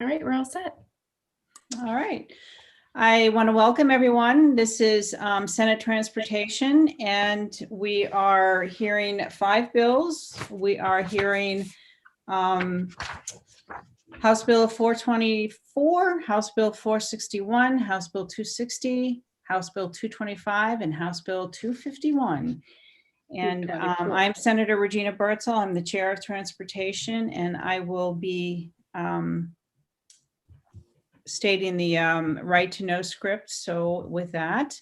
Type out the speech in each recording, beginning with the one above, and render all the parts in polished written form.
All right, we're all set. All right. I want to welcome everyone. This is Senate Transportation, and we are hearing 5 bills. We are hearing House Bill 424, House Bill 461, House Bill 260, House Bill 225, and House Bill 251. And I'm Senator Regina Bertzel. I'm the Chair of Transportation, and I will be stating the right to know script. So with that,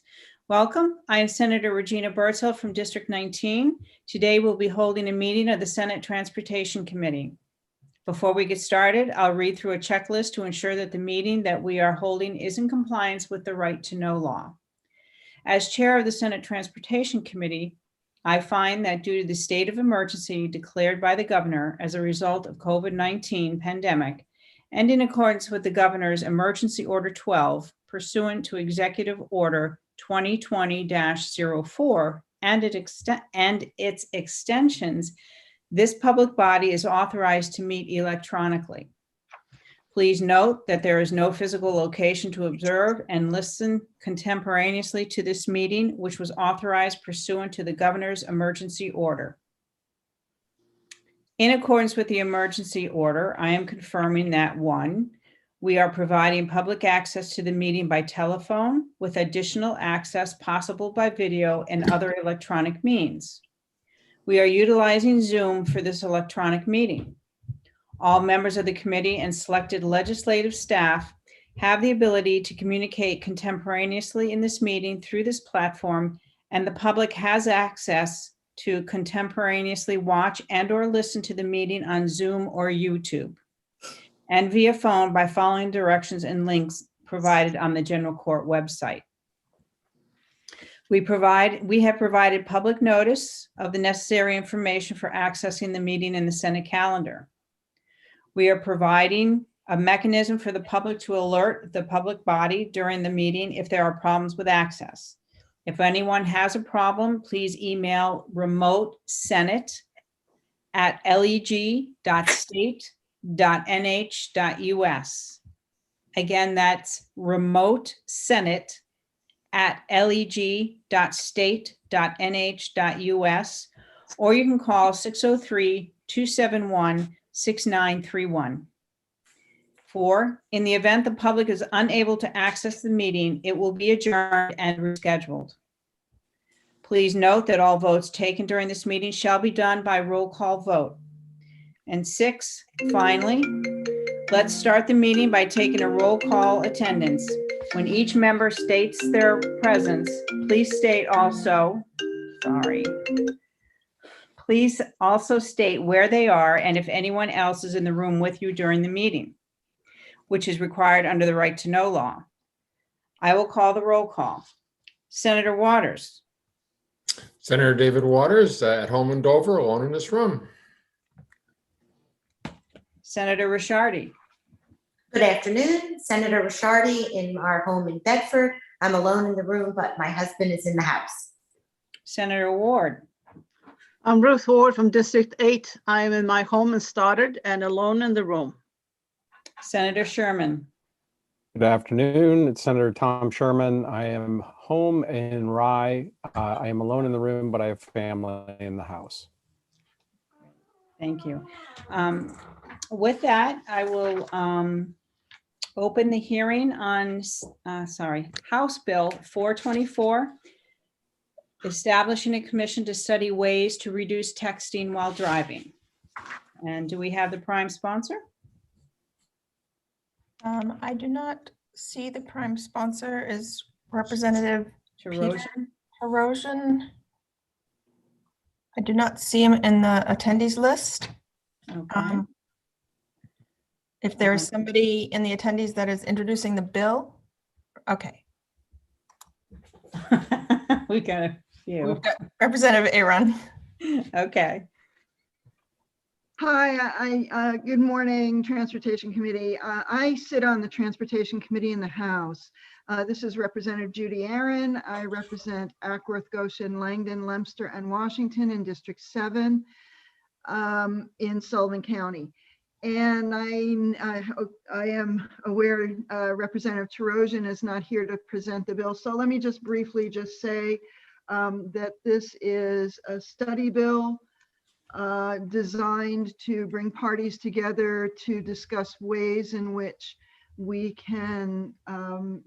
welcome. I am Senator Regina Bertzel from District 19. Today we'll be holding a meeting of the Senate Transportation Committee. Before we get started, I'll read through a checklist to ensure that the meeting that we are holding is in compliance with the right to know law. As Chair of the Senate Transportation Committee, I find that due to the state of emergency declared by the governor as a result of COVID-19 pandemic, and in accordance with the Governor's Emergency Order 12, pursuant to Executive Order 2020-04 and its extensions, this public body is authorized to meet electronically. Please note that there is no physical location to observe and listen contemporaneously to this meeting, which was authorized pursuant to the Governor's Emergency Order. In accordance with the emergency order, I am confirming that 1, we are providing public access to the meeting by telephone with additional access possible by video and other electronic means. We are utilizing Zoom for this electronic meeting. All members of the committee and selected legislative staff have the ability to communicate contemporaneously in this meeting through this platform, and the public has access to contemporaneously watch and or listen to the meeting on Zoom or YouTube, and via phone by following directions and links provided on the General Court website. We have provided public notice of the necessary information for accessing the meeting in the Senate calendar. We are providing a mechanism for the public to alert the public body during the meeting if there are problems with access. If anyone has a problem, please email remotesenate@leg.state.nh.us. Again, that's remotesenate@leg.state.nh.us, or you can call 603-271-6931. 4, in the event the public is unable to access the meeting, it will be adjourned and rescheduled. Please note that all votes taken during this meeting shall be done by roll call vote. And 6, finally, let's start the meeting by taking a roll call attendance. When each member states their presence, please also state where they are and if anyone else is in the room with you during the meeting, which is required under the right to know law. I will call the roll call. Senator Waters. Senator David Waters, at home in Dover, alone in this room. Senator Ricciardi. Good afternoon, Senator Ricciardi in our home in Bedford. I'm alone in the room, but my husband is in the house. Senator Ward. I'm Ruth Ward from District 8. I am in my home in Stoddard and alone in the room. Senator Sherman. Good afternoon. It's Senator Tom Sherman. I am home in Rye. I am alone in the room, but I have family in the house. Thank you. With that, I will open the hearing on, House Bill 424, establishing a commission to study ways to reduce texting while driving. And do we have the prime sponsor? I do not see the prime sponsor is Representative Erosion. I do not see him in the attendees list. Okay. If there is somebody in the attendees that is introducing the bill, okay. We got a few. We've got Representative Aaron. Okay. Hi, good morning, Transportation Committee. I sit on the Transportation Committee in the House. This is Representative Judy Aaron. I represent Ackworth, Goshen, Langdon, Leominster, and Washington in District 7 in Sullivan County. And I am aware Representative Terosian is not here to present the bill. So let me just briefly just say that this is a study bill designed to bring parties together to discuss ways in which we can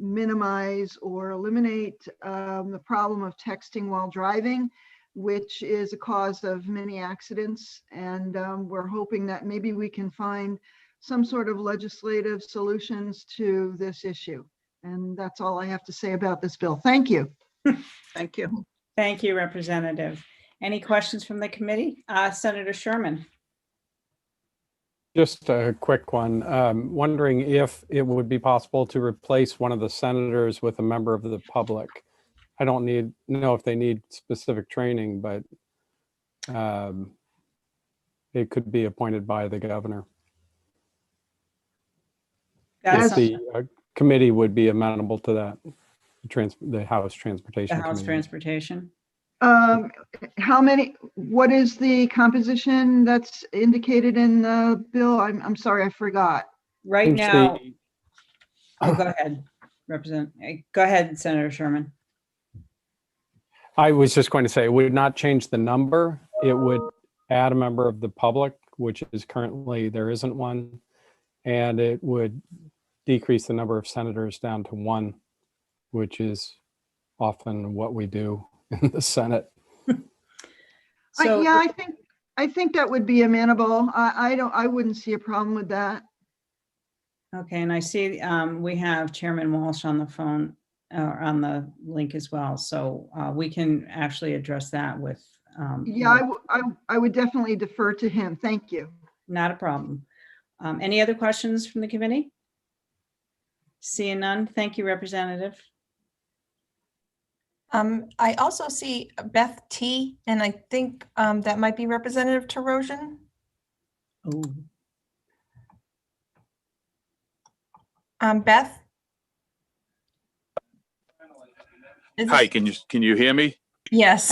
minimize or eliminate the problem of texting while driving, which is a cause of many accidents. And we're hoping that maybe we can find some sort of legislative solutions to this issue. And that's all I have to say about this bill. Thank you. Thank you. Thank you, Representative. Any questions from the committee? Senator Sherman? Just a quick one. Wondering if it would be possible to replace one of the senators with a member of the public. I don't know if they need specific training, but it could be appointed by the governor. That's If the committee would be amenable to that, the House Transportation the House Committee. Transportation. What is the composition that's indicated in the bill? I'm sorry, I forgot. Right Seems now, the- oh, go ahead, go ahead, Senator Sherman. I was just going to say, it would not change the number. It would add a member of the public, which is currently, there isn't one. And it would decrease the number of senators down to one, which is often what we do in the Senate. So, Yeah, I think that would be amenable. I wouldn't see a problem with that. okay, and I see we have Chairman Walsh on the phone, on the link as well. So we can actually address that with. Yeah, I would definitely defer to him. Thank you. Not a problem. Any other questions from the committee? Seeing none, thank you, Representative. I also see Beth T, and I think that might be Representative Terosian. Oh, Beth? Is Hi, this- can you hear me? Yes.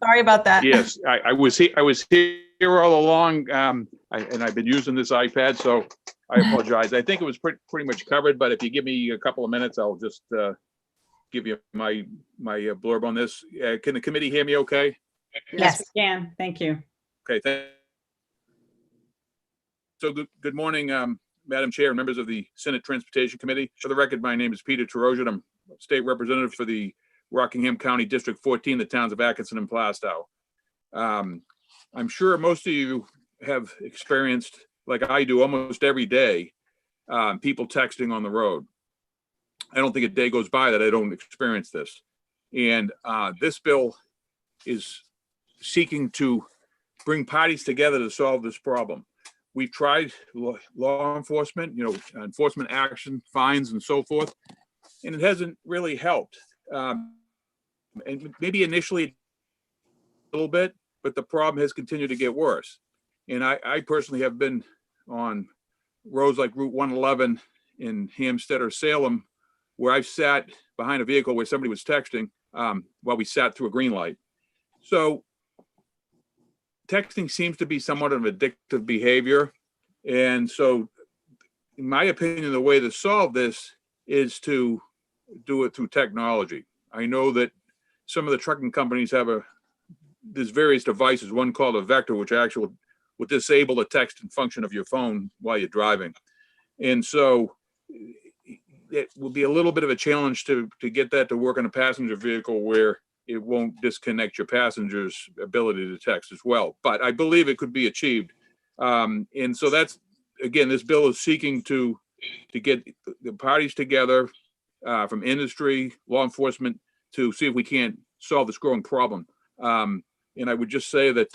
Sorry about that. Yes, I was here all along, and I've been using this iPad, so I apologize. I think it was pretty much covered, but if you give me a couple of minutes, I'll just give you my blurb on this. Can the committee hear me okay? yes, we can. Thank you. Okay, so good morning, Madam Chair and members of the Senate Transportation Committee. For the record, my name is Peter Terosian. I'm state representative for the Rockingham County District 14, the towns of Atkinson and Plastow. I'm sure most of you have experienced, like I do almost every day, people texting on the road. I don't think a day goes by that I don't experience this. And this bill is seeking to bring parties together to solve this problem. We've tried law enforcement, enforcement action, fines and so forth, and it hasn't really helped. And maybe initially a little bit, but the problem has continued to get worse. And I personally have been on roads like Route 111 in Hampstead or Salem, where I've sat behind a vehicle where somebody was texting while we sat through a green light. So texting seems to be somewhat of an addictive behavior. And so in my opinion, the way to solve this is to do it through technology. I know that some of the trucking companies have there's various devices, one called a Vector, which actually would disable the text and function of your phone while you're driving. And so it will be a little bit of a challenge to get that to work in a passenger vehicle where it won't disconnect your passenger's ability to text as well. But I believe it could be achieved. And so that's, again, this bill is seeking to get the parties together from industry, law enforcement, to see if we can't solve this growing problem. And I would just say that,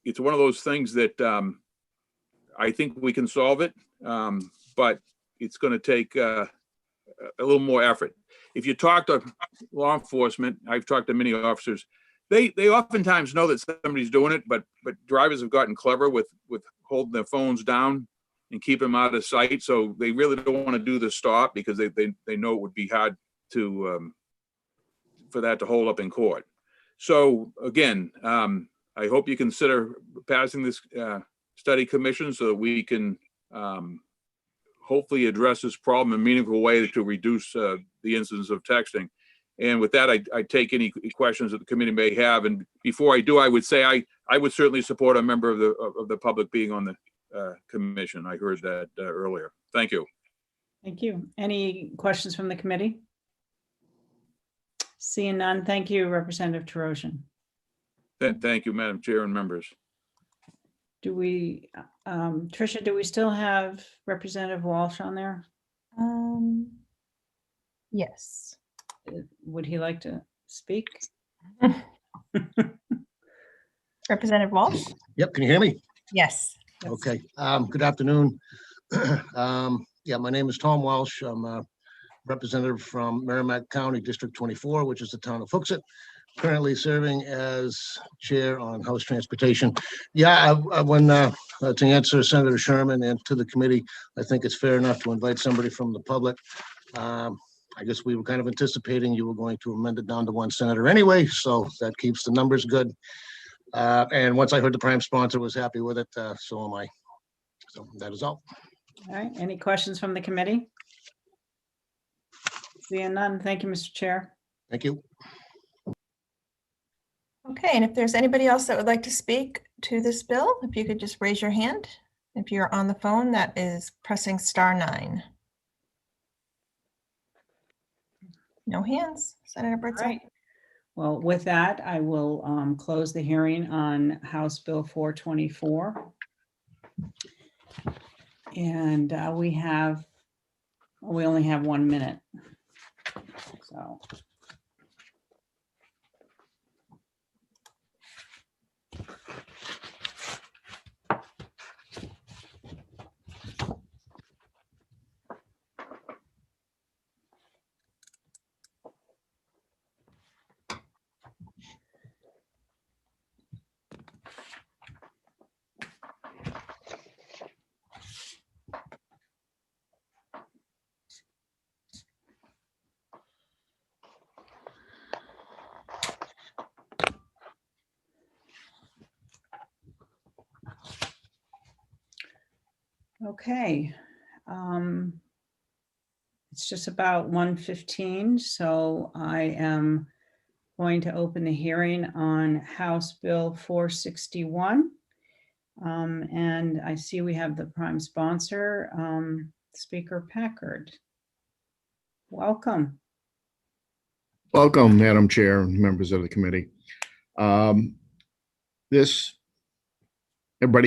it's one of those things that I think we can solve it, but it's going to take a little more effort. If you talk to law enforcement, I've talked to many officers, they oftentimes know that somebody's doing it, but drivers have gotten clever with holding their phones down and keep them out of sight. So they really don't want to do the stop because they know it would be hard to for that to hold up in court. So again, I hope you consider passing this study commission so that we can hopefully address this problem in a meaningful way to reduce the incidence of texting. And with that, I take any questions that the committee may have. And before I do, I would say I would certainly support a member of the public being on the commission. I heard that earlier. Thank you. Thank you. Any questions from the committee? Seeing none, thank you, Representative Terosian. Thank you, Madam Chair and members. Do we, Tricia, do we still have Representative Walsh on there? Yes. Would he like to speak? Representative Walsh? Yep, can you hear me? Yes. Okay, good afternoon. Yeah, my name is Tom Walsh. I'm a representative from Merrimack County, District 24, which is the town of Hooksett. Currently serving as chair on House Transportation. Yeah, to answer Senator Sherman and to the committee, I think it's fair enough to invite somebody from the public. I guess we were kind of anticipating you were going to amend it down to one senator anyway, so that keeps the numbers good. And once I heard the prime sponsor was happy with it, so am I. So that is all. All right, any questions from the committee? Seeing none, thank you, Mr. Chair. Thank you. Okay, and if there's anybody else that would like to speak to this bill, if you could just raise your hand. If you're on the phone, that is pressing *9. No hands. Senator All Birdseye. right. Well, with that, I will close the hearing on House Bill 424. And we only have 1 minute. So. Okay. It's just about 1:15, so I am going to open the hearing on House Bill 461. And I see we have the prime sponsor, Speaker Packard. Welcome. Welcome, Madam Chair and members of the committee. Everybody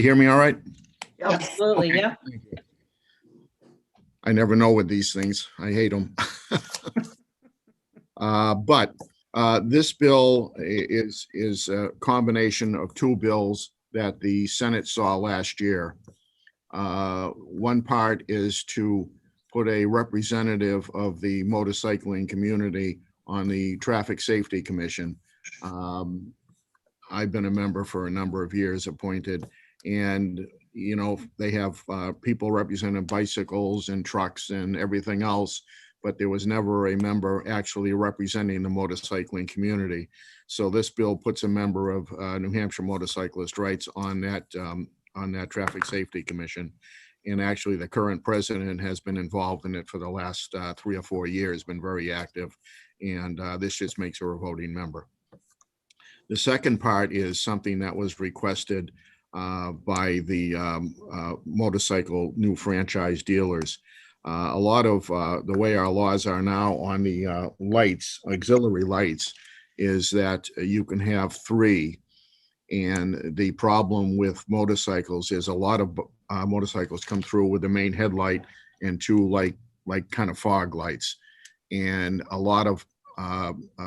hear me all right? Absolutely, Okay, yeah. thank you. I never know with these things. I hate them. But this bill is a combination of two bills that the Senate saw last year. One part is to put a representative of the motorcycling community on the Traffic Safety Commission. I've been a member for a number of years, appointed, and you know, they have people representing bicycles and trucks and everything else, but there was never a member actually representing the motorcycling community. So this bill puts a member of New Hampshire Motorcyclist Rights on that Traffic Safety Commission. And actually the current president has been involved in it for the last 3 or 4 years, been very active. And this just makes her a voting member. The second part is something that was requested by the motorcycle new franchise dealers. A lot of the way our laws are now on the lights, auxiliary lights, is that you can have 3. And the problem with motorcycles is a lot of motorcycles come through with the main headlight and 2 like kind of fog lights. And a lot of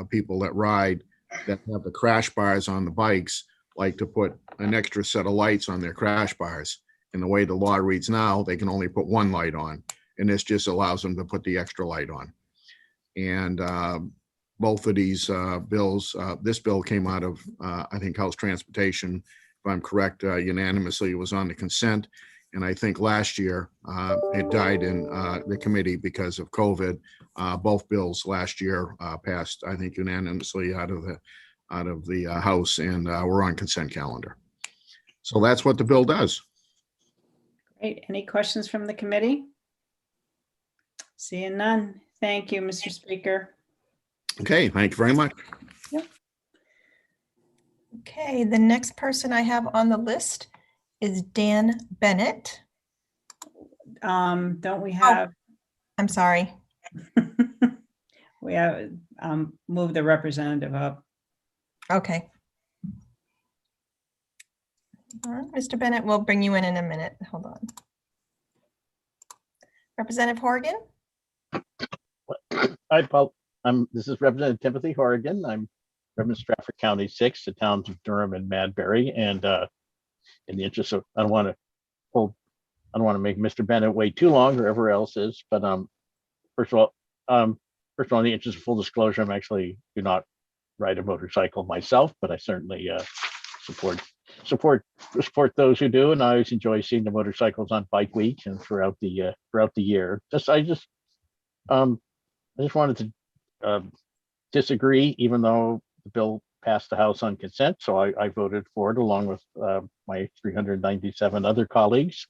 people that ride that have the crash bars on the bikes like to put an extra set of lights on their crash bars. And the way the law reads now, they can only put 1 light on. And this just allows them to put the extra light on. And both of these bills, this bill came out of, I think, House Transportation, if I'm correct, unanimously. It was on the consent. And I think last year it died in the committee because of COVID. Both bills last year passed, I think, unanimously out of the House, and we're on consent calendar. So that's what the bill does. Great. Any questions from the committee? Seeing none. Thank you, Mr. Speaker. Okay, thank you very much. Okay, the next person I have on the list is Dan Bennett. Don't we have, I'm sorry. we have moved the representative up. Okay. Mr. Bennett, we'll bring you in a minute. Hold on. Representative Horgan? This is Representative Timothy Horgan. I'm from Stratford County 6, the towns of Durham and Madbury. And in the interest of, I don't want to make Mr. Bennett wait too long, or whoever else is, but first of all, in the interest of full disclosure, I'm actually do not ride a motorcycle myself, but I certainly support those who do, and I always enjoy seeing the motorcycles on Bike Week and throughout the year. I just wanted to disagree, even though the bill passed the House on consent. So I voted for it along with my 397 other colleagues,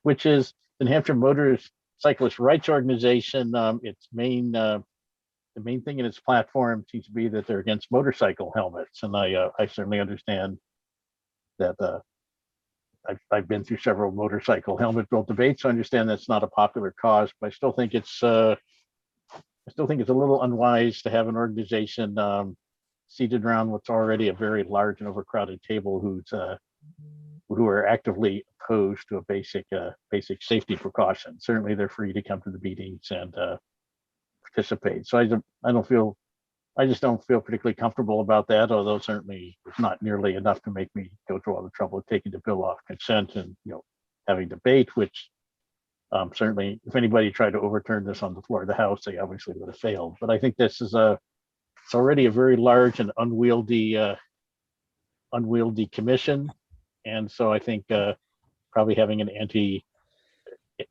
which is the New Hampshire Motorcyclist Rights Organization. Its the main thing in its platform seems to be that they're against motorcycle helmets, and I certainly understand that. I've been through several motorcycle helmet bill debates, so I understand that's not a popular cause, but I still think it's a little unwise to have an organization seated around what's already a very large and overcrowded table who are actively opposed to a basic safety precaution. Certainly, they're free to come to the meetings and participate. So I just don't feel particularly comfortable about that, although certainly it's not nearly enough to make me go through all the trouble of taking the bill off consent and having debate, which certainly if anybody tried to overturn this on the floor of the House, they obviously would have failed. But I think this is it's already a very large and unwieldy commission. And so I think probably having an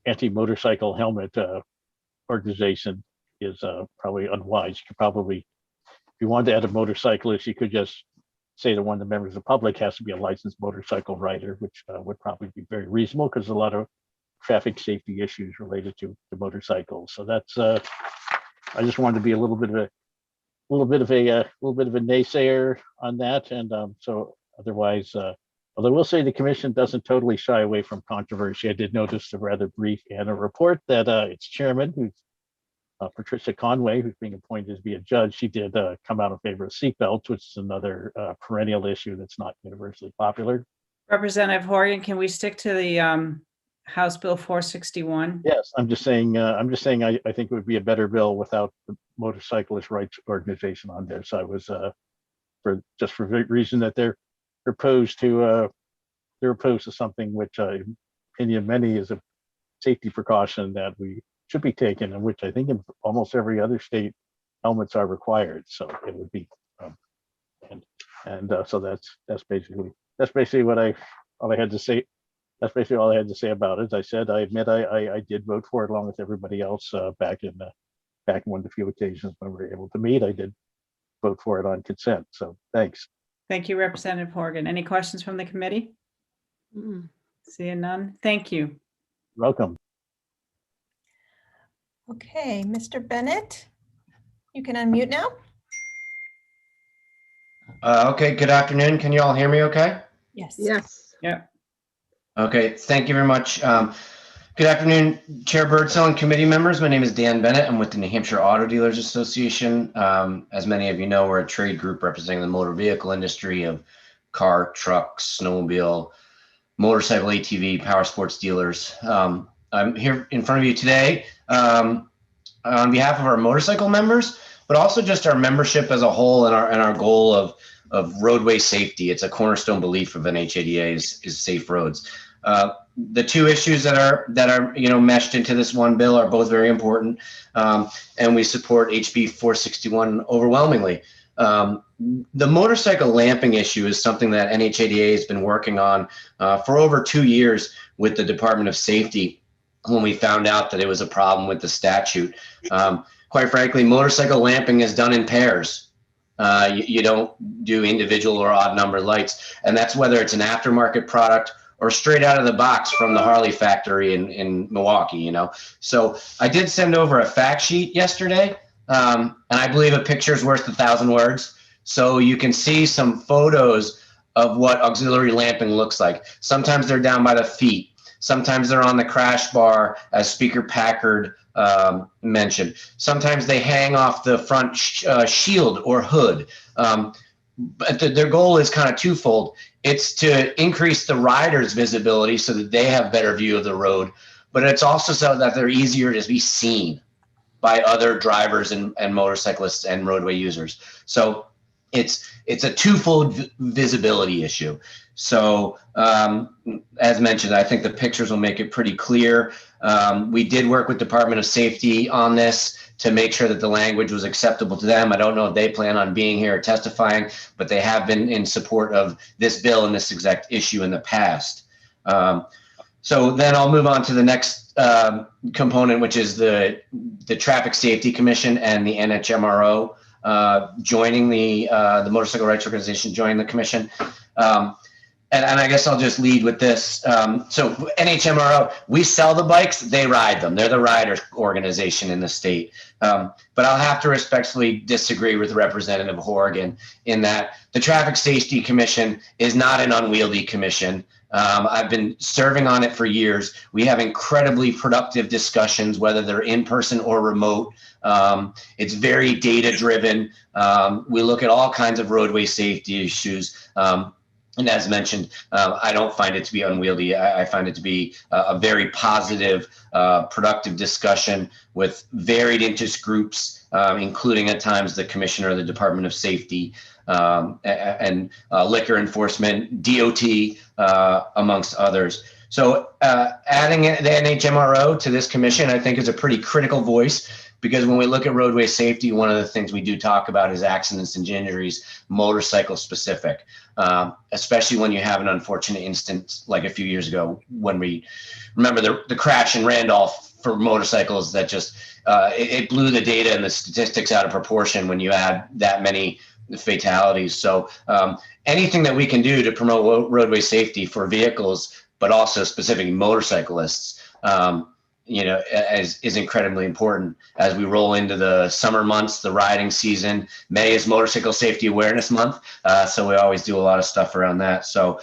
anti-motorcycle helmet organization is probably unwise. You could probably, if you wanted to add a motorcyclist, you could just say that one of the members of the public has to be a licensed motorcycle rider, which would probably be very reasonable because a lot of traffic safety issues related to motorcycles. So that's I just wanted to be a little bit of a naysayer on that. And so otherwise, although I will say the commission doesn't totally shy away from controversy. I did notice the rather brief annual report that its chairman, who's Patricia Conway, who's being appointed to be a judge, she did come out in favor of seatbelts, which is another perennial issue that's not universally popular. Representative Horgan, can we stick to the House Bill 461? Yes, I'm just saying I think it would be a better bill without the Motorcyclist Rights Organization on there. So I was for the reason that they're opposed to something which in opinion of many is a safety precaution that we should be taken, and which I think in almost every other state helmets are required. So it would be so that's basically what all I had to say. That's basically all I had to say about it. As I said, I admit I did vote for it along with everybody else back in one of the few occasions when we were able to meet. I did vote for it on consent. So thanks. Thank you, Representative Horgan. Any questions from the committee? Seeing none. Thank you. Welcome. Okay, Mr. Bennett, you can unmute now. Okay, good afternoon. Can you all hear me okay? Yes. Yes. Yeah. Okay, thank you very much. Good afternoon, Chair Birdsell and committee members. My name is Dan Bennett. I'm with the New Hampshire Auto Dealers Association. As many of you know, we're a trade group representing the motor vehicle industry of car, truck, snowmobile, motorcycle, ATV, power sports dealers. I'm here in front of you today on behalf of our motorcycle members, but also just our membership as a whole and our goal of roadway safety. It's a cornerstone belief of NHADA is safe roads. The two issues that are meshed into this one bill are both very important, and we support HB 461 overwhelmingly. The motorcycle lamping issue is something that NHADA has been working on for over 2 years with the Department of Safety when we found out that it was a problem with the statute. Quite frankly, motorcycle lamping is done in pairs. You don't do individual or odd number lights. And that's whether it's an aftermarket product or straight out of the box from the Harley factory in Milwaukee, you know? So I did send over a fact sheet yesterday, and I believe a picture is worth 1,000 words. So you can see some photos of what auxiliary lamping looks like. Sometimes they're down by the feet. Sometimes they're on the crash bar, as Speaker Packard mentioned. Sometimes they hang off the front shield or hood. But their goal is kind of twofold. It's to increase the rider's visibility so that they have better view of the road, but it's also so that they're easier to be seen by other drivers and motorcyclists and roadway users. So it's a twofold visibility issue. So as mentioned, I think the pictures will make it pretty clear. We did work with Department of Safety on this to make sure that the language was acceptable to them. I don't know if they plan on being here or testifying, but they have been in support of this bill and this exact issue in the past. So then I'll move on to the next component, which is the Traffic Safety Commission and the NHMRO joining the Motorcycle Rights Organization, joining the commission. And I guess I'll just lead with this. So NHMRO, we sell the bikes, they ride them. They're the rider organization in the state. But I'll have to respectfully disagree with Representative Horrigan in that the Traffic Safety Commission is not an unwieldy commission. I've been serving on it for years. We have incredibly productive discussions, whether they're in person or remote. It's very data driven. We look at all kinds of roadway safety issues. And as mentioned, I don't find it to be unwieldy. I find it to be a very positive, productive discussion with varied interest groups, including at times the commissioner of the Department of Safety and liquor enforcement, DOT, amongst others. So adding the NHMRO to this commission, I think, is a pretty critical voice, because when we look at roadway safety, one of the things we do talk about is accidents and injuries, motorcycle specific, especially when you have an unfortunate instance like a few years ago when we remember the crash in Randolph for motorcycles that just, it blew the data and the statistics out of proportion when you add that many fatalities. So anything that we can do to promote roadway safety for vehicles, but also specifically motorcyclists, you know, is incredibly important as we roll into the summer months, the riding season. May is Motorcycle Safety Awareness Month, so we always do a lot of stuff around that. So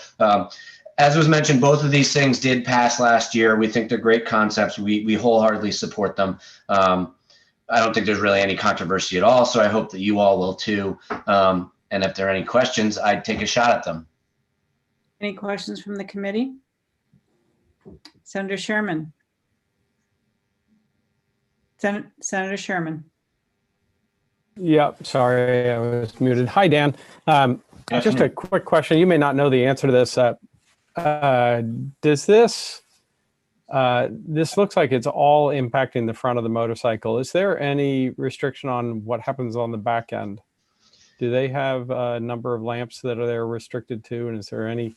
as was mentioned, both of these things did pass last year. We think they're great concepts. We wholeheartedly support them. I don't think there's really any controversy at all, so I hope that you all will too. And if there are any questions, I'd take a shot at them. Any questions from the committee? Senator Sherman. Senator Sherman. Yep, sorry, I was muted. Hi, Dan. Just a quick question. You may not know the answer to this. Does this looks like it's all impacting the front of the motorcycle. Is there any restriction on what happens on the back end? Do they have a number of lamps that they're restricted to? And is there any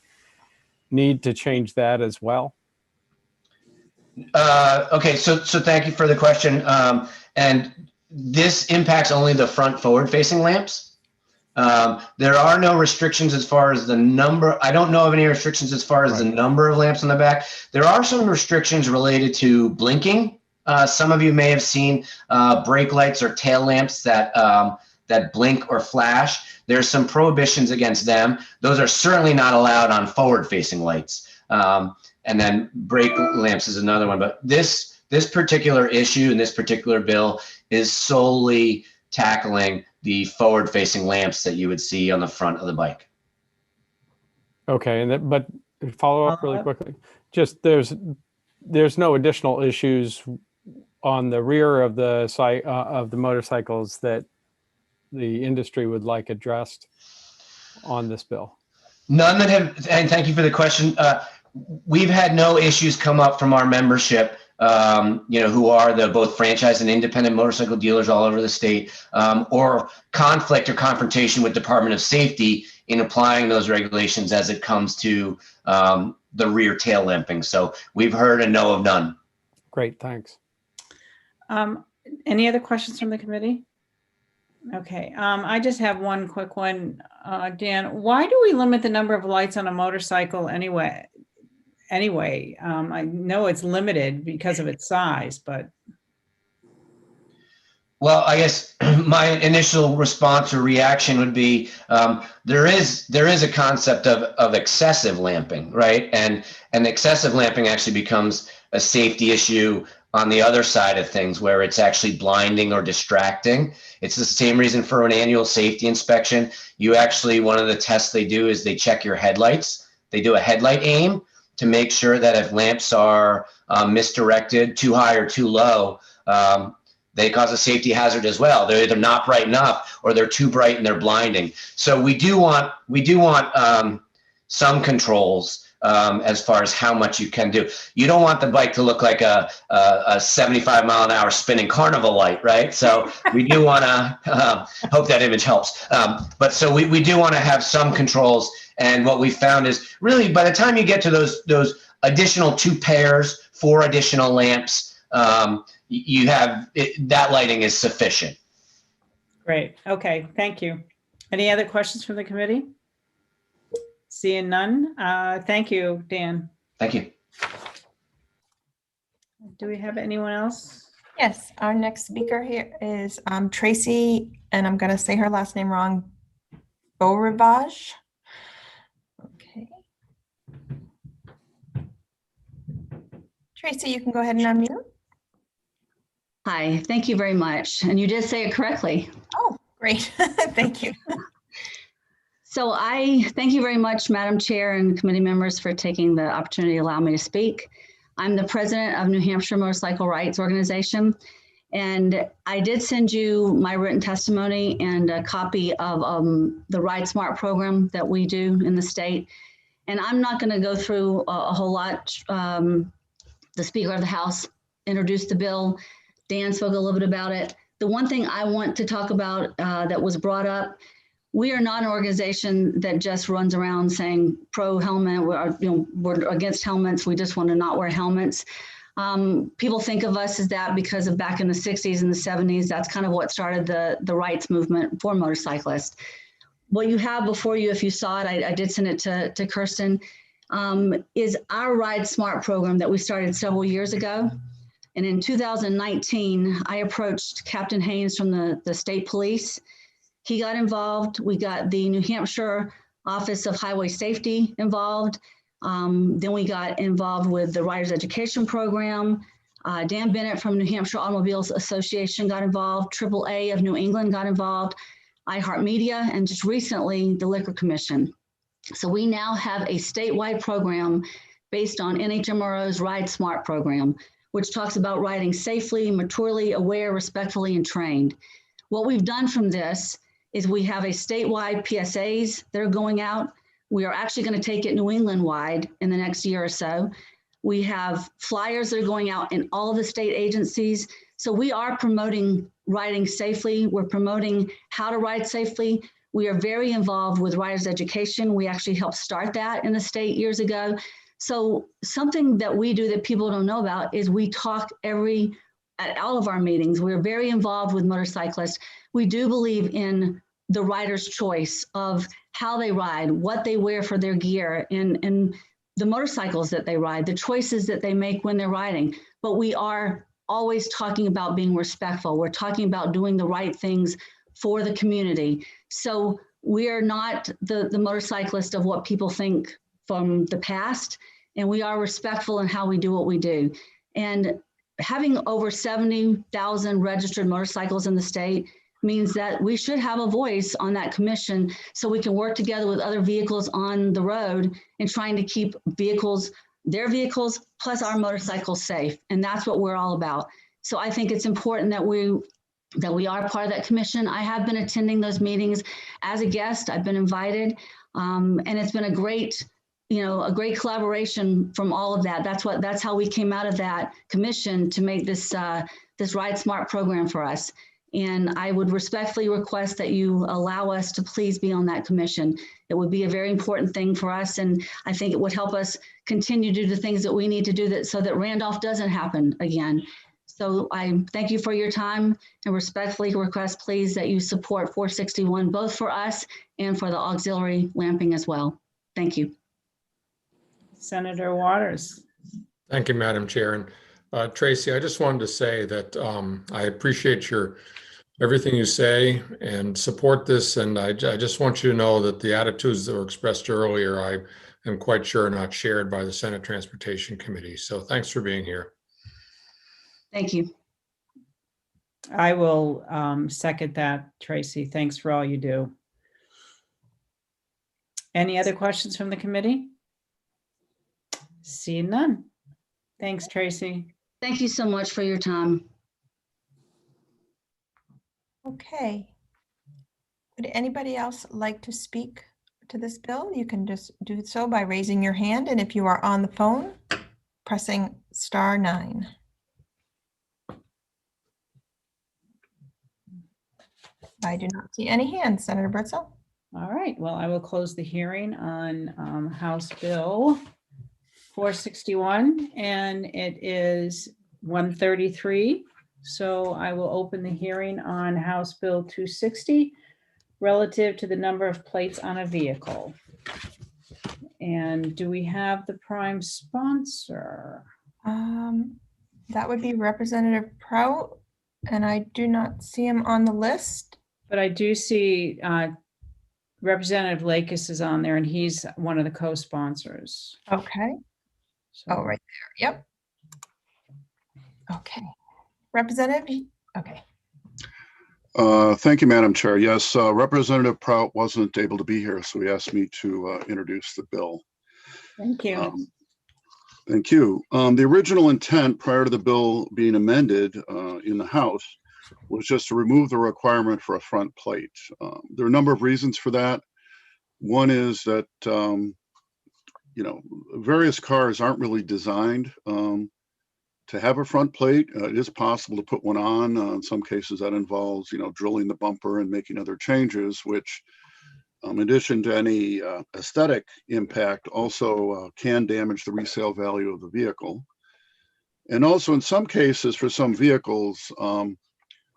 need to change that as well? Okay, so thank you for the question. And this impacts only the front forward-facing lamps. There are no restrictions as far as the number. I don't know of any restrictions as far as the number of lamps on the back. There are some restrictions related to blinking. Some of you may have seen brake lights or tail lamps that blink or flash. There's some prohibitions against them. Those are certainly not allowed on forward-facing lights. And then brake lamps is another one. But this particular issue and this particular bill is solely tackling the forward-facing lamps that you would see on the front of the bike. Okay, and but follow up really quickly. Just there's no additional issues on the rear of the site of the motorcycles that the industry would like addressed on this bill. None that have, and thank you for the question. We've had no issues come up from our membership, you know, who are the both franchise and independent motorcycle dealers all over the state, or conflict or confrontation with Department of Safety in applying those regulations as it comes to the rear tail lamping. So we've heard a no of none. Great, thanks. Any other questions from the committee? Okay, I just have one quick one. Dan, why do we limit the number of lights on a motorcycle anyway? I know it's limited because of its size, but. Well, I guess my initial response or reaction would be there is a concept of excessive lamping, right? And excessive lamping actually becomes a safety issue on the other side of things where it's actually blinding or distracting. It's the same reason for an annual safety inspection. You actually, one of the tests they do is they check your headlights. They do a headlight aim to make sure that if lamps are misdirected, too high or too low, they cause a safety hazard as well. They're either not bright enough or they're too bright and they're blinding. So we do want some controls as far as how much you can do. You don't want the bike to look like a 75-mile-an-hour spinning carnival light, right? So we do want to hope that image helps. But so we do want to have some controls. And what we found is really by the time you get to those additional 2 pairs, 4 additional lamps, you have that lighting is sufficient. Great. Okay. Thank you. Any other questions from the committee? Seeing none. Thank you, Dan. Thank you. Do we have anyone else? Yes, our next speaker here is Tracy, and I'm going to say her last name wrong, Beaurivage. Okay. Tracy, you can go ahead and unmute. Hi, thank you very much. And you did say it correctly. Oh, great. Thank you. So I thank you very much, Madam Chair and committee members, for taking the opportunity to allow me to speak. I'm the president of New Hampshire Motorcycle Rights Organization, and I did send you my written testimony and a copy of the Ride Smart program that we do in the state. And I'm not going to go through a whole lot. The Speaker of the House introduced the bill. Dan spoke a little bit about it. The one thing I want to talk about that was brought up, we are not an organization that just runs around saying pro helmet, we're against helmets, we just want to not wear helmets. People think of us as that because of back in the 60s and the 70s, that's kind of what started the rights movement for motorcyclists. What you have before you, if you saw it, I did send it to Kirsten, is our Ride Smart program that we started several years ago. And in 2019, I approached Captain Haynes from the state police. He got involved. We got the New Hampshire Office of Highway Safety involved. Then we got involved with the Riders Education Program. Dan Bennett from New Hampshire Automobiles Association got involved. AAA of New England got involved. iHeartMedia, and just recently, the Liquor Commission. So we now have a statewide program based on NHMRO's Ride Smart program, which talks about riding safely, maturely, aware, respectfully, and trained. What we've done from this is we have a statewide PSAs that are going out. We are actually going to take it New England wide in the next year or so. We have flyers that are going out in all of the state agencies. So we are promoting riding safely. We're promoting how to ride safely. We are very involved with riders education. We actually helped start that in the state years ago. So something that we do that people don't know about is we talk at all of our meetings. We're very involved with motorcyclists. We do believe in the rider's choice of how they ride, what they wear for their gear, and the motorcycles that they ride, the choices that they make when they're riding. But we are always talking about being respectful. We're talking about doing the right things for the community. So we are not the motorcyclist of what people think from the past, and we are respectful in how we do what we do. And having over 70,000 registered motorcycles in the state means that we should have a voice on that commission so we can work together with other vehicles on the road and trying to keep their vehicles plus our motorcycles safe. And that's what we're all about. So I think it's important that we are part of that commission. I have been attending those meetings as a guest. I've been invited, and it's been a great collaboration from all of that. That's how we came out of that commission to make this Ride Smart program for us. And I would respectfully request that you allow us to please be on that commission. It would be a very important thing for us. And I think it would help us continue to do the things that we need to do so that Randolph doesn't happen again. So I thank you for your time and respectfully request, please, that you support 461, both for us and for the auxiliary lamping as well. Thank you. Senator Waters. Thank you, Madam Chair. And Tracy, I just wanted to say that I appreciate everything you say and support this. And I just want you to know that the attitudes that were expressed earlier, I am quite sure are not shared by the Senate Transportation Committee. So thanks for being here. Thank you. I will second that, Tracy. Thanks for all you do. Any other questions from the committee? Seeing none. Thanks, Tracy. Thank you so much for your time. Okay. Would anybody else like to speak to this bill? You can just do so by raising your hand, and if you are on the phone, pressing *9. I do not see any hands, Senator Bertzel. All right, well, I will close the hearing on House Bill 461, and it is 1:33. So I will open the hearing on House Bill 260 relative to the number of plates on a vehicle. And do we have the prime sponsor? That would be Representative Prout, and I do not see him on the list. But I do see Representative Lakis is on there, and he's one of the co-sponsors. Okay. So- Oh, right there. Yep. Okay. Representative, okay. Thank you, Madam Chair. Yes, Representative Prout wasn't able to be here, so he asked me to introduce the bill. Thank you. Thank you. The original intent prior to the bill being amended in the House was just to remove the requirement for a front plate. There are a number of reasons for that. One is that, various cars aren't really designed to have a front plate. It is possible to put one on. In some cases that involves, drilling the bumper and making other changes, which in addition to any aesthetic impact also can damage the resale value of the vehicle. And also in some cases for some vehicles,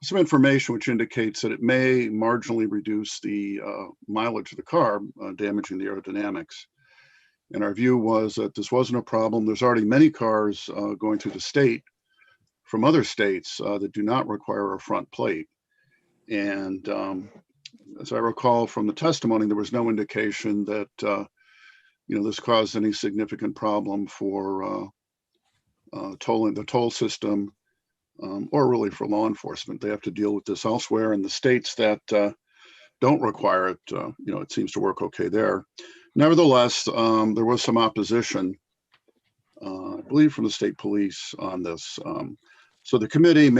some information which indicates that it may marginally reduce the mileage of the car, damaging the aerodynamics. And our view was that this wasn't a problem. There's already many cars going through the state from other states that do not require a front plate. And as I recall from the testimony, there was no indication that this caused any significant problem for tolling the toll system or really for law enforcement. They have to deal with this elsewhere. In the states that don't require it, it seems to work okay there. Nevertheless, there was some opposition, I believe, from the state police on this. So the committee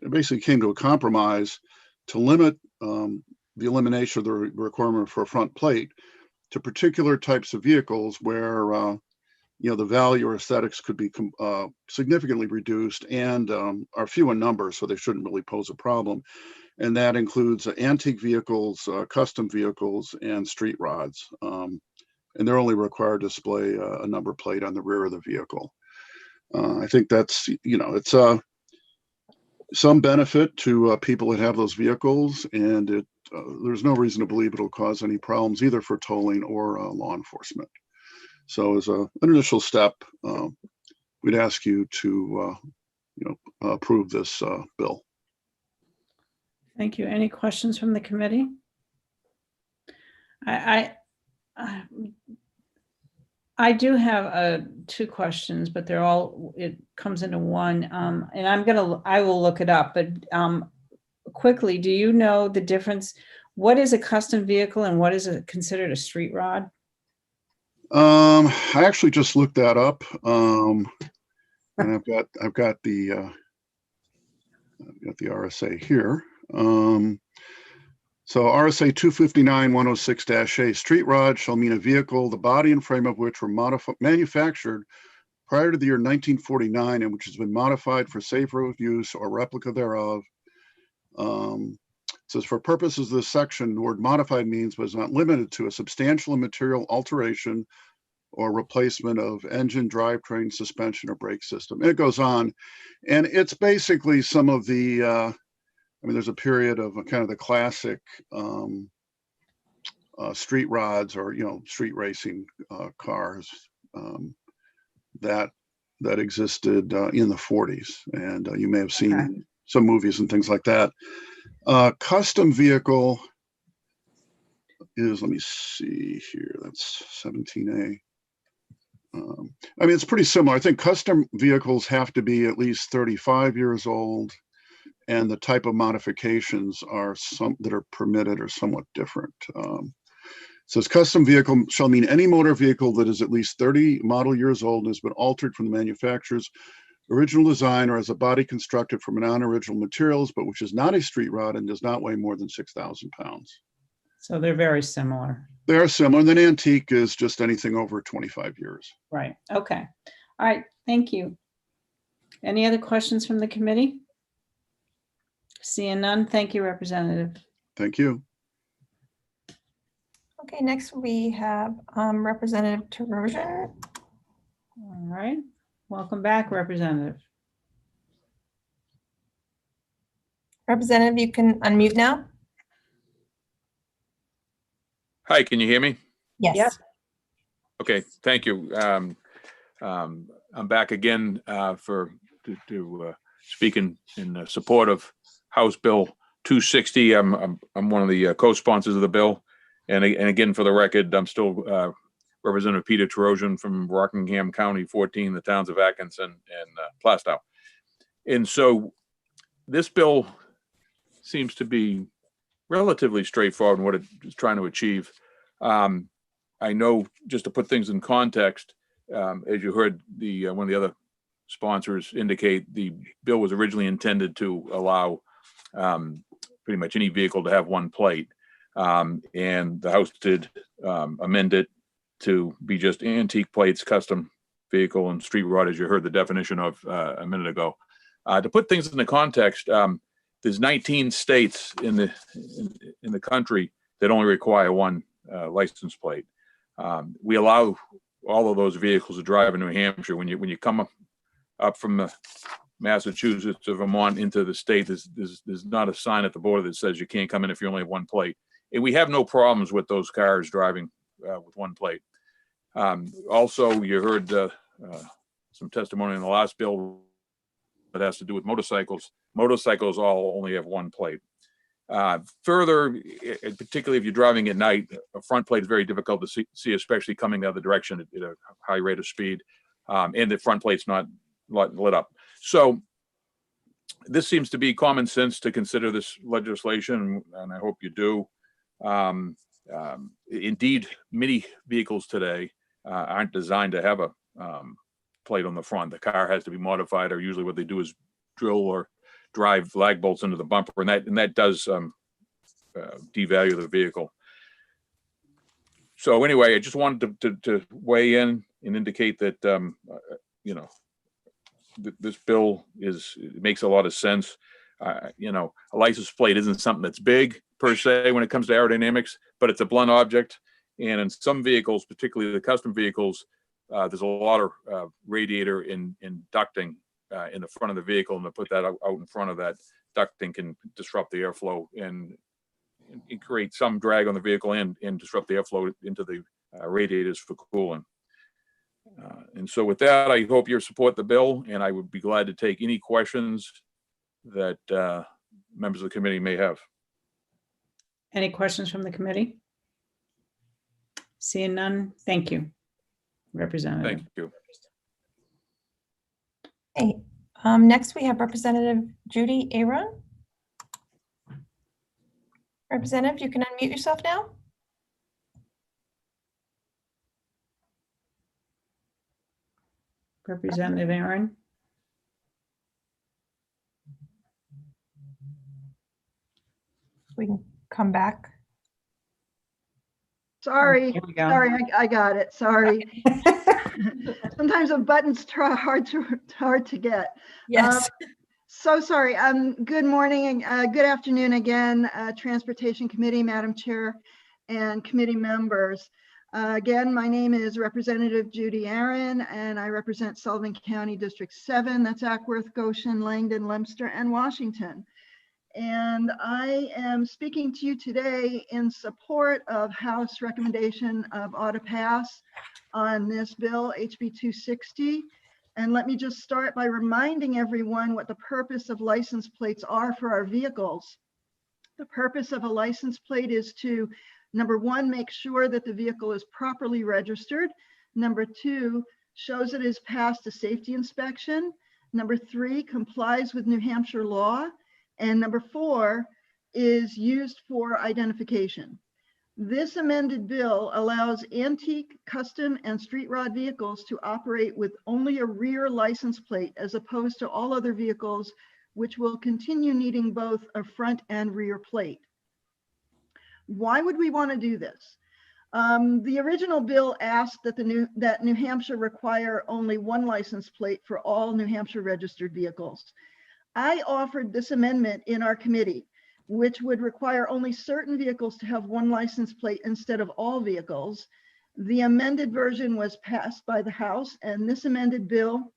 basically came to a compromise to limit the elimination of the requirement for a front plate to particular types of vehicles where the value or aesthetics could be significantly reduced and are few in number, so they shouldn't really pose a problem. And that includes antique vehicles, custom vehicles, and street rods. And they're only required to display a number plate on the rear of the vehicle. I think that's, it's some benefit to people that have those vehicles, and there's no reason to believe it'll cause any problems either for tolling or law enforcement. So as an initial step, we'd ask you to, approve this bill. Thank you. Any questions from the committee? I do have two questions, but it comes into one. And I will look it up, but quickly, do you know the difference? What is a custom vehicle and what is considered a street rod? I actually just looked that up. And I've got the RSA here. So RSA 259-106-A, street rod shall mean a vehicle, the body and frame of which were manufactured prior to the year 1949 and which has been modified for safe road use or replica thereof. It says for purposes of this section, the word modified means but is not limited to a substantial and material alteration or replacement of engine, drivetrain, suspension, or brake system. It goes on. And it's basically some of the, I mean, there's a period of kind of the classic street rods or, street racing cars that existed in the 40s. And you may have seen some movies and things like that. Custom vehicle is, let me see here, that's 17A. I mean, it's pretty similar. I think custom vehicles have to be at least 35 years old, and the type of modifications that are permitted are somewhat different. Says custom vehicle shall mean any motor vehicle that is at least 30 model years old and has been altered from the manufacturer's original design or has a body constructed from non-original materials, but which is not a street rod and does not weigh more than 6,000 pounds. So they're very similar. They are similar. And then antique is just anything over 25 years. Right. Okay. All right. Thank you. Any other questions from the committee? Seeing none. Thank you, Representative. Thank you. Okay, next we have Representative Terosian. All right. Welcome back, Representative. Representative, you can unmute now. Hi, can you hear me? Yes. Yep. Okay, thank you. I'm back again to speak in support of House Bill 260. I'm one of the co-sponsors of the bill. And again, for the record, I'm still Representative Peter Terosian from Rockingham County 14, the towns of Atkinson and Plastow. And so this bill seems to be relatively straightforward in what it is trying to achieve. I know, just to put things in context, as you heard one of the other sponsors indicate, the bill was originally intended to allow pretty much any vehicle to have one plate. And the House did amend it to be just antique plates, custom vehicle, and street rod, as you heard the definition of a minute ago. To put things into context, there's 19 states in the country that only require one license plate. We allow all of those vehicles to drive in New Hampshire. When you come up from Massachusetts or Vermont into the state, there's not a sign at the border that says you can't come in if you only have one plate. And we have no problems with those cars driving with one plate. Also, you heard some testimony in the last bill that has to do with motorcycles. Motorcycles all only have one plate. Further, particularly if you're driving at night, a front plate is very difficult to see, especially coming the other direction at a high rate of speed, and the front plate's not lit up. So this seems to be common sense to consider this legislation, and I hope you do. Indeed, many vehicles today aren't designed to have a plate on the front. The car has to be modified, or usually what they do is drill or drive lag bolts into the bumper, and that does devalue the vehicle. So anyway, I just wanted to weigh in and indicate that this bill makes a lot of sense. A license plate isn't something that's big per se when it comes to aerodynamics, but it's a blunt object. And in some vehicles, particularly the custom vehicles, there's a lot of radiator and ducting in the front of the vehicle, and to put that out in front of that ducting can disrupt the airflow and create some drag on the vehicle and disrupt the airflow into the radiators for cooling. And so with that, I hope you support the bill, and I would be glad to take any questions that members of the committee may have. Any questions from the committee? Seeing none, thank you, Representative. Thank you. Hey, next we have Representative Judy Aaron. Representative, you can unmute yourself now. Representative Aaron. We can come back. Sorry, Here we go. sorry, I got it, sorry. Sometimes a button's hard to get. Yes. So sorry. Good morning and good afternoon again, Transportation Committee, Madam Chair, and committee members. Again, my name is Representative Judy Aaron, and I represent Sullivan County District 7. That's Ackworth, Goshen, Langdon, Leominster, and Washington. And I am speaking to you today in support of House recommendation of auto pass on this bill, HB 260. And let me just start by reminding everyone what the purpose of license plates are for our vehicles. The purpose of a license plate is to, number one, make sure that the vehicle is properly registered. Number two, shows it has passed a safety inspection. Number three, complies with New Hampshire law. And number four, is used for identification. This amended bill allows antique, custom, and street rod vehicles to operate with only a rear license plate as opposed to all other vehicles, which will continue needing both a front and rear plate. Why would we want to do this? The original bill asked that New Hampshire require only one license plate for all New Hampshire registered vehicles. I offered this amendment in our committee, which would require only certain vehicles to have one license plate instead of all vehicles. The amended version was passed by the House, and this amended bill,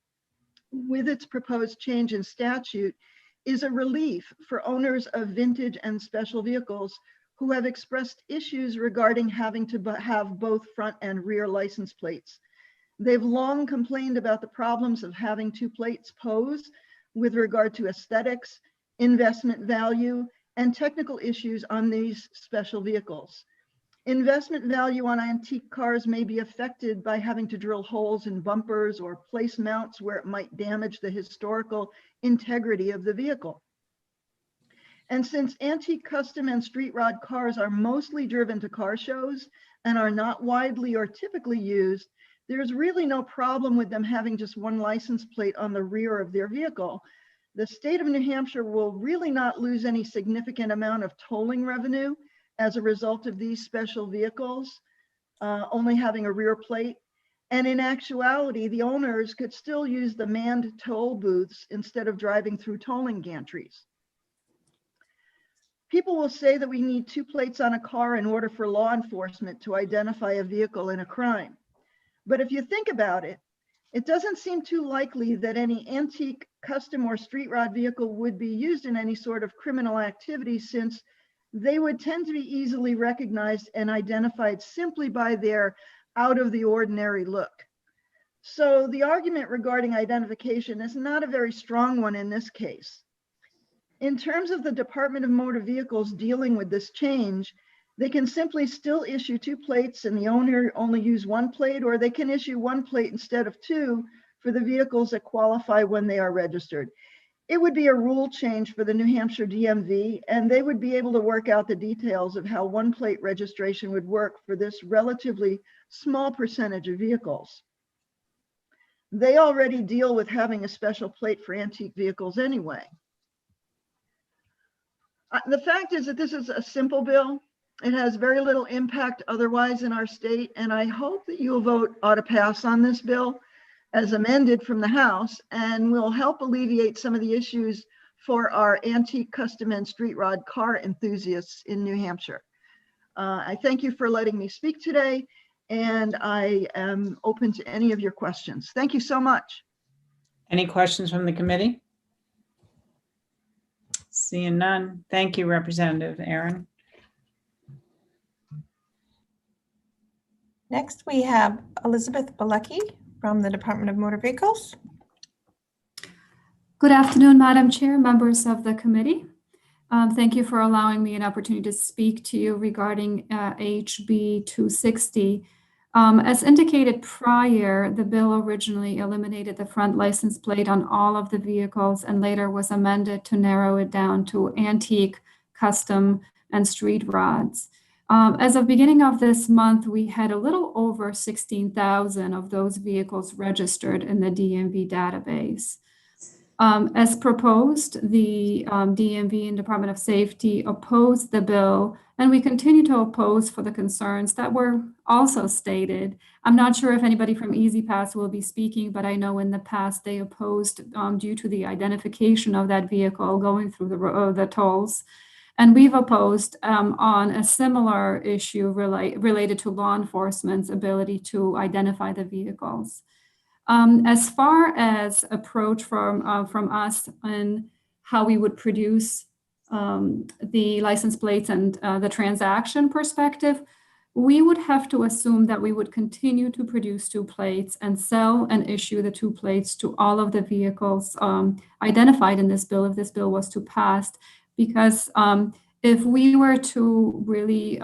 with its proposed change in statute, is a relief for owners of vintage and special vehicles who have expressed issues regarding having to have both front and rear license plates. They've long complained about the problems of having two plates pose with regard to aesthetics, investment value, and technical issues on these special vehicles. Investment value on antique cars may be affected by having to drill holes in bumpers or place mounts where it might damage the historical integrity of the vehicle. And since antique, custom, and street rod cars are mostly driven to car shows and are not widely or typically used, there's really no problem with them having just one license plate on the rear of their vehicle. The state of New Hampshire will really not lose any significant amount of tolling revenue as a result of these special vehicles only having a rear plate. And in actuality, the owners could still use the manned toll booths instead of driving through tolling gantries. People will say that we need two plates on a car in order for law enforcement to identify a vehicle in a crime. But if you think about it, it doesn't seem too likely that any antique, custom, or street rod vehicle would be used in any sort of criminal activity, since they would tend to be easily recognized and identified simply by their out of the ordinary look. So the argument regarding identification is not a very strong one in this case. In terms of the Department of Motor Vehicles dealing with this change, they can simply still issue two plates and the owner only use one plate, or they can issue one plate instead of two for the vehicles that qualify when they are registered. It would be a rule change for the New Hampshire DMV, and they would be able to work out the details of how one plate registration would work for this relatively small percentage of vehicles. They already deal with having a special plate for antique vehicles anyway. The fact is that this is a simple bill. It has very little impact otherwise in our state, and I hope that you'll vote auto pass on this bill as amended from the House, and will help alleviate some of the issues for our antique, custom, and street rod car enthusiasts in New Hampshire. I thank you for letting me speak today, and I am open to any of your questions. Thank you so much. Any questions from the committee? Seeing none. Thank you, Representative Aaron. Next, we have Elizabeth Bilecki from the Department of Motor Vehicles. Good afternoon, Madam Chair, members of the committee. Thank you for allowing me an opportunity to speak to you regarding HB 260. As indicated prior, the bill originally eliminated the front license plate on all of the vehicles and later was amended to narrow it down to antique, custom, and street rods. As of beginning of this month, we had a little over 16,000 of those vehicles registered in the DMV database. As proposed, the DMV and Department of Safety opposed the bill, and we continue to oppose for the concerns that were also stated. I'm not sure if anybody from E-ZPass will be speaking, but I know in the past they opposed due to the identification of that vehicle going through the tolls. And we've opposed on a similar issue related to law enforcement's ability to identify the vehicles. As far as approach from us and how we would produce the license plates and the transaction perspective, we would have to assume that we would continue to produce 2 plates and sell and issue the 2 plates to all of the vehicles identified in this bill, if this bill was to pass. Because if we were to really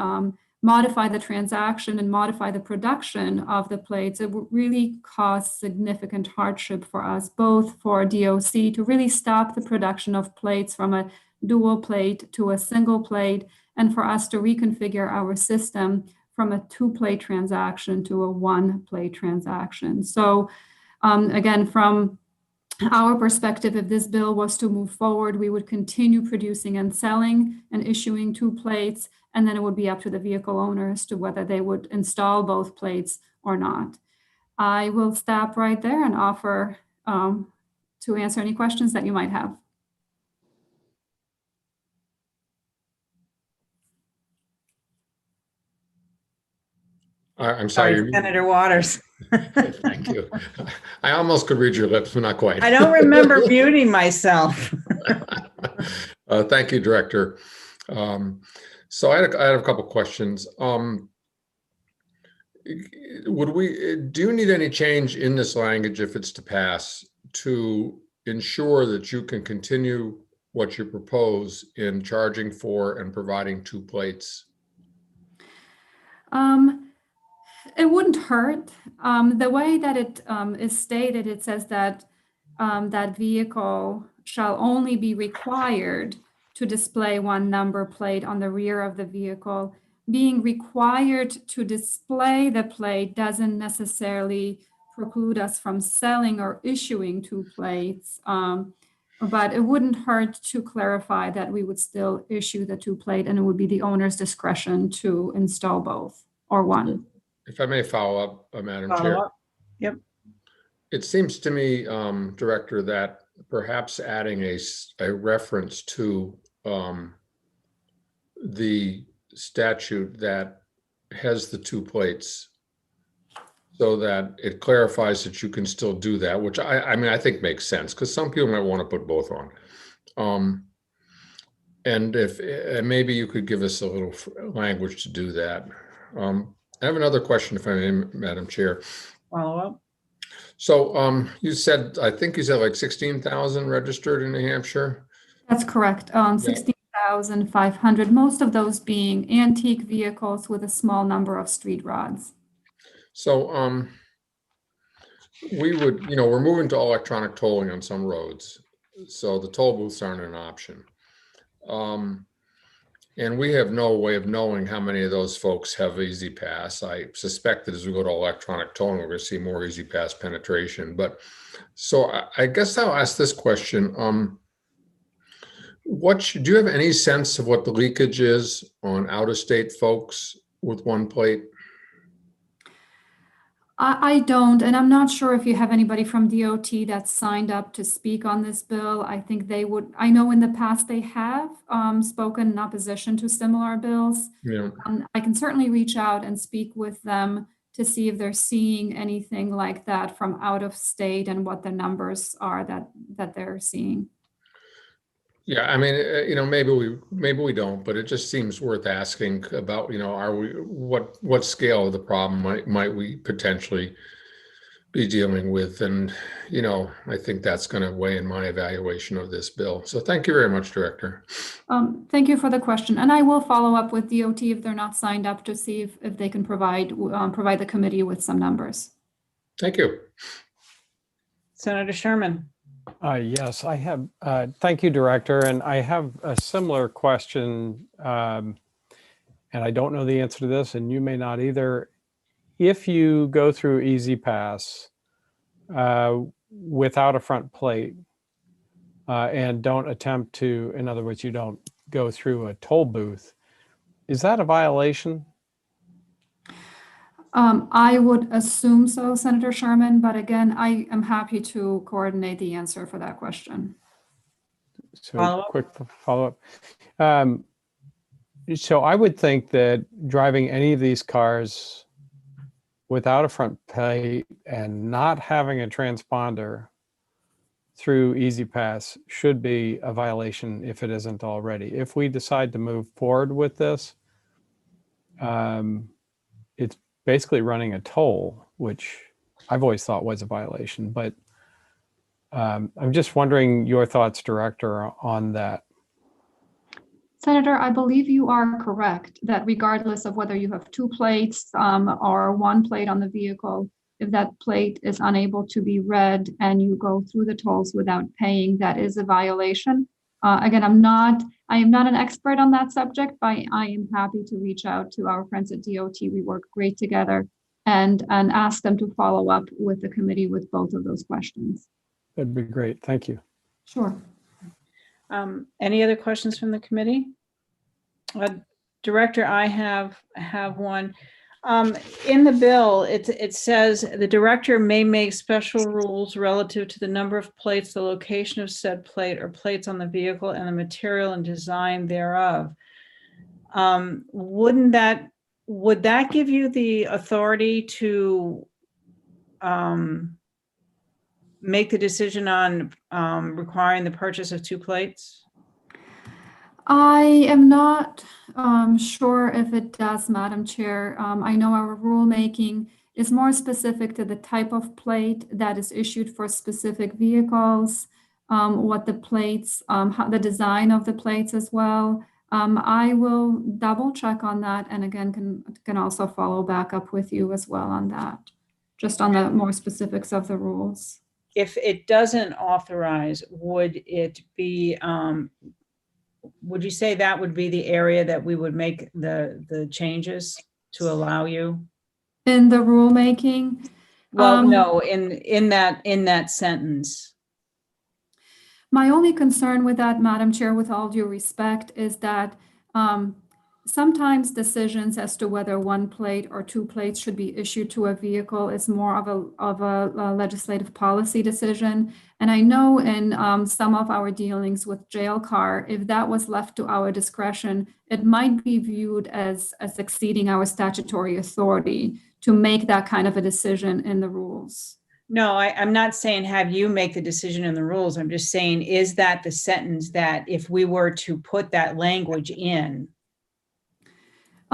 modify the transaction and modify the production of the plates, it would really cause significant hardship for us, both for DOC to really stop the production of plates from a dual plate to a single plate, and for us to reconfigure our system from a 2-plate transaction to a 1-plate transaction. So again, from our perspective, if this bill was to move forward, we would continue producing and selling and issuing 2 plates, and then it would be up to the vehicle owners to whether they would install both plates or not. I will stop right there and offer to answer any questions that you might have. I'm sorry. Senator Waters. Thank you. I almost could read your lips, but not quite. I don't remember muting myself. Thank you, Director. So I had a couple questions. Do you need any change in this language if it's to pass to ensure that you can continue what you propose in charging for and providing 2 plates? It wouldn't hurt. The way that it is stated, it says that that vehicle shall only be required to display 1 number plate on the rear of the vehicle. Being required to display the plate doesn't necessarily preclude us from selling or issuing 2 plates. But it wouldn't hurt to clarify that we would still issue the 2 plate, and it would be the owner's discretion to install both or 1. If I may follow up, Madam Chair. Yep. It seems to me, Director, that perhaps adding a reference to the statute that has the 2 plates so that it clarifies that you can still do that, which I mean, I think makes sense because some people might want to put both on. And maybe you could give us a little language to do that. I have another question, if I may, Madam Chair. Follow up. So you said, I think you said like 16,000 registered in New Hampshire? That's correct. 16,500, most of those being antique vehicles with a small number of street rods. So we would, we're moving to electronic tolling on some roads. So the toll booths aren't an option. And we have no way of knowing how many of those folks have Easy Pass. I suspect that as we go to electronic tolling, we're going to see more Easy Pass penetration. But so I guess I'll ask this question. Do you have any sense of what the leakage is on out-of-state folks with 1 plate? I don't, and I'm not sure if you have anybody from DOT that's signed up to speak on this bill. I think they would, I know in the past they have spoken in opposition to similar bills. Yeah. I can certainly reach out and speak with them to see if they're seeing anything like that from out of state and what the numbers are that they're seeing. Yeah, I mean, maybe we don't, but it just seems worth asking about, what scale of the problem might we potentially be dealing with? And, I think that's going to weigh in my evaluation of this bill. So thank you very much, Director. Thank you for the question. And I will follow up with DOT if they're not signed up to see if they can provide the committee with some numbers. Thank you. Senator Sherman. Yes, I have. Thank you, Director. And I have a similar question, and I don't know the answer to this, and you may not either. If you go through Easy Pass without a front plate and don't attempt to, in other words, you don't go through a toll booth, is that a violation? I would assume so, Senator Sherman, but again, I am happy to coordinate the answer for that question. So quick follow-up. So I would think that driving any of these cars without a front plate and not having a transponder through Easy Pass should be a violation if it isn't already. If we decide to move forward with this, it's basically running a toll, which I've always thought was a violation, but I'm just wondering your thoughts, Director, on that. Senator, I believe you are correct that regardless of whether you have two plates or one plate on the vehicle, if that plate is unable to be read and you go through the tolls without paying, that is a violation. Again, I am not an expert on that subject, but I am happy to reach out to our friends at DOT. We work great together and ask them to follow up with the committee with both of those questions. That'd be great. Thank you. Sure. Any other questions from the committee? Director, I have one. In the bill, it says the director may make special rules relative to the number of plates, the location of said plate or plates on the vehicle, and the material and design thereof. Would that give you the authority to make the decision on requiring the purchase of two plates? I am not sure if it does, Madam Chair. I know our rulemaking is more specific to the type of plate that is issued for specific vehicles, what the plates, how the design of the plates as well. I will double check on that, and again can also follow back up with you as well on that, just on the more specifics of the rules. If it doesn't authorize, would it be, would you say that would be the area that we would make the changes to allow you? In the rulemaking? Well, no, in that sentence. My only concern with that, Madam Chair, with all due respect, is that sometimes decisions as to whether one plate or two plates should be issued to a vehicle is more of a legislative policy decision. And I know in some of our dealings with jail car, if that was left to our discretion, it might be viewed as exceeding our statutory authority to make that kind of a decision in the rules. No, I'm not saying have you make the decision in the rules. I'm just saying, is that the sentence that if we were to put that language in?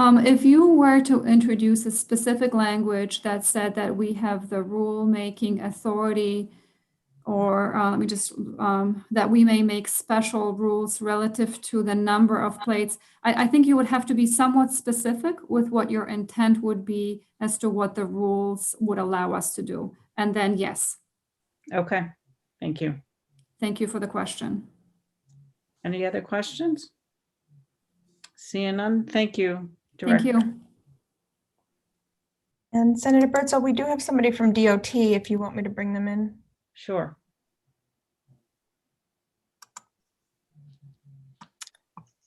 If you were to introduce a specific language that said that we have the rulemaking authority, or that we may make special rules relative to the number of plates, I think you would have to be somewhat specific with what your intent would be as to what the rules would allow us to do. And then, yes. Okay, thank you. Thank you for the question. Any other questions? Seeing none, thank you, Director. Thank you. And Senator Bertzel, we do have somebody from DOT if you want me to bring them in. Sure.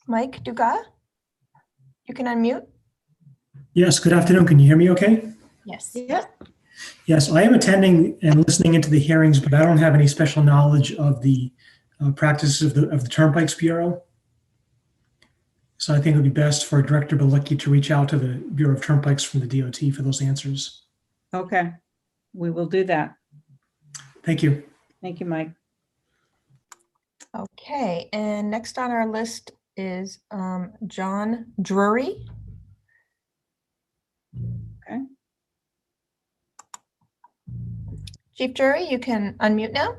Mike Dugas, you can unmute. Yes, good afternoon. Can you hear me okay? Yes. Yep. Yes, I am attending and listening into the hearings, but I don't have any special knowledge of the practices of the Turnpikes Bureau. So I think it would be best for Director Bilecki to reach out to the Bureau of Turnpikes from the DOT for those answers. Okay, we will do that. Thank you. Thank you, Mike. Okay, and next on our list is John Drury. Okay. Chief Drury, you can unmute now.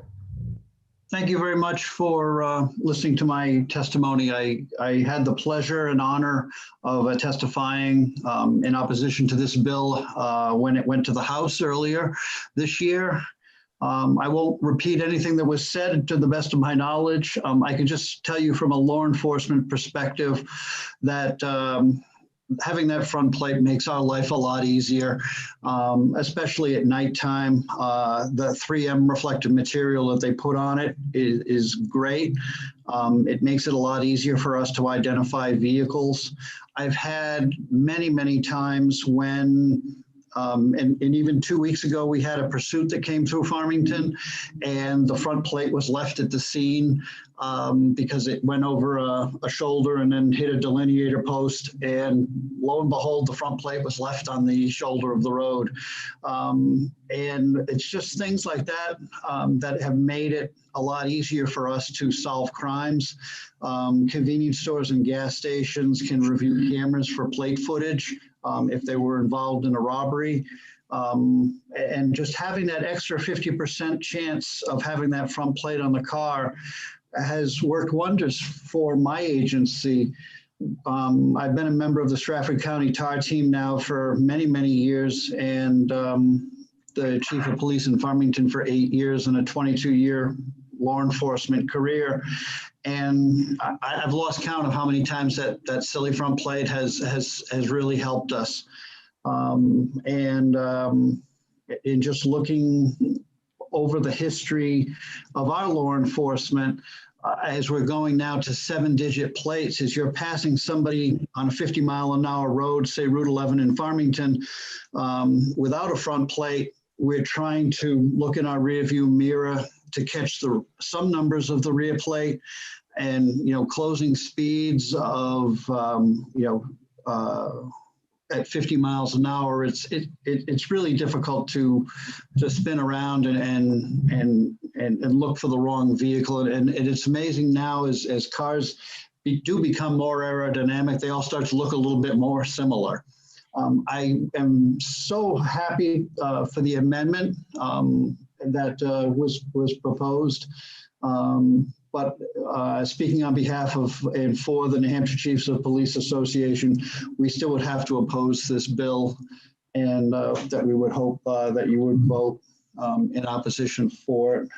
Thank you very much for listening to my testimony. I had the pleasure and honor of testifying in opposition to this bill when it went to the House earlier this year. I won't repeat anything that was said to the best of my knowledge. I can just tell you from a law enforcement perspective that having that front plate makes our life a lot easier, especially at nighttime. The 3M reflective material that they put on it is great. It makes it a lot easier for us to identify vehicles. I've had many times when And even 2 weeks ago, we had a pursuit that came through Farmington, and the front plate was left at the scene because it went over a shoulder and then hit a delineator post. And lo and behold, the front plate was left on the shoulder of the road. And it's just things like that that have made it a lot easier for us to solve crimes. Convenience stores and gas stations can review cameras for plate footage if they were involved in a robbery. And just having that extra 50% chance of having that front plate on the car has worked wonders for my agency. I've been a member of the Stratford County TAR team now for many, many years, and the chief of police in Farmington for 8 years and a 22-year law enforcement career. And I've lost count of how many times that silly front plate has really helped us. In just looking over the history of our law enforcement, as we're going now to 7-digit plates, as you're passing somebody on a 50-mile-an-hour road, say Route 11 in Farmington, without a front plate, we're trying to look in our rearview mirror to catch some numbers of the rear plate, and closing speeds of at 50 miles an hour. It's really difficult to spin around and look for the wrong vehicle. And it's amazing now as cars do become more aerodynamic, they all start to look a little bit more similar. I am so happy for the amendment that was proposed. But speaking on behalf of and for the New Hampshire Chiefs of Police Association, we still would have to oppose this bill, and that we would hope that you would vote in opposition for it,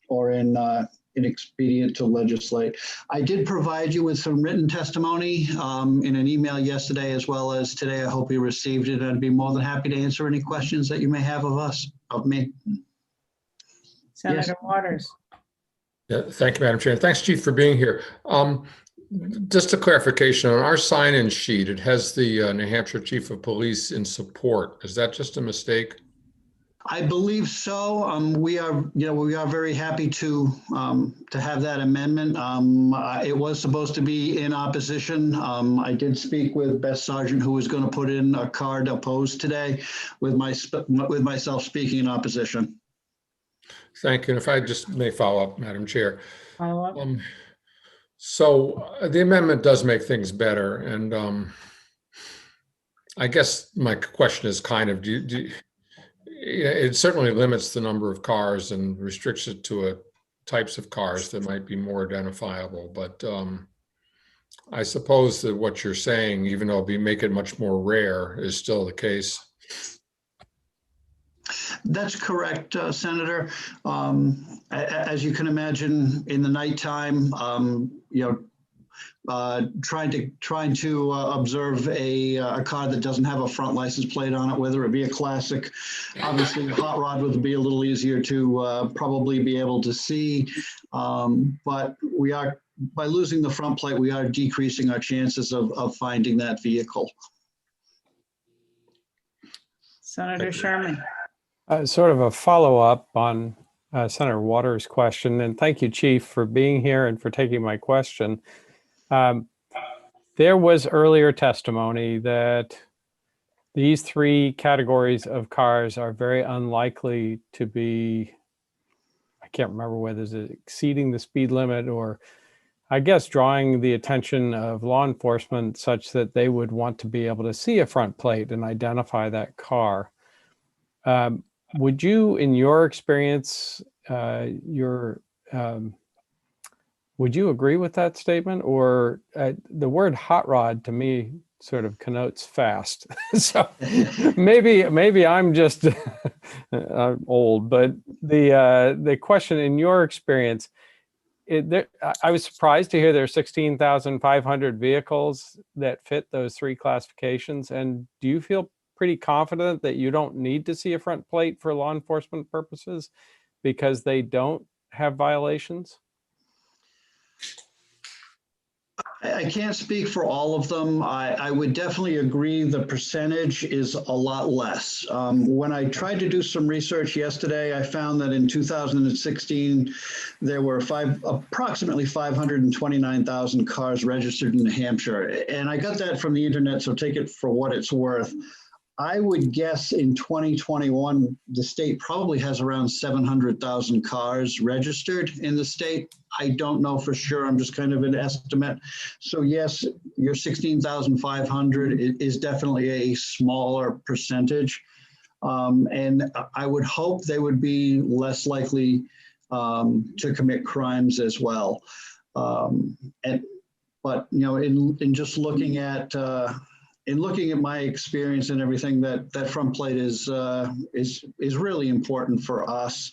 or inexpedient to legislate. I did provide you with some written testimony in an email yesterday as well as today. I hope you received it. I'd be more than happy to answer any questions that you may have of me. Senator Yes. Waters. Yeah, thank you, Madam Chair. Thanks, Chief, for being here. Just a clarification on our sign-in sheet, it has the New Hampshire Chief of Police in support. Is that just a mistake? I believe so. We are very happy to have that amendment. It was supposed to be in opposition. I did speak with Beth Sargent, who was going to put in a card opposed today, with myself speaking in opposition. Thank you. And if I just may follow up, Madam Chair. Follow up. So the amendment does make things better. And I guess my question is kind of, it certainly limits the number of cars and restricts it to types of cars that might be more identifiable. But I suppose that what you're saying, even though it'll make it much more rare, is still the case. That's correct, Senator. As you can imagine, in the nighttime, trying to observe a car that doesn't have a front license plate on it, whether it be a classic, obviously a hot rod would be a little easier to probably be able to see. But we are, by losing the front plate, we are decreasing our chances of finding that vehicle. Senator Sherman. Sort of a follow-up on Senator Waters' question, and thank you, Chief, for being here and for taking my question. There was earlier testimony that these three categories of cars are very unlikely to be, I can't remember whether it's exceeding the speed limit or, I guess, drawing the attention of law enforcement such that they would want to be able to see a front plate and identify that car. Would you, in your experience, would you agree with that statement? Or the word hot rod to me sort of connotes fast. So maybe I'm just old, but the question, in your experience, I was surprised to hear there are 16,500 vehicles that fit those three classifications. And do you feel pretty confident that you don't need to see a front plate for law enforcement purposes because they don't have violations? I can't speak for all of them. I would definitely agree the percentage is a lot less. When I tried to do some research yesterday, I found that in 2016, there were approximately 529,000 cars registered in New Hampshire. And I got that from the internet, so take it for what it's worth. I would guess in 2021, the state probably has around 700,000 cars registered in the state. I don't know for sure. I'm just kind of an estimate. So yes, your 16,500 is definitely a smaller percentage. And I would hope they would be less likely to commit crimes as well. But you know, in just looking at in looking at my experience and everything, that front plate is really important for us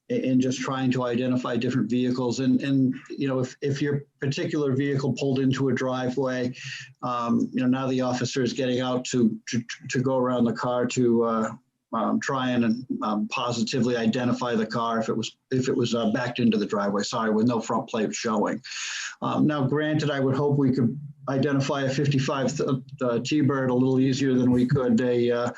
in just trying to identify different vehicles. And you know, if your particular vehicle pulled into a driveway, you know, now the officer is getting out to go around the car to try and positively identify the car if it was backed into the driveway, sorry, with no front plate showing. Now, granted, I would hope we could identify a 55 T-Bird a little easier than we could a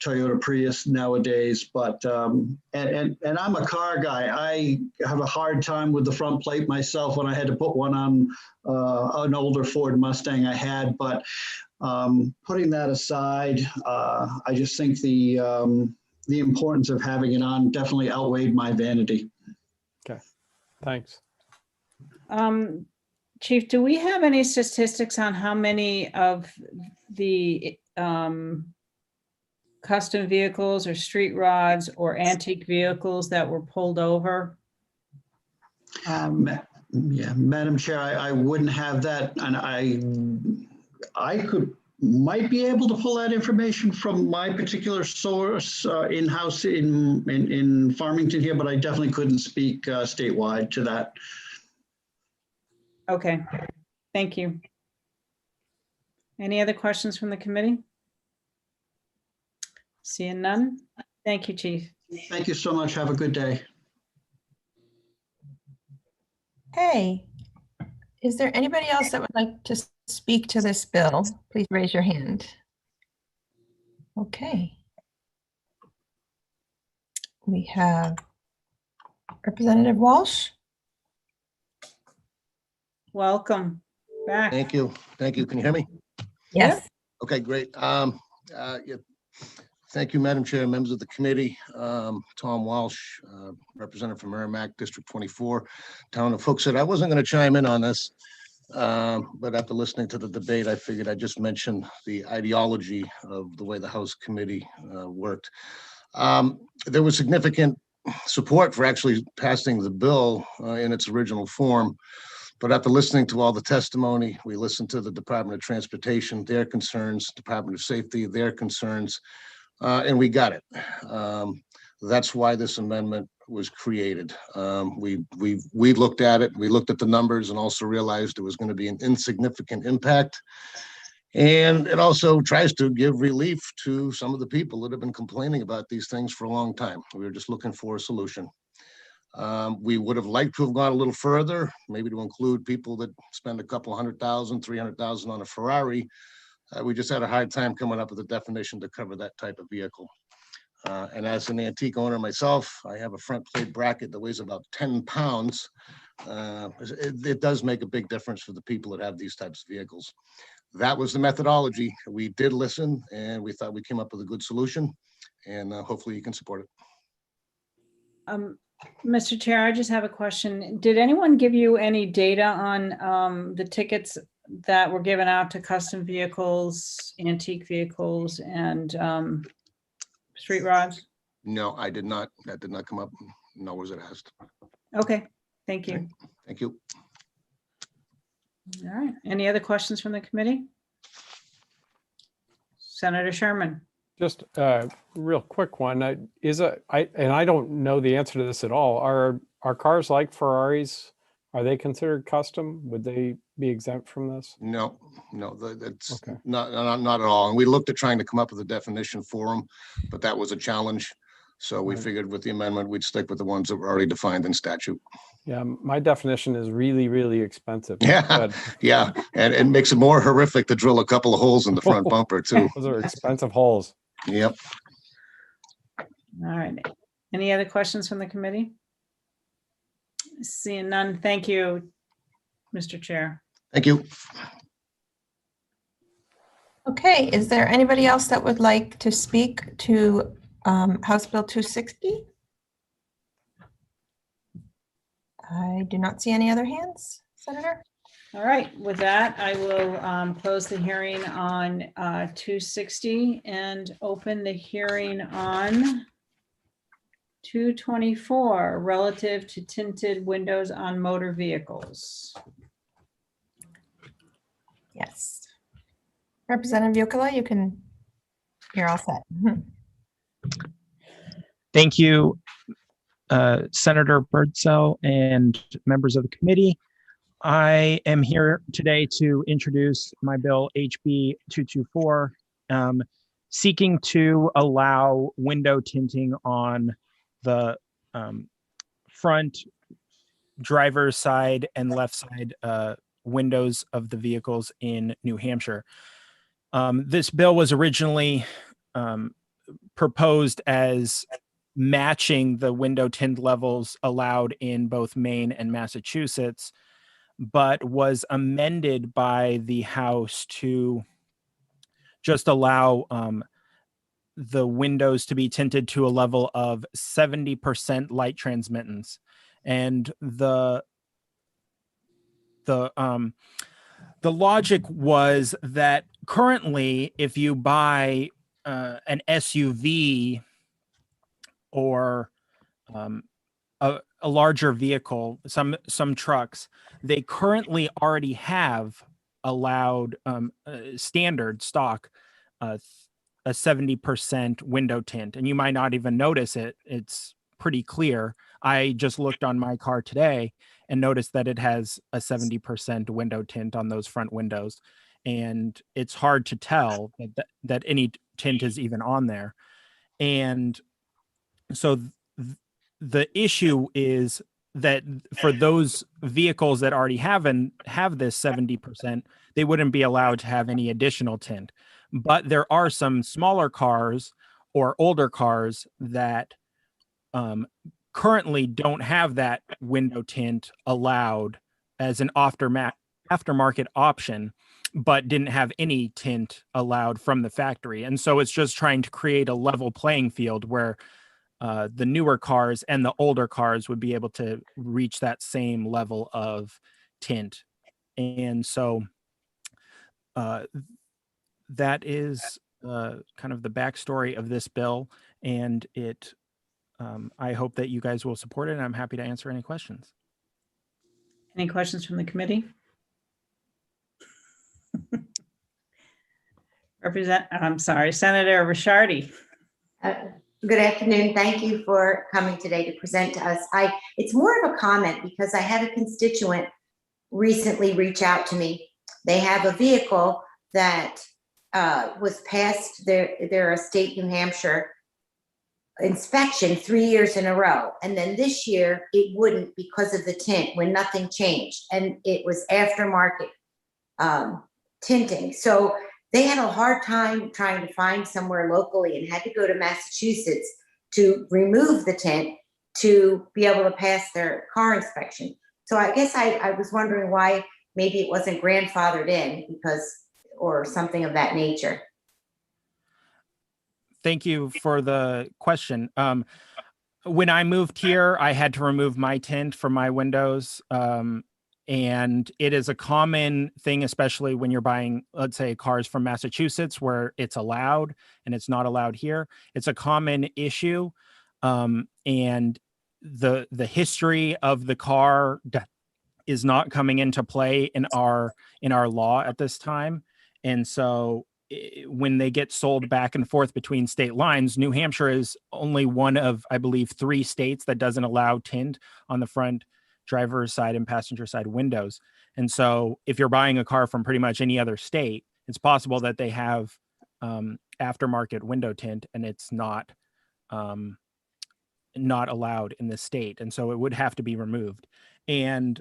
Toyota Prius nowadays. But and I'm a car guy. I have a hard time with the front plate myself when I had to put one on an older Ford Mustang I had. But putting that aside, I just think the importance of having it on definitely outweighed my vanity. Okay, thanks. Chief, do we have any statistics on how many of the custom vehicles or street rods or antique vehicles that were pulled over? Yeah, Madam Chair, I wouldn't have that, and I might be able to pull that information from my particular source in-house in Farmington here, but I definitely couldn't speak statewide to that. Okay, thank you. Any other questions from the committee? Seeing none. Thank you, Chief. Thank you so much. Have a good day. Hey, is there anybody else that would like to speak to this bill? Please raise your hand. Okay. We have Representative Walsh. Welcome back. Thank you. Thank you. Can you hear me? Yes. Okay, great. Yeah. Thank you, Madam Chair, members of the committee. Tom Walsh, representative from Merrimack, District 24, Town of Hooksett. I wasn't going to chime in on this, but after listening to the debate, I figured I'd just mention the ideology of the way the House committee worked. There was significant support for actually passing the bill in its original form. But after listening to all the testimony, we listened to the Department of Transportation, their concerns, Department of Safety, their concerns, and we got it. That's why this amendment was created. We looked at it, we looked at the numbers and also realized it was going to be an insignificant impact. And it also tries to give relief to some of the people that have been complaining about these things for a long time. We were just looking for a solution. We would have liked to have gone a little further, maybe to include people that spend a couple $100,000, $300,000 on a Ferrari. We just had a hard time coming up with a definition to cover that type of vehicle. And as an antique owner myself, I have a front plate bracket that weighs about 10 pounds. It does make a big difference for the people that have these types of vehicles. That was the methodology. We did listen and we thought we came up with a good solution, and hopefully you can support it. Mr. Chair, I just have a question. Did anyone give you any data on the tickets that were given out to custom vehicles, antique vehicles, and street rods? No, I did not. That did not come up, nor was it asked. Okay, thank you. Thank you. All right, any other questions from the committee? Senator Sherman. Just a real quick one. I don't know the answer to this at all. Are cars like Ferraris, are they considered custom? Would they be exempt from this? No, that's okay. Not at all. And we looked at trying to come up with a definition for them, but that was a challenge. So we figured with the amendment, we'd stick with the ones that were already defined in statute. Yeah, my definition is really, really expensive. Yeah, But yeah, and it makes it more horrific to drill a couple of holes in the front bumper too. those are expensive holes. Yep. All right. Any other questions from the committee? Seeing none, thank you, Mr. Chair. Thank you. Okay, is there anybody else that would like to speak to House Bill 260? I do not see any other hands, Senator. All right, with that, I will close the hearing on 260 and open the hearing on 224 relative to tinted windows on motor vehicles. Yes. Representative Yokela, you're all set. Mhm. Thank you, Senator Birdsell and members of the committee. I am here today to introduce my bill HB 224, seeking to allow window tinting on the front driver's side and left side windows of the vehicles in New Hampshire. This bill was originally proposed as matching the window tint levels allowed in both Maine and Massachusetts, but was amended by the House to just allow the windows to be tinted to a level of 70% light transmittance. And the logic was that currently, if you buy an SUV or a larger vehicle, some trucks, they currently already have allowed standard stock a 70% window tint, and you might not even notice it. It's pretty clear. I just looked on my car today and noticed that it has a 70% window tint on those front windows, and it's hard to tell that any tint is even on there. And so the issue is that for those vehicles that already have this 70%, they wouldn't be allowed to have any additional tint. But there are some smaller cars or older cars that currently don't have that window tint allowed as an aftermarket option, but didn't have any tint allowed from the factory. And so it's just trying to create a level playing field where the newer cars and the older cars would be able to reach that same level of tint. And so that is kind of the backstory of this bill, and I hope that you guys will support it, and I'm happy to answer any questions. Any questions from the committee? Senator Ricciardi. Good afternoon. Thank you for coming today to present to us. It's more of a comment because I had a constituent recently reach out to me. They have a vehicle that was passed their state New Hampshire inspection 3 years in a row. And then this year it wouldn't because of the tint when nothing changed. And it was aftermarket tinting. So they had a hard time trying to find somewhere locally and had to go to Massachusetts to remove the tint to be able to pass their car inspection. So I guess I was wondering why maybe it wasn't grandfathered in or something of that nature. Thank you for the question. When I moved here, I had to remove my tint from my windows. And it is a common thing, especially when you're buying, let's say, cars from Massachusetts where it's allowed and it's not allowed here. It's a common issue. And the history of the car is not coming into play in our law at this time. And so when they get sold back and forth between state lines, New Hampshire is only one of, I believe, 3 states that doesn't allow tint on the front driver's side and passenger side windows. And so if you're buying a car from pretty much any other state, it's possible that they have aftermarket window tint and it's not not allowed in the state, and so it would have to be removed. And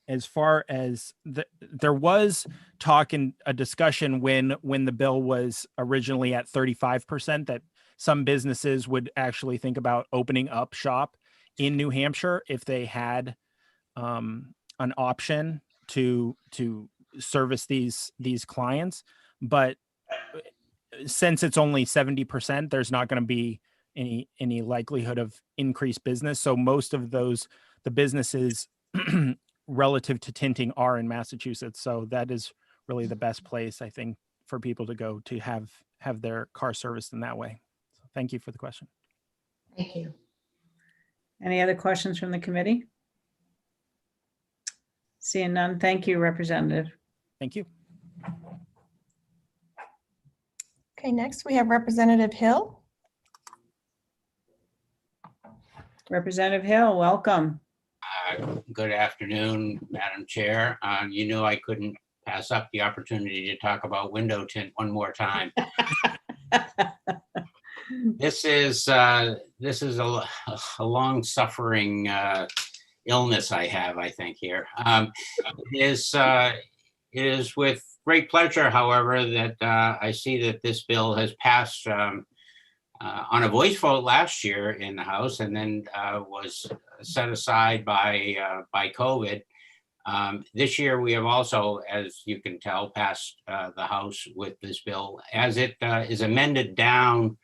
as far as there was talk and a discussion when the bill was originally at 35%, that some businesses would actually think about opening up shop in New Hampshire if they had an option to service these clients. But since it's only 70%, there's not going to be any likelihood of increased business. So most of the businesses relative to tinting are in Massachusetts. So that is really the best place, I think, for people to go to have their car serviced in that way. So thank you for the question. Thank you. Any other questions from the committee? Seeing none, thank you, Representative. Thank you. Okay, next we have Representative Hill. Representative Hill, welcome. Good afternoon, Madam Chair. You knew I couldn't pass up the opportunity to talk about window tint one more time. This is a long-suffering illness I have, I think, here. It is with great pleasure, however, that I see that this bill has passed on a voice vote last year in the House, and then was set aside by COVID. This year, we have also, as you can tell, passed the House with this bill as it is amended down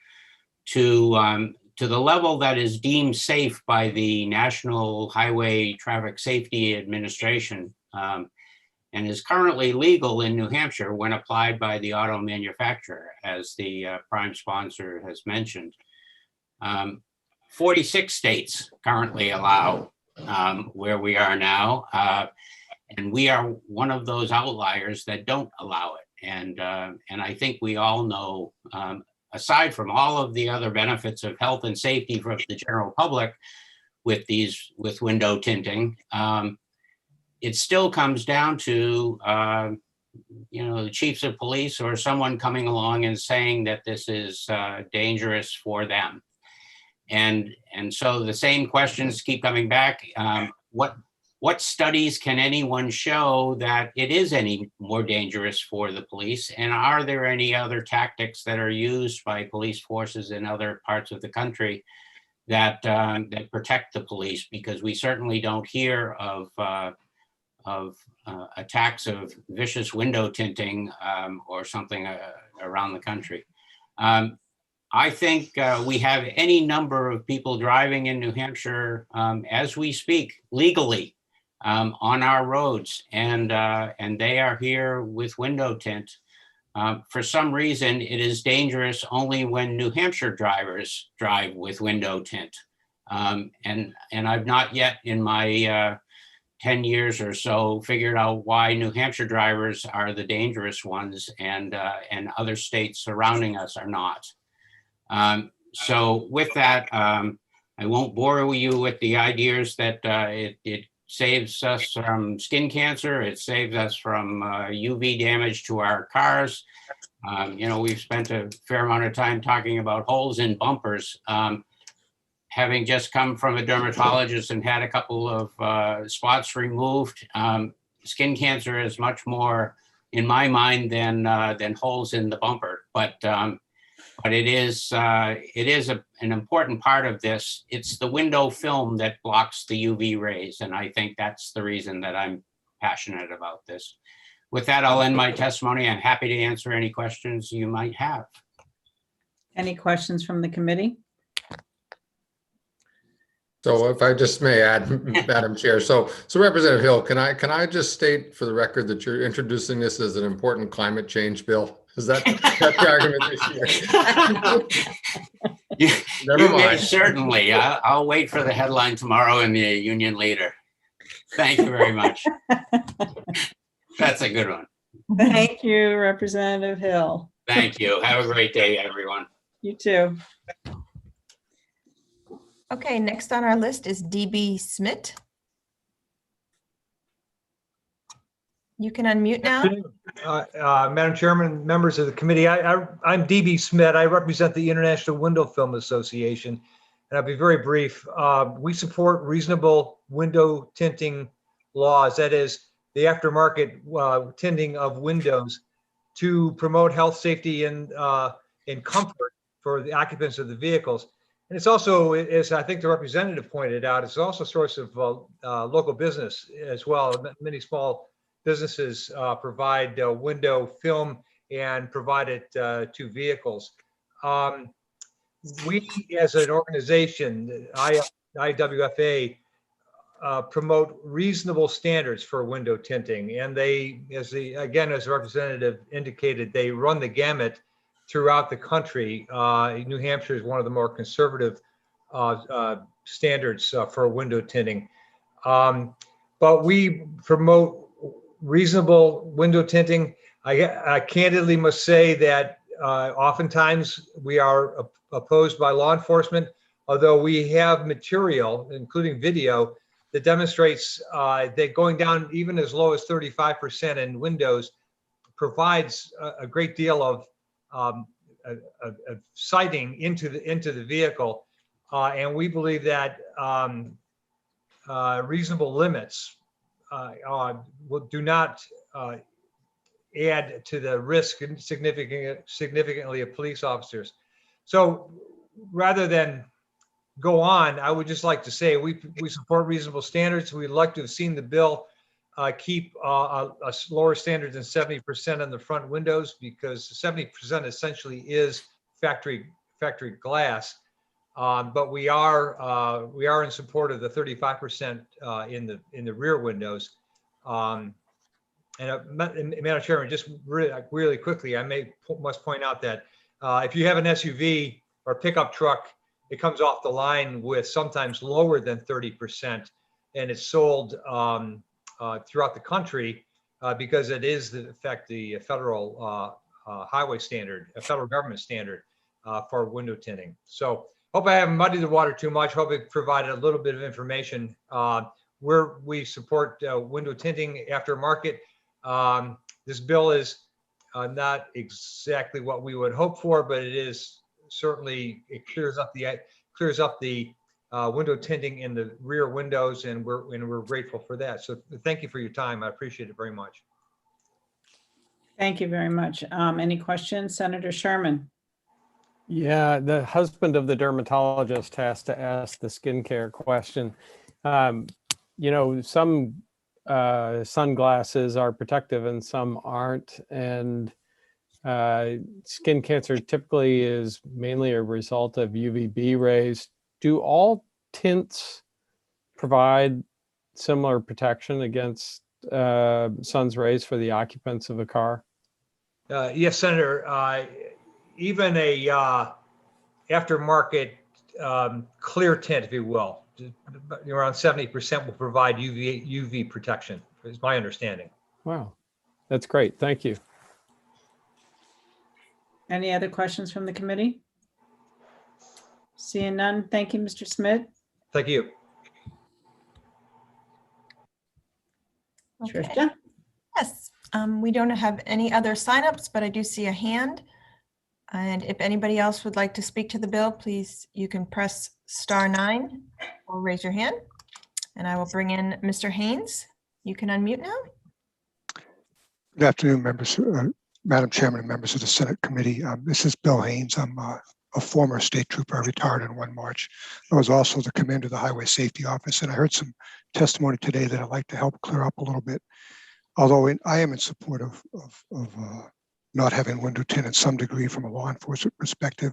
to the level that is deemed safe by the National Highway Traffic Safety Administration, and is currently legal in New Hampshire when applied by the auto manufacturer, as the prime sponsor has mentioned. 46 states currently allow where we are now, and we are one of those outliers that don't allow it. And I think we all know, aside from all of the other benefits of health and safety for the general public with window tinting, it still comes down to the chiefs of police or someone coming along and saying that this is dangerous for them. And so the same questions keep coming back. What studies can anyone show that it is any more dangerous for the police? And are there any other tactics that are used by police forces in other parts of the country that protect the police? Because we certainly don't hear of attacks of vicious window tinting or something around the country. I think we have any number of people driving in New Hampshire as we speak legally on our roads, and they are here with window tint. For some reason, it is dangerous only when New Hampshire drivers drive with window tint. And I've not yet in my 10 years or so figured out why New Hampshire drivers are the dangerous ones and other states surrounding us are not. So with that, I won't bore you with the ideas that it saves us from skin cancer. It saves us from UV damage to our cars. We've spent a fair amount of time talking about holes in bumpers. Having just come from a dermatologist and had a couple of spots removed, skin cancer is much more, in my mind, than holes in the bumper. But it is an important part of this. It's the window film that blocks the UV rays, and I think that's the reason that I'm passionate about this. With that, I'll end my testimony. I'm happy to answer any questions you might have. Any questions from the committee? So if I just may add, Madam Chair, so Representative Hill, can I just state for the record that you're introducing this as an important climate change bill? Is that the argument this year? Never mind. Certainly. I'll wait for the headline tomorrow in the Union Leader. Thank you very much. That's a good one. Thank you, Representative Hill. Thank you. Have a great day, everyone. You too. Okay, next on our list is DB Smith. You can unmute now. Madam Chairman, members of the committee, I'm DB Smith. I represent the International Window Film Association. and I'll be very brief. We support reasonable window tinting laws, that is, the aftermarket tinting of windows to promote health, safety, and comfort for the occupants of the vehicles. And it's also, as I think the representative pointed out, it's also a source of local business as well. Many small businesses provide window film and provide it to vehicles. We, as an organization, IWFA, promote reasonable standards for window tinting, and they, as the representative indicated, they run the gamut throughout the country. New Hampshire is one of the more conservative standards for window tinting, but we promote reasonable window tinting. I candidly must say that oftentimes we are opposed by law enforcement, although we have material, including video, that demonstrates that going down even as low as 35% in windows provides a great deal of sighting into the vehicle, and we believe that reasonable limits do not add to the risk significantly of police officers. So rather than go on, I would just like to say we support reasonable standards. We'd like to have seen the bill keep a lower standard than 70% on the front windows, because 70% essentially is factory glass. But we are in support of the 35% in the rear windows. Madam Chairman, just really quickly, I must point out that if you have an SUV or pickup truck, it comes off the line with sometimes lower than 30%, and it's sold throughout the country because it is, in fact, the federal highway standard, a federal government standard for window tinting. So hope I haven't muddied the water too much. Hope it provided a little bit of information. We support window tinting aftermarket. This bill is not exactly what we would hope for, but it is certainly, it clears up the window tinting in the rear windows, and we're grateful for that. So thank you for your time. I appreciate it very much. Thank you very much. Any questions, Senator Sherman? Yeah, the husband of the dermatologist has to ask the skincare question. You know, some sunglasses are protective and some aren't, and skin cancer typically is mainly a result of UVB rays. Do all tints provide similar protection against sun's rays for the occupants of a car? Yes, Senator. Even a aftermarket clear tint, if you will, around 70% will provide UV protection, is my understanding. Wow, that's great. Thank you. Any other questions from the committee? Seeing none, thank you, Mr. Smith. Thank you. Okay. Tricia? Yes, we don't have any other signups, but I do see a hand. And if anybody else would like to speak to the bill, please, you can press *9 or raise your hand. And I will bring in Mr. Haynes. You can unmute now. Good afternoon, members, Madam Chairman and members of the Senate Committee. This is Bill Haynes. I'm a former state trooper. I retired in 1 March. I was also the commander of the Highway Safety Office, and I heard some testimony today that I'd like to help clear up a little bit. Although I am in support of not having window tint in some degree from a law enforcement perspective,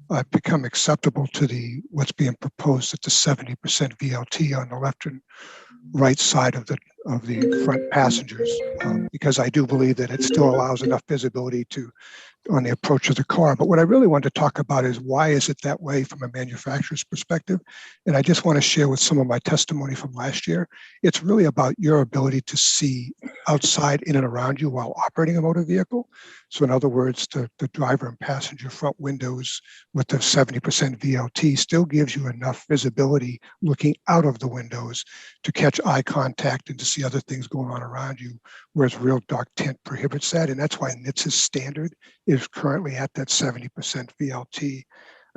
I've become acceptable to what's being proposed at the 70% VLT on the left and right side of the front passengers, because I do believe that it still allows enough visibility on the approach of the car. But what I really want to talk about is why is it that way from a manufacturer's perspective? And I just want to share with some of my testimony from last year. It's really about your ability to see outside, in and around you while operating a motor vehicle. So in other words, the driver and passenger front windows with the 70% VLT still gives you enough visibility looking out of the windows to catch eye contact and to see other things going on around you, whereas real dark tint prohibits that. And that's why NHTSA's standard is currently at that 70% VLT.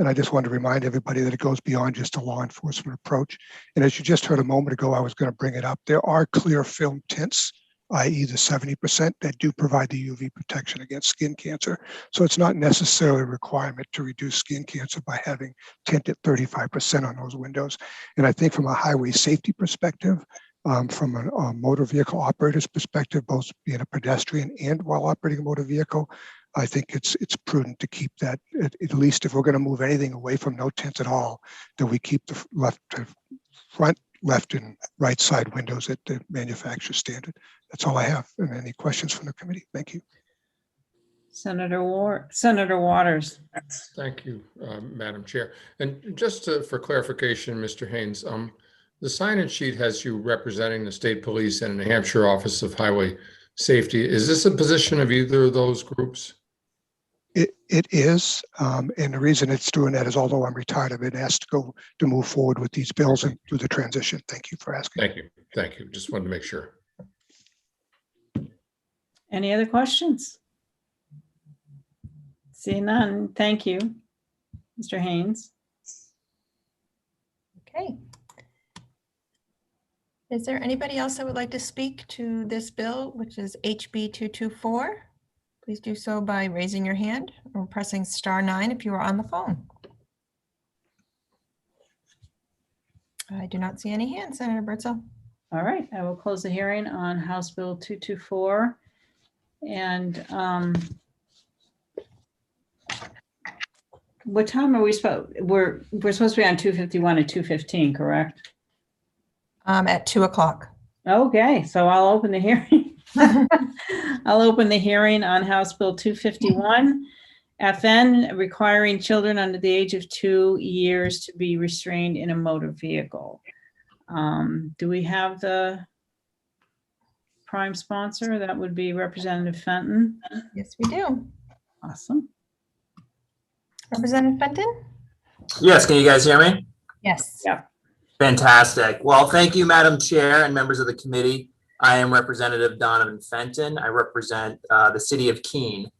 And I just wanted to remind everybody that it goes beyond just a law enforcement approach. And as you just heard a moment ago, I was going to bring it up. There are clear film tints, i.e. the 70% that do provide the UV protection against skin cancer. So it's not necessarily a requirement to reduce skin cancer by having tint at 35% on those windows. And I think from a highway safety perspective, from a motor vehicle operator's perspective, both being a pedestrian and while operating a motor vehicle, I think it's prudent to keep that, at least if we're going to move anything away from no tints at all, that we keep the front, left, and right side windows at the manufacturer standard. That's all I have. And any questions from the committee? Thank you. Senator Waters. Thank you, Madam Chair. And just for clarification, Mr. Haynes, the signage sheet has you representing the state police and New Hampshire Office of Highway Safety. Is this a position of either of those groups? It is, and the reason it's doing that is although I'm retired, I've been asked to move forward with these bills and do the transition. Thank you for asking. Thank you. Thank you. Just wanted to make sure. Any other questions? See none. Thank you, Mr. Haynes. Okay. Is there anybody else that would like to speak to this bill, which is HB 224? Please do so by raising your hand or pressing *9 if you are on the phone. I do not see any hands, Senator Bertzel. All right, I will close the hearing on House Bill 224. And what time are we supposed? We're supposed to be on 251 and 215, correct? At 2 o'clock. Okay, so I'll open the hearing. I'll open the hearing on House Bill 251, FN, requiring children under the age of 2 years to be restrained in a motor vehicle. Do we have the prime sponsor? That would be Representative Fenton. Yes, we do. Awesome. Representative Fenton? Yes, can you guys hear me? Yes. Yeah. Fantastic. Well, thank you, Madam Chair and members of the committee. I am Representative Donovan Fenton. I represent the city of Keene.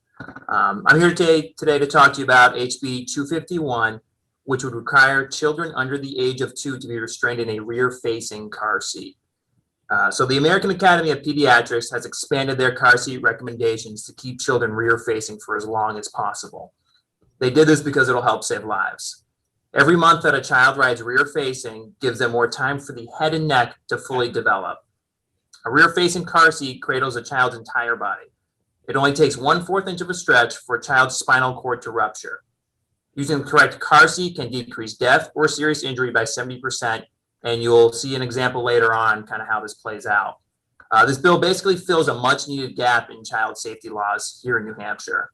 I'm here today to talk to you about HB 251, which would require children under the age of 2 to be restrained in a rear-facing car seat. So the American Academy of Pediatrics has expanded their car seat recommendations to keep children rear-facing for as long as possible. They did this because it'll help save lives. Every month that a child rides rear-facing gives them more time for the head and neck to fully develop. A rear-facing car seat cradles a child's entire body. It only takes 1/4 inch of a stretch for a child's spinal cord to rupture. Using the correct car seat can decrease death or serious injury by 70%, and you'll see an example later on kind of how this plays out. This bill basically fills a much-needed gap in child safety laws here in New Hampshire.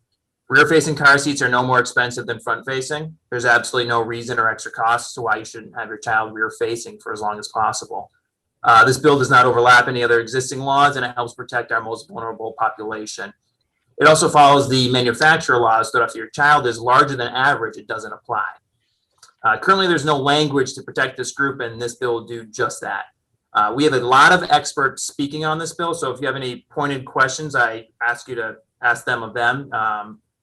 Rear-facing car seats are no more expensive than front-facing. There's absolutely no reason or extra cost to why you shouldn't have your child rear-facing for as long as possible. This bill does not overlap any other existing laws, and it helps protect our most vulnerable population. It also follows the manufacturer laws, so if your child is larger than average, it doesn't apply. Currently, there's no language to protect this group, and this bill will do just that. We have a lot of experts speaking on this bill, so if you have any pointed questions, I ask you to ask them of them.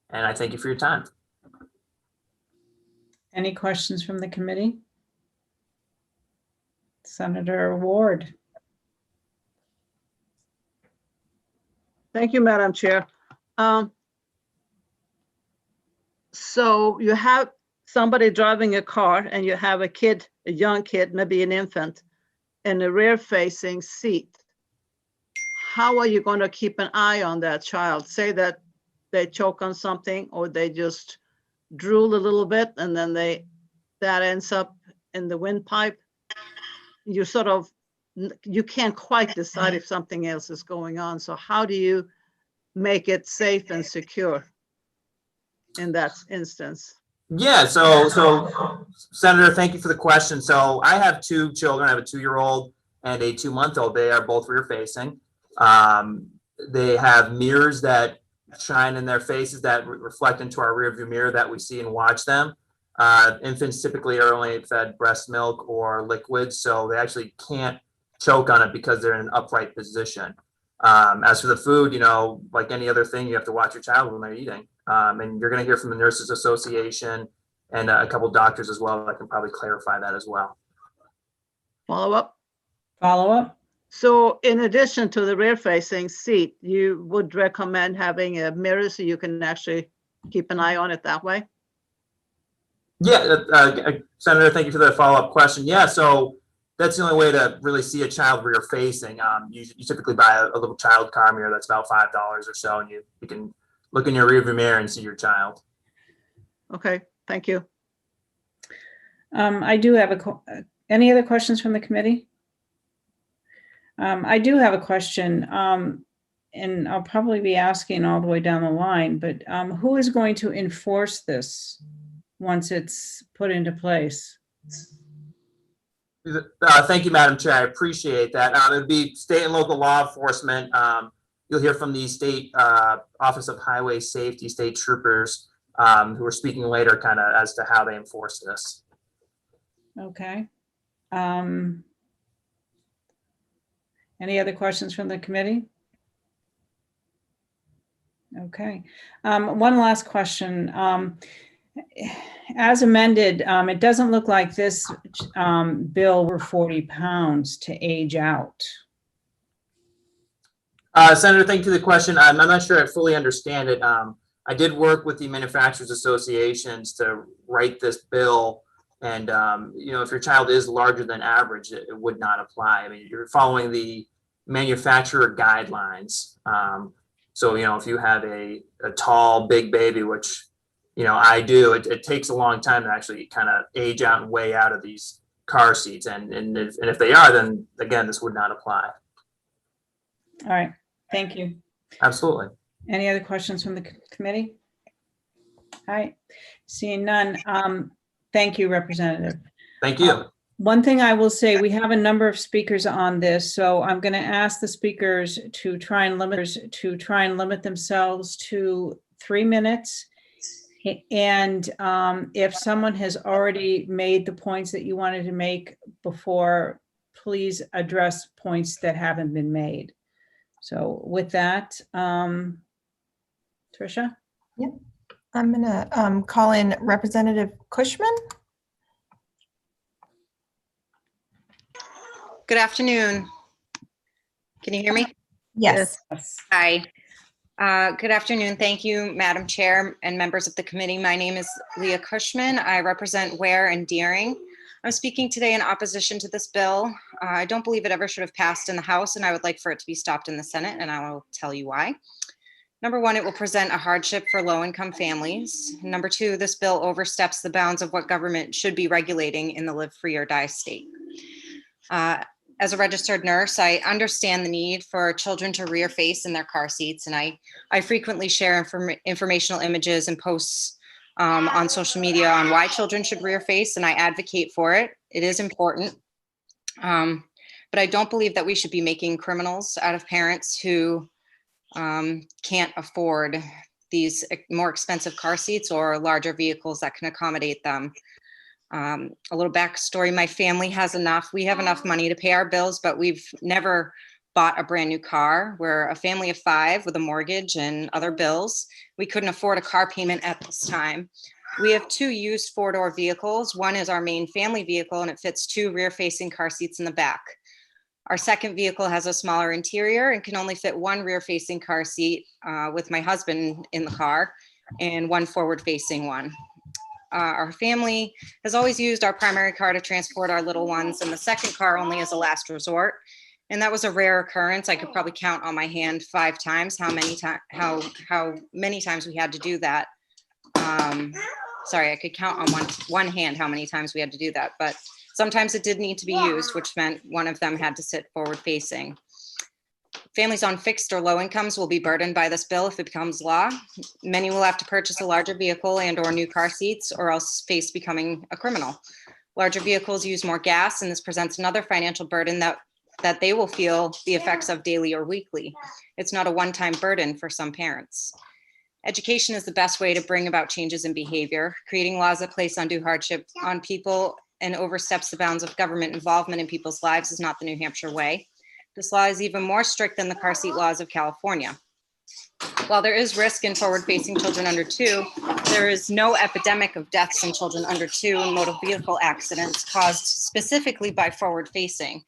And I thank you for your time. Any questions from the committee? Senator Ward. Thank you, Madam Chair. So you have somebody driving a car and you have a kid, a young kid, maybe an infant, in a rear-facing seat. How are you going to keep an eye on that child? Say that they choke on something or they just drool a little bit and then that ends up in the windpipe. You you can't quite decide if something else is going on. So how do you make it safe and secure in that instance? Yeah, so Senator, thank you for the question. So I have 2 children. I have a 2-year-old and a 2-month-old. They are both rear-facing. They have mirrors that shine in their faces that reflect into our rearview mirror that we see and watch them. Infants typically are only fed breast milk or liquids, so they actually can't choke on it because they're in an upright position. As for the food, like any other thing, you have to watch your child when they're eating. And you're going to hear from the Nurses Association and a couple doctors as well that can probably clarify that as well. Follow up? Follow up? So in addition to the rear facing seat, you would recommend having a mirror so you can actually keep an eye on it that way? Yeah, Senator, thank you for the follow-up question. Yeah, so that's the only way to really see a child rear facing. You typically buy a little child car mirror that's about $5 or so, and you can look in your rearview mirror and see your child. Okay, thank you. I do have any other questions from the committee? I do have a question, and I'll probably be asking all the way down the line, but who is going to enforce this once it's put into place? Thank you, Madam Chair. I appreciate that. It would be state and local law enforcement. You'll hear from the state Office of Highway Safety, state troopers, who are speaking later kind of as to how they enforce this. Okay. Any other questions from the committee? Okay. One last question. As amended, it doesn't look like this bill were 40 pounds to age out. Senator, thank you for the question. I'm not sure I fully understand it. I did work with the manufacturers associations to write this bill. And, if your child is larger than average, it would not apply. I mean, you're following the manufacturer guidelines. So, if you have a tall, big baby, which, I do, it takes a long time to actually kind of age out and weigh out of these car seats. And if they are, then again, this would not apply. All right. Thank you. Absolutely. Any other questions from the committee? All right. Seeing none. Thank you, Representative. Thank you. One thing I will say, we have a number of speakers on this, so I'm going to ask the speakers to try and limit themselves to 3 minutes. And if someone has already made the points that you wanted to make before, please address points that haven't been made. So with that, Tricia? Yep. I'm going to call in Representative Cushman. Good afternoon. Can you hear me? Yes. Hi. Good afternoon. Thank you, Madam Chair and members of the committee. My name is Leah Cushman. I represent Ware and Deering. I'm speaking today in opposition to this bill. I don't believe it ever should have passed in the House, and I would like for it to be stopped in the Senate, and I will tell you why. Number one, it will present a hardship for low-income families. Number two, this bill oversteps the bounds of what government should be regulating in the live free or die state. As a registered nurse, I understand the need for children to rear face in their car seats, and I frequently share informational images and posts on social media on why children should rear face, and I advocate for it. It is important. But I don't believe that we should be making criminals out of parents who can't afford these more expensive car seats or larger vehicles that can accommodate them. A little backstory, my family has enough. We have enough money to pay our bills, but we've never bought a brand new car. We're a family of 5 with a mortgage and other bills. We couldn't afford a car payment at this time. We have 2 used 4-door vehicles. One is our main family vehicle, and it fits 2 rear-facing car seats in the back. Our second vehicle has a smaller interior and can only fit 1 rear-facing car seat with my husband in the car and 1 forward-facing one. Our family has always used our primary car to transport our little ones, and the second car only as a last resort. And that was a rare occurrence. I could probably count on my hand 5 times how many times we had to do that. Sorry, I could count on one hand how many times we had to do that, but sometimes it did need to be used, which meant one of them had to sit forward facing. Families on fixed or low incomes will be burdened by this bill if it becomes law. Many will have to purchase a larger vehicle and or new car seats or else face becoming a criminal. Larger vehicles use more gas, and this presents another financial burden that they will feel the effects of daily or weekly. It's not a one-time burden for some parents. Education is the best way to bring about changes in behavior. Creating laws that place undue hardship on people and oversteps the bounds of government involvement in people's lives is not the New Hampshire way. This law is even more strict than the car seat laws of California. While there is risk in forward-facing children under 2, there is no epidemic of deaths in children under 2 in motor vehicle accidents caused specifically by forward-facing.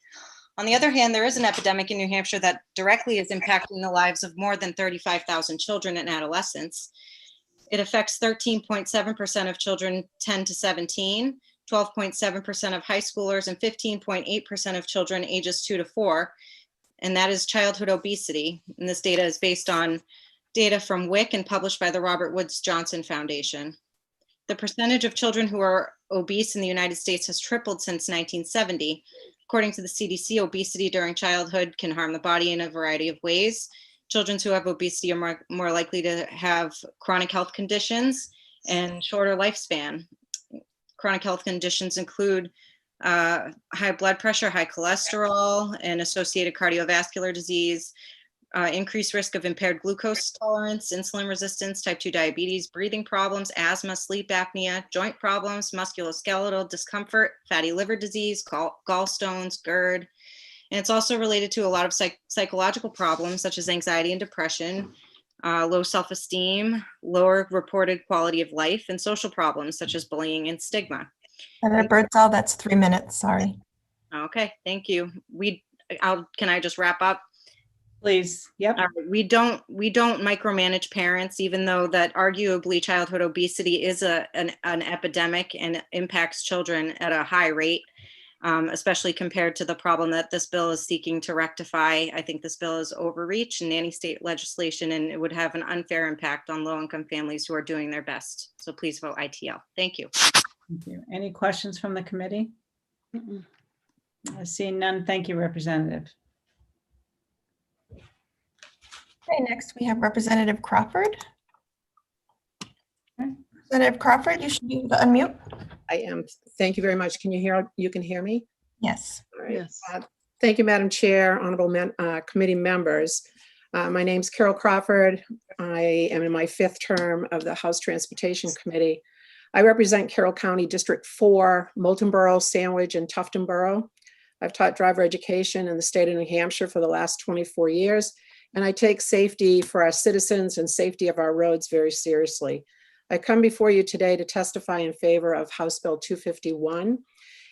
On the other hand, there is an epidemic in New Hampshire that directly is impacting the lives of more than 35,000 children and adolescents. It affects 13.7% of children 10 to 17, 12.7% of high schoolers, and 15.8% of children ages 2 to 4. And that is childhood obesity. And this data is based on data from WIC and published by the Robert Woods Johnson Foundation. The percentage of children who are obese in the United States has tripled since 1970. According to the CDC, obesity during childhood can harm the body in a variety of ways. Children who have obesity are more likely to have chronic health conditions and shorter lifespan. Chronic health conditions include high blood pressure, high cholesterol, and associated cardiovascular disease, increased risk of impaired glucose tolerance, insulin resistance, type 2 diabetes, breathing problems, asthma, sleep apnea, joint problems, musculoskeletal discomfort, fatty liver disease, gallstones, GERD. And it's also related to a lot of psychological problems such as anxiety and depression, low self-esteem, lower reported quality of life, and social problems such as bullying and stigma. Senator Birdsall, that's 3 minutes, sorry. Okay, thank you. Can I just wrap up? Please. Yep. We don't micromanage parents, even though that arguably childhood obesity is an epidemic and impacts children at a high rate, especially compared to the problem that this bill is seeking to rectify. I think this bill is overreach in any state legislation, and it would have an unfair impact on low-income families who are doing their best. So please vote ITL. Thank you. Thank you. Any questions from the committee? I see none. Thank you, Representative. Okay, next we have Representative Crawford. Representative Crawford, you should be able to unmute. I am. Thank you very much. Can you hear? You can hear me? Yes. All right. Yes. Thank you, Madam Chair, honorable committee members. My name's Carol Crawford. I am in my 5th term of the House Transportation Committee. I represent Carroll County District 4, Moulton Borough, Sandwich, and Tufton Borough. I've taught driver education in the state of New Hampshire for the last 24 years, and I take safety for our citizens and safety of our roads very seriously. I come before you today to testify in favor of House Bill 251.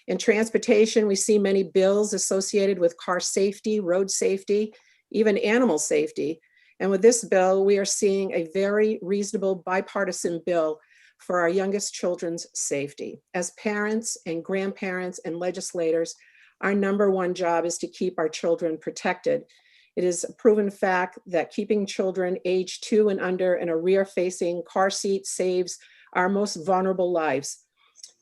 In transportation, we see many bills associated with car safety, road safety, even animal safety. And with this bill, we are seeing a very reasonable bipartisan bill for our youngest children's safety. As parents and grandparents and legislators, our #1 job is to keep our children protected. It is a proven fact that keeping children age 2 and under in a rear-facing car seat saves our most vulnerable lives.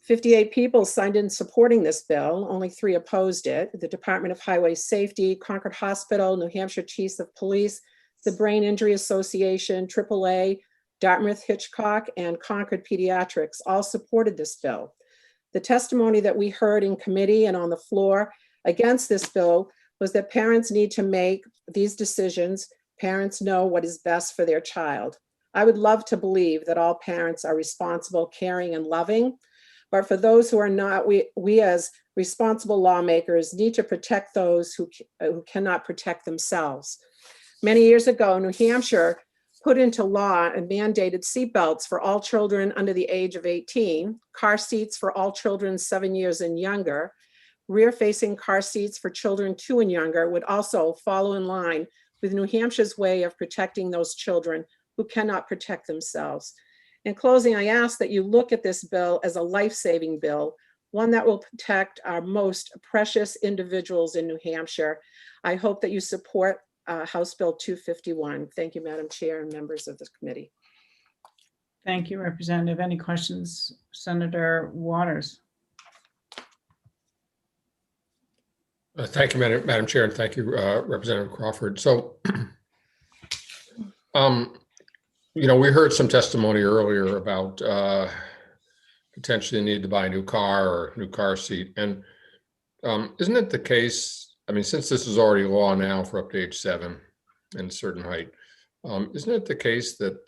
58 people signed in supporting this bill, only 3 opposed it. The Department of Highway Safety, Concord Hospital, New Hampshire Chiefs of Police, the Brain Injury Association, AAA, Dartmouth Hitchcock, and Concord Pediatrics all supported this bill. The testimony that we heard in committee and on the floor against this bill was that parents need to make these decisions. Parents know what is best for their child. I would love to believe that all parents are responsible, caring, and loving, but for those who are not, we as responsible lawmakers need to protect those who cannot protect themselves. Many years ago, New Hampshire put into law and mandated seatbelts for all children under the age of 18, car seats for all children 7 years and younger. Rear-facing car seats for children 2 and younger would also follow in line with New Hampshire's way of protecting those children who cannot protect themselves. In closing, I ask that you look at this bill as a life-saving bill, one that will protect our most precious individuals in New Hampshire. I hope that you support House Bill 251. Thank you, Madam Chair and members of the committee. Thank you, Representative. Any questions? Senator Waters. Thank you, Madam Chair, and thank you, Representative Crawford. So, we heard some testimony earlier about potentially the need to buy a new car or a new car seat. And isn't it the case, since this is already law now for up to age 7 and a certain height, isn't it the case that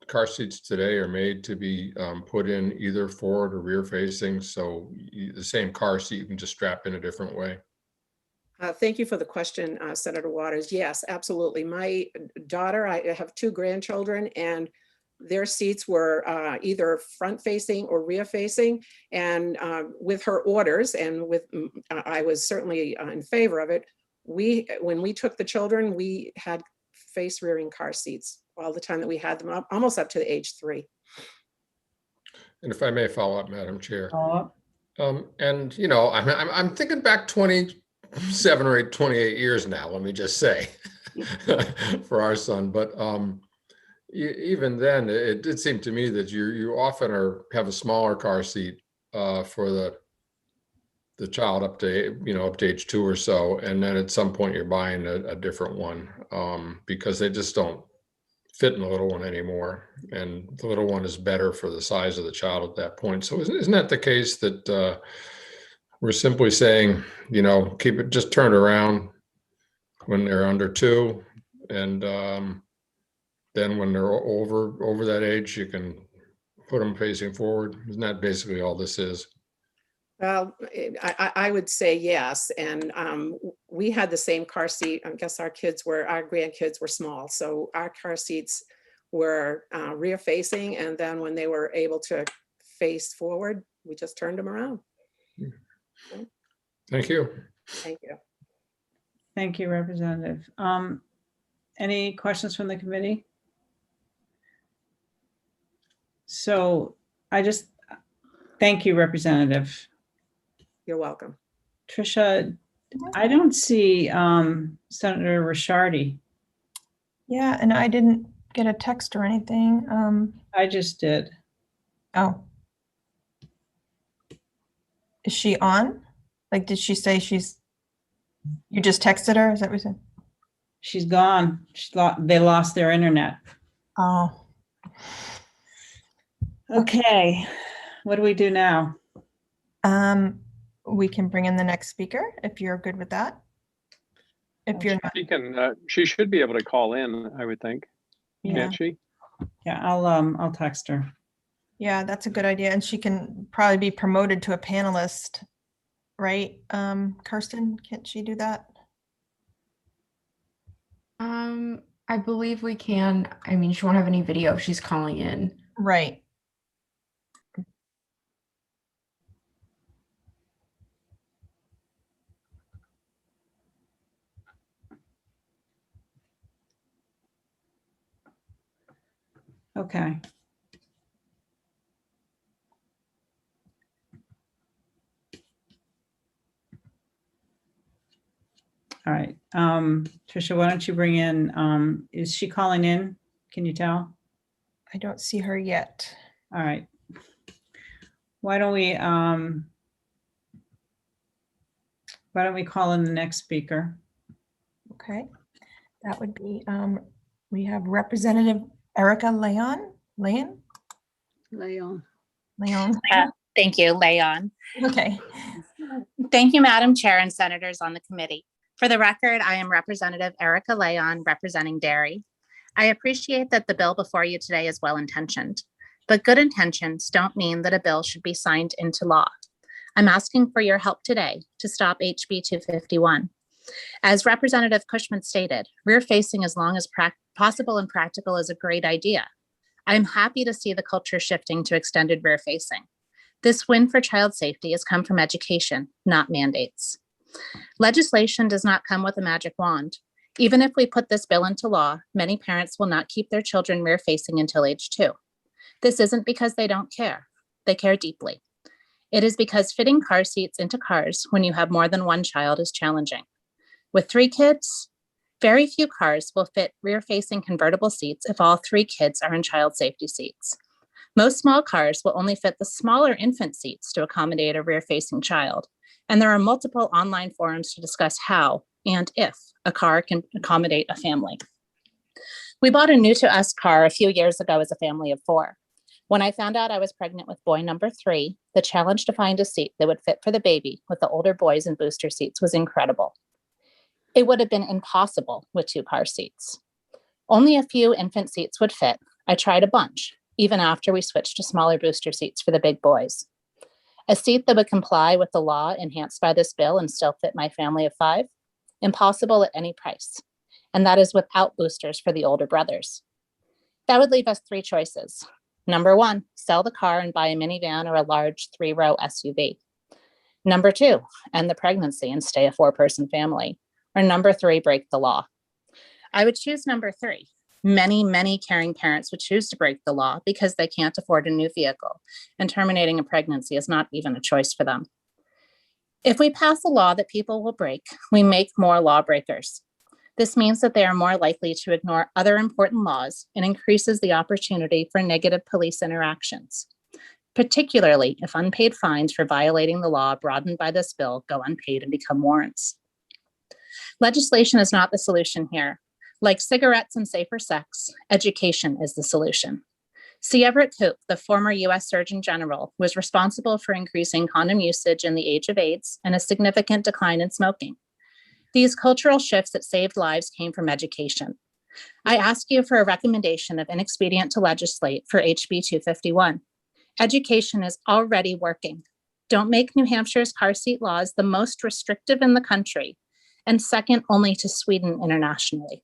car seats today are made to be put in either forward or rear facing? So the same car seat you can just strap in a different way? Thank you for the question, Senator Waters. Yes, absolutely. My daughter, I have 2 grandchildren, and their seats were either front-facing or rear-facing. And with her orders, and I was certainly in favor of it. When we took the children, we had face-rearing car seats all the time that we had them up, almost up to the age 3. And if I may follow up, Madam Chair. Oh, And, you know, I'm thinking back 27 or 28 years now, let me just say, for our son. But even then, it did seem to me that you often have a smaller car seat for the child up to age 2 or so, and then at some point you're buying a different one because they just don't fit in the little one anymore, and the little one is better for the size of the child at that point. So isn't that the case that we're simply saying, keep it, just turn it around when they're under 2, and then when they're over that age, you can put them facing forward? Isn't that basically all this is? Well, I would say yes. And we had the same car seat. I guess our grandkids were small. So our car seats were rear facing. And then when they were able to face forward, we just turned them around. Thank you. Thank you. thank you, Representative. Any questions from the committee? So thank you, Representative. You're welcome. Tricia, I don't see Senator Rishardi. Yeah, and I didn't get a text or anything. I just did. Oh. Is she on? Like, did she say you just texted her? Is that what you said? She's gone. They lost their internet. Oh. Okay, what do we do now? We can bring in the next speaker if you're good with that. If you're not. She should be able to call in, I would think. Yeah. Can't she? Yeah, I'll text her. Yeah, that's a good idea. And she can probably be promoted to a panelist, right? Kirsten, can't she do that? I believe we can. I mean, she won't have any video if she's calling in. Right. Okay. All right. Tricia, why don't you bring in, is she calling in? Can you tell? I don't see her yet. All right. Why don't we call in the next speaker? Okay. That would be, we have Representative Erica Leon. Leon. Thank you, Leon. Okay. Thank you, Madam Chair and Senators on the committee. For the record, I am Representative Erica Leon, representing Derry. I appreciate that the bill before you today is well-intentioned, but good intentions don't mean that a bill should be signed into law. I'm asking for your help today to stop HB 251. As Representative Cushman stated, rear-facing as long as possible and practical is a great idea. I'm happy to see the culture shifting to extended rear-facing. This win for child safety has come from education, not mandates. Legislation does not come with a magic wand. Even if we put this bill into law, many parents will not keep their children rear-facing until age 2. This isn't because they don't care. They care deeply. It is because fitting car seats into cars when you have more than one child is challenging. With 3 kids, very few cars will fit rear-facing convertible seats if all 3 kids are in child safety seats. Most small cars will only fit the smaller infant seats to accommodate a rear-facing child, and there are multiple online forums to discuss how and if a car can accommodate a family. We bought a new to us car a few years ago as a family of 4. When I found out I was pregnant with boy number 3, the challenge to find a seat that would fit for the baby with the older boys in booster seats was incredible. It would have been impossible with 2 car seats. Only a few infant seats would fit. I tried a bunch, even after we switched to smaller booster seats for the big boys. A seat that would comply with the law enhanced by this bill and still fit my family of 5 impossible at any price. And that is without boosters for the older brothers. That would leave us three choices. Number one, sell the car and buy a minivan or a large 3-row SUV. Number two, end the pregnancy and stay a 4-person family. Or number three, break the law. I would choose number three. Many caring parents would choose to break the law because they can't afford a new vehicle, and terminating a pregnancy is not even a choice for them. If we pass a law that people will break, we make more lawbreakers. This means that they are more likely to ignore other important laws and increases the opportunity for negative police interactions, particularly if unpaid fines for violating the law broadened by this bill go unpaid and become warrants. Legislation is not the solution here. Like cigarettes and safer sex, education is the solution. C. Everett Koop, the former US Surgeon General, was responsible for increasing condom usage in the age of AIDS and a significant decline in smoking. These cultural shifts that saved lives came from education. I ask you for a recommendation of inexpedient to legislate for HB 251. Education is already working. Don't make New Hampshire's car seat laws the most restrictive in the country and second only to Sweden internationally.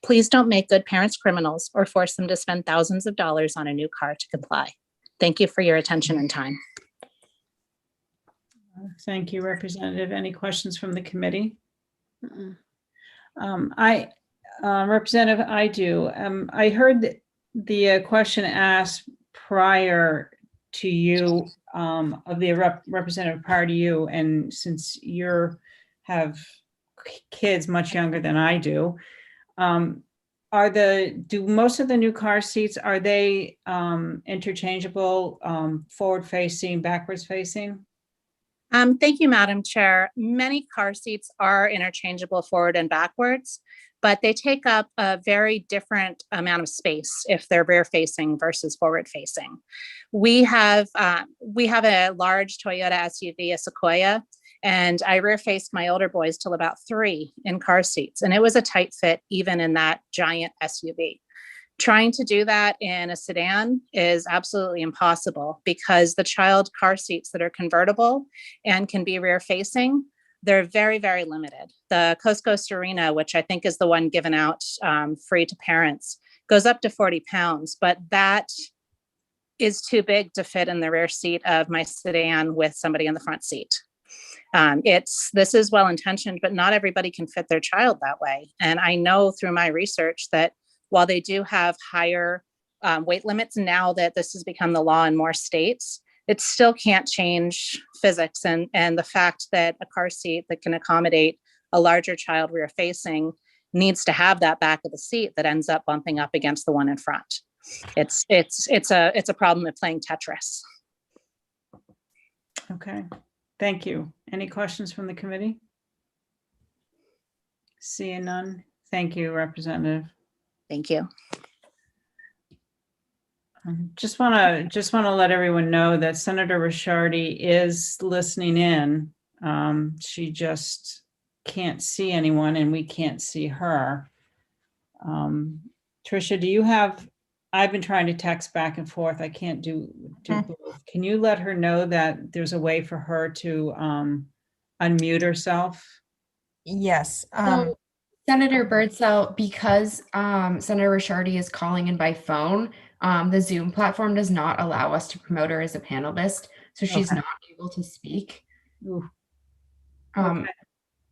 Please don't make good parents criminals or force them to spend thousands of dollars on a new car to comply. Thank you for your attention and time. Thank you, Representative. Any questions from the committee? Representative, I do. I heard the question asked prior to you, of the representative prior to you, and since you have kids much younger than I do, do most of the new car seats, are they interchangeable, forward facing, backwards facing? Thank you, Madam Chair. Many car seats are interchangeable forward and backwards, but they take up a very different amount of space if they're rear facing versus forward facing. We have a large Toyota SUV, a Sequoia, and I rear faced my older boys till about 3 in car seats, and it was a tight fit even in that giant SUV. Trying to do that in a sedan is absolutely impossible because the child car seats that are convertible and can be rear facing, they're very limited. The Cosco Serena, which I think is the one given out free to parents, goes up to 40 pounds, but that is too big to fit in the rear seat of my sedan with somebody in the front seat. This is well-intentioned, but not everybody can fit their child that way. And I know through my research that while they do have higher weight limits now that this has become the law in more states, it still can't change physics and the fact that a car seat that can accommodate a larger child rear facing needs to have that back of the seat that ends up bumping up against the one in front. It's a problem of playing Tetris. Okay, thank you. Any questions from the committee? Seeing none. Thank you, Representative. Thank you. Just want to let everyone know that Senator Ricciardi is listening in. She just can't see anyone, and we can't see her. Tricia, do you have? I've been trying to text back and forth. I can't do both. Can you let her know that there's a way for her to unmute herself? Yes. So, Senator Birdsell, because Senator Ricciardi is calling in by phone, the Zoom platform does not allow us to promote her as a panelist, so she's not able to speak.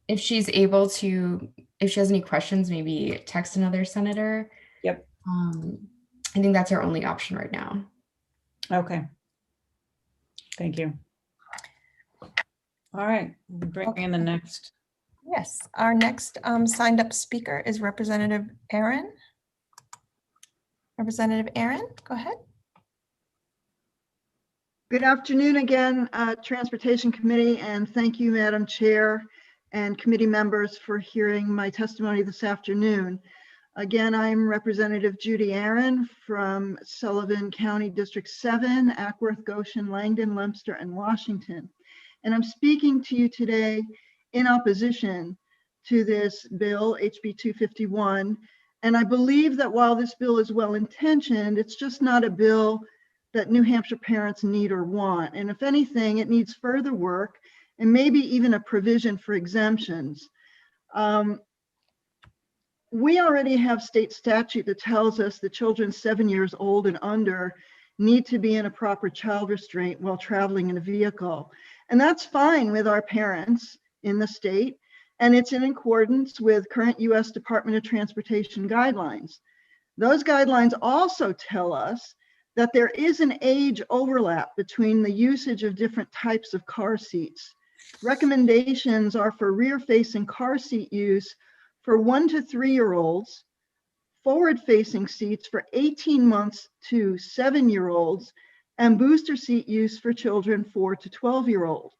If she's able to, if she has any questions, maybe text another senator. Yep. I think that's our only option right now. Okay. Thank you. All right, we'll bring in the next. Yes, our next signed up speaker is Representative Aaron. Representative Aaron, go ahead. Good afternoon again, Transportation Committee, and thank you, Madam Chair and committee members for hearing my testimony this afternoon. Again, I'm Representative Judy Aaron from Sullivan County District 7, Ackworth, Goshen, Langdon, Leominster, and Washington. And I'm speaking to you today in opposition to this bill, HB 251. And I believe that while this bill is well-intentioned, it's just not a bill that New Hampshire parents need or want. And if anything, it needs further work and maybe even a provision for exemptions. We already have state statute that tells us that children 7 years old and under need to be in a proper child restraint while traveling in a vehicle. And that's fine with our parents in the state. And it's in accordance with current US Department of Transportation guidelines. Those guidelines also tell us that there is an age overlap between the usage of different types of car seats. Recommendations are for rear-facing car seat use for 1 to 3-year-olds, forward-facing seats for 18 months to 7-year-olds, and booster seat use for children 4 to 12-year-old.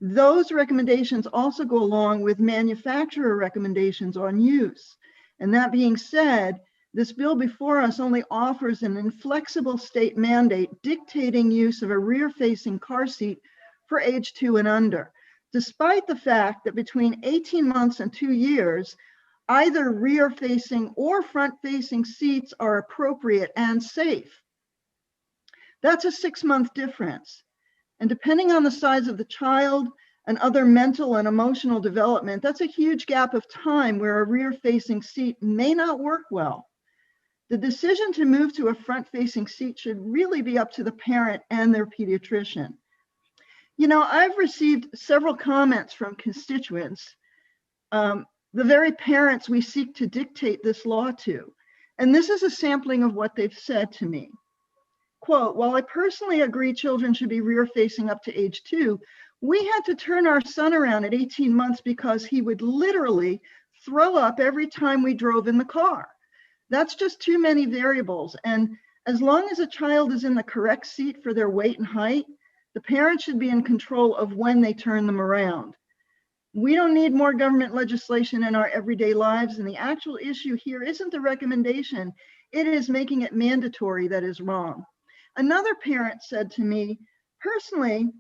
Those recommendations also go along with manufacturer recommendations on use. And that being said, this bill before us only offers an inflexible state mandate dictating use of a rear-facing car seat for age 2 and under, despite the fact that between 18 months and 2 years, either rear-facing or front-facing seats are appropriate and safe. That's a 6-month difference. And depending on the size of the child and other mental and emotional development, that's a huge gap of time where a rear-facing seat may not work well. The decision to move to a front-facing seat should really be up to the parent and their pediatrician. You know, I've received several comments from constituents, the very parents we seek to dictate this law to. And this is a sampling of what they've said to me. Quote, while I personally agree children should be rear-facing up to age 2, we had to turn our son around at 18 months because he would literally throw up every time we drove in the car. That's just too many variables. And as long as a child is in the correct seat for their weight and height, the parent should be in control of when they turn them around. We don't need more government legislation in our everyday lives, and the actual issue here isn't the recommendation, it is making it mandatory that is wrong. Another parent said to me, personally,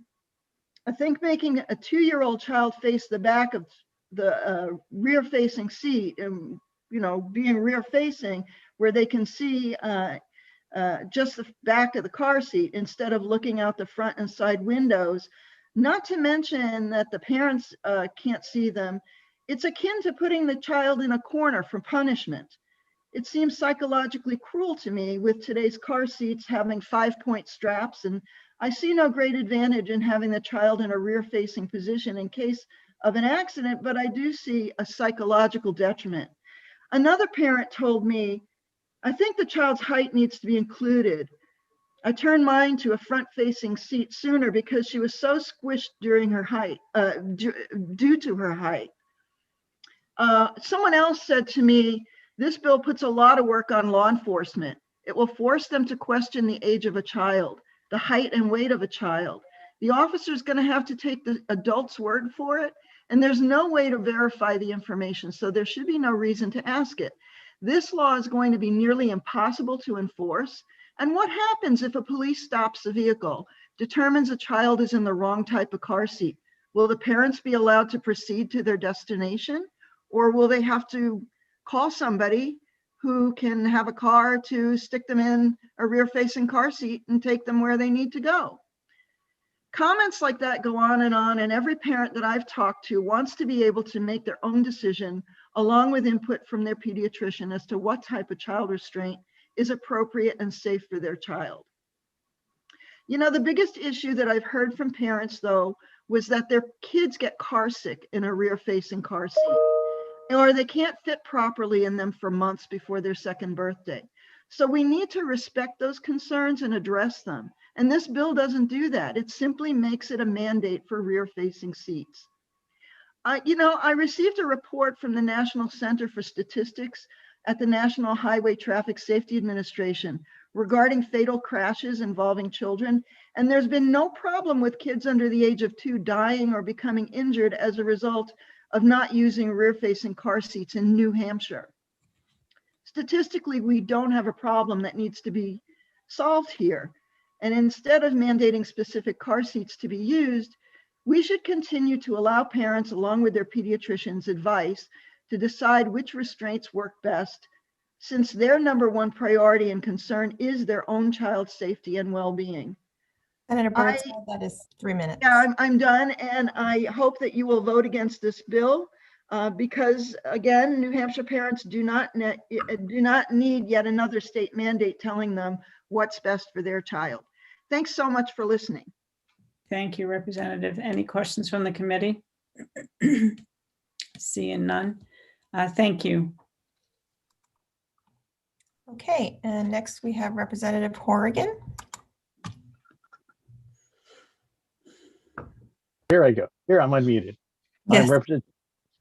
I think making a 2-year-old child face the back of the rear-facing seat and, you know, being rear-facing where they can see just the back of the car seat instead of looking out the front and side windows, not to mention that the parents can't see them. It's akin to putting the child in a corner for punishment. It seems psychologically cruel to me with today's car seats having 5-point straps, and I see no great advantage in having the child in a rear-facing position in case of an accident, but I do see a psychological detriment. Another parent told me, I think the child's height needs to be included. I turned mine to a front-facing seat sooner because she was so squished during her height, due to her height. Someone else said to me, this bill puts a lot of work on law enforcement. It will force them to question the age of a child, the height and weight of a child. The officer's going to have to take the adult's word for it, and there's no way to verify the information, so there should be no reason to ask it. This law is going to be nearly impossible to enforce. And what happens if a police stops a vehicle, determines a child is in the wrong type of car seat? Will the parents be allowed to proceed to their destination? Or will they have to call somebody who can have a car to stick them in a rear-facing car seat and take them where they need to go? Comments like that go on, and every parent that I've talked to wants to be able to make their own decision along with input from their pediatrician as to what type of child restraint is appropriate and safe for their child. You know, the biggest issue that I've heard from parents, though, was that their kids get car sick in a rear-facing car seat, or they can't fit properly in them for months before their second birthday. So we need to respect those concerns and address them. And this bill doesn't do that. It simply makes it a mandate for rear-facing seats. You know, I received a report from the National Center for Statistics at the National Highway Traffic Safety Administration regarding fatal crashes involving children, and there's been no problem with kids under the age of 2 dying or becoming injured as a result of not using rear-facing car seats in New Hampshire. Statistically, we don't have a problem that needs to be solved here. And instead of mandating specific car seats to be used, we should continue to allow parents, along with their pediatrician's advice, to decide which restraints work best, since their #1 priority and concern is their own child's safety and well-being. Senator Birdsall, that is 3 minutes. Yeah, I'm done, and I hope that you will vote against this bill. because again, New Hampshire parents do not need yet another state mandate telling them what's best for their child. Thanks so much for listening. Thank you, Representative. Any questions from the committee? Seeing none. Thank you. Okay, and next we have Representative Horrigan. Here I go. Here, I'm unmuted. Yes.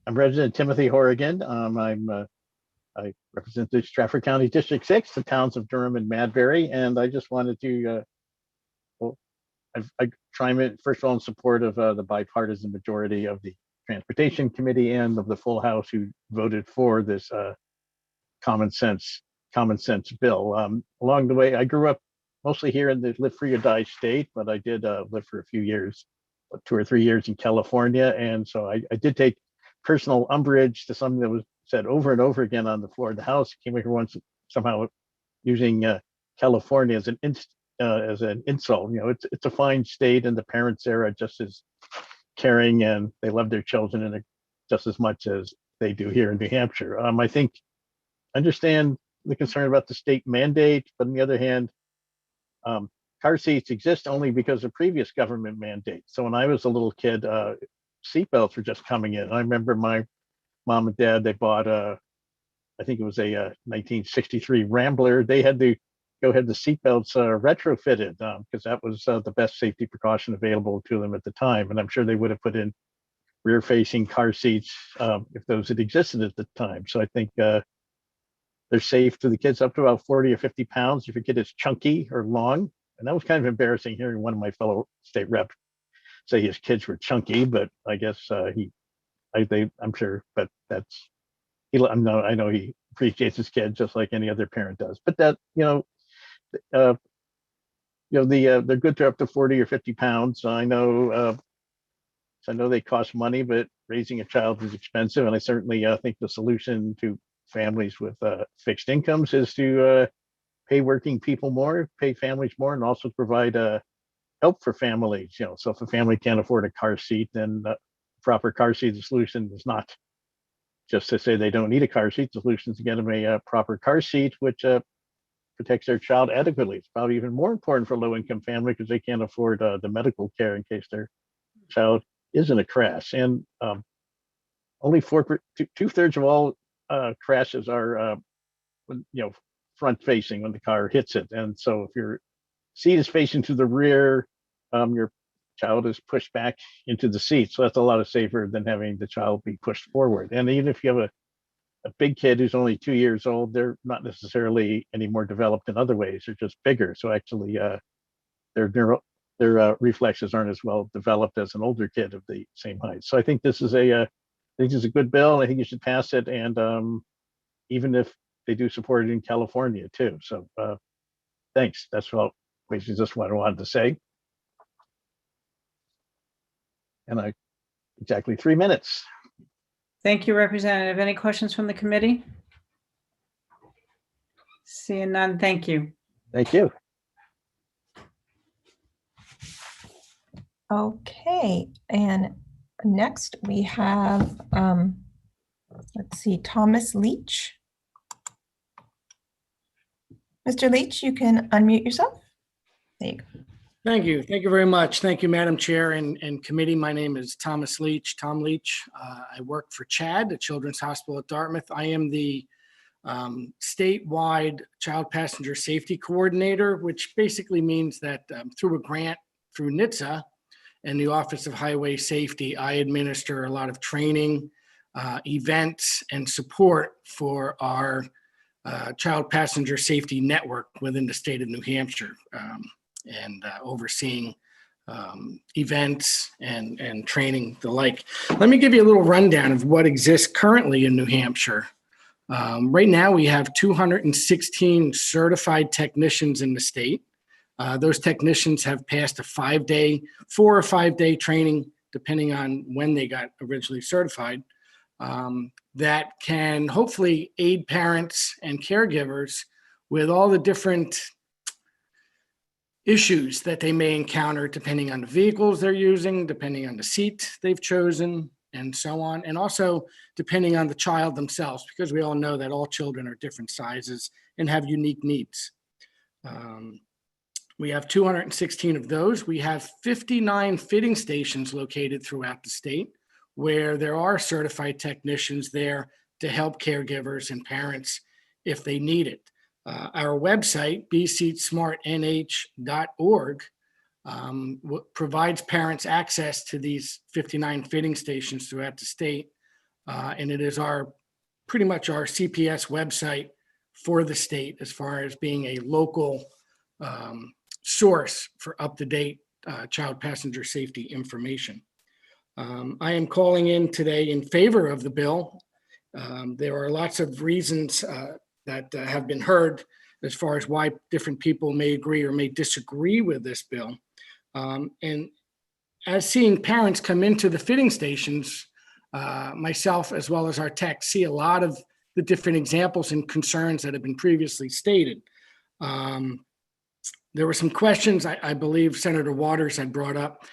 I'm Representative Timothy Horrigan. I represent the Stratford County District 6, the towns of Durham and Madbury, and I just wanted to I chime in first of all in support of the bipartisan majority of the Transportation Committee and of the full House who voted for this common sense bill. Along the way, I grew up mostly here in the live free or die state, but I did live for a few years, 2 or 3 years in California, and so I did take personal umbrage to something that was said over and over again on the floor of the House. Came here once somehow using California as an insult. You know, it's a fine state, and the parents there are just as caring, and they love their children and just as much as they do here in New Hampshire. I think understand the concern about the state mandate, but on the other hand, car seats exist only because of previous government mandates. So when I was a little kid, seatbelts were just coming in. I remember my mom and dad, they bought I think it was a 1963 Rambler. They had to go have the seatbelts retrofitted because that was the best safety precaution available to them at the time. And I'm sure they would have put in rear-facing car seats if those had existed at the time. So I think they're safe to the kids up to about 40 or 50 pounds if your kid is chunky or long. And that was kind of embarrassing hearing one of my fellow state reps say his kids were chunky, but I guess I'm sure, but that's, I know he appreciates his kid just like any other parent does. But that, they're good to up to 40 or 50 pounds. I know they cost money, but raising a child is expensive. And I certainly think the solution to families with fixed incomes is to pay working people more, pay families more, and also provide help for families. So if a family can't afford a car seat, then proper car seat solution is not just to say they don't need a car seat. The solution is to get them a proper car seat, which protects their child adequately. It's probably even more important for low-income family because they can't afford the medical care in case their child is in a crash. And only 2/3 of all crashes are, front-facing when the car hits it. And so if your seat is facing to the rear, your child is pushed back into the seat. So that's a lot safer than having the child be pushed forward. And even if you have a big kid who's only 2 years old, they're not necessarily any more developed in other ways. They're just bigger. So actually their reflexes aren't as well developed as an older kid of the same height. So I think this is a good bill. I think you should pass it. And even if they do support it in California too. So thanks. That's basically just what I wanted to say. And exactly 3 minutes. Thank you, Representative. Any questions from the committee? Seeing none, thank you. Thank you. Okay, and next we have, let's see, Thomas Leach. Mr. Leach, you can unmute yourself. There you go. Thank you. Thank you very much. Thank you, Madam Chair and committee. My name is Thomas Leach, Tom Leach. I work for CHAD, the Children's Hospital at Dartmouth. I am the statewide child passenger safety coordinator, which basically means that through a grant through NHTSA and the Office of Highway Safety, I administer a lot of training, events, and support for our child passenger safety network within the state of New Hampshire. And overseeing events and training the like. Let me give you a little rundown of what exists currently in New Hampshire. Right now we have 216 certified technicians in the state. Those technicians have passed a 4 or 5 day training, depending on when they got originally certified, that can hopefully aid parents and caregivers with all the different issues that they may encounter depending on the vehicles they're using, depending on the seat they've chosen, and so on. And also depending on the child themselves, because we all know that all children are different sizes and have unique needs. We have 216 of those. We have 59 fitting stations located throughout the state where there are certified technicians there to help caregivers and parents if they need it. Our website, bseatsmartnh.org, provides parents access to these 59 fitting stations throughout the state. And it is pretty much our CPS website for the state as far as being a local source for up-to-date child passenger safety information. I am calling in today in favor of the bill. There are lots of reasons that have been heard as far as why different people may agree or may disagree with this bill. And as seeing parents come into the fitting stations, myself as well as our tech see a lot of the different examples and concerns that have been previously stated. There were some questions I believe Senator Waters had brought up.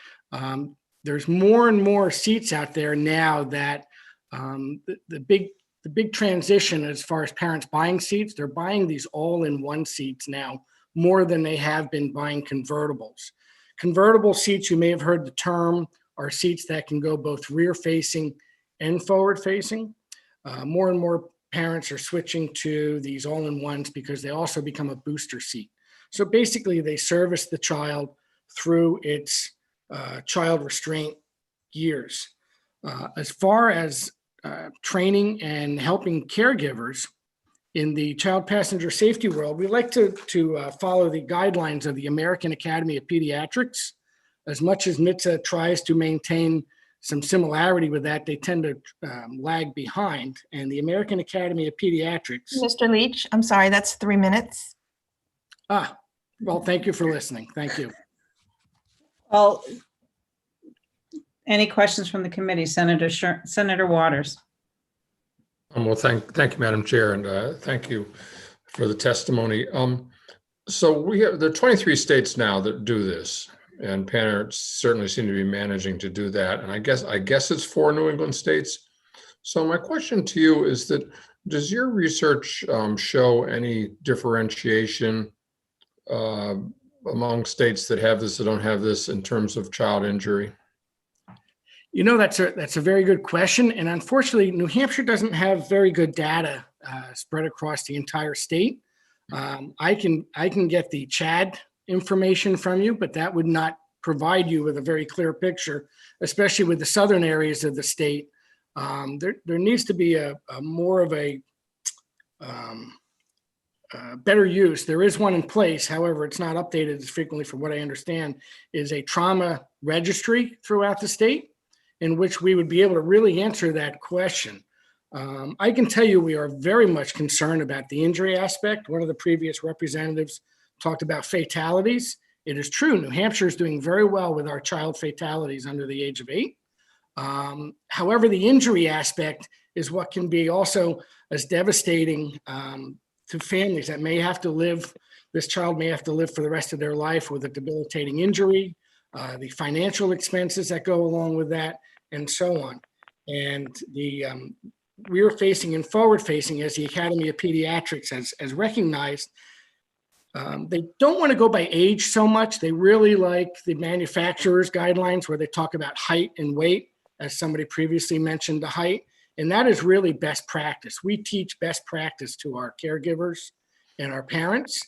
There's more and more seats out there now that the big transition as far as parents buying seats, they're buying these all-in-one seats now more than they have been buying convertibles. Convertible seats, you may have heard the term, are seats that can go both rear-facing and forward-facing. More and more parents are switching to these all-in-ones because they also become a booster seat. So basically, they service the child through its child restraint years. As far as training and helping caregivers in the child passenger safety world, we like to follow the guidelines of the American Academy of Pediatrics. As much as NHTSA tries to maintain some similarity with that, they tend to lag behind. And the American Academy of Pediatrics. Mr. Leach, I'm sorry, that's 3 minutes. Well, thank you for listening. Thank you. Well, any questions from the committee? Senator Waters. Well, thank you, Madam Chair, and thank you for the testimony. So there are 23 states now that do this, and parents certainly seem to be managing to do that. And I guess it's 4 New England states. So my question to you is that, does your research show any differentiation among states that have this, that don't have this, in terms of child injury? You know, that's a very good question. And unfortunately, New Hampshire doesn't have very good data spread across the entire state. I can get the CHAD information from you, but that would not provide you with a very clear picture, especially with the southern areas of the state. There needs to be a more of a better use. There is one in place. However, it's not updated as frequently, from what I understand, is a trauma registry throughout the state, in which we would be able to really answer that question. I can tell you we are very much concerned about the injury aspect. One of the previous representatives talked about fatalities. It is true, New Hampshire is doing very well with our child fatalities under the age of 8. However, the injury aspect is what can be also as devastating to families that may have to live, this child may have to live for the rest of their life with a debilitating injury, the financial expenses that go along with that, and so on. And the rear-facing and forward-facing, as the Academy of Pediatrics has recognized, they don't want to go by age so much. They really like the manufacturer's guidelines where they talk about height and weight, as somebody previously mentioned the height. And that is really best practice. We teach best practice to our caregivers and our parents,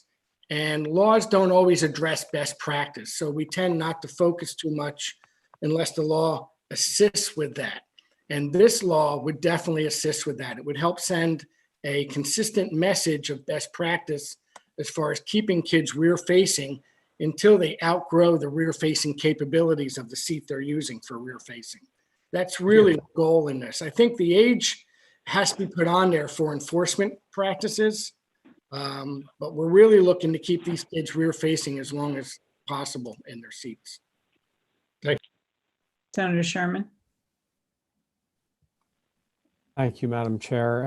and laws don't always address best practice. So we tend not to focus too much unless the law assists with that. And this law would definitely assist with that. It would help send a consistent message of best practice as far as keeping kids rear-facing until they outgrow the rear-facing capabilities of the seat they're using for rear-facing. That's really the goal in this. I think the age has to be put on there for enforcement practices, but we're really looking to keep these kids rear-facing as long as possible in their seats. Thank you. Senator Sherman. Thank you, Madam Chair.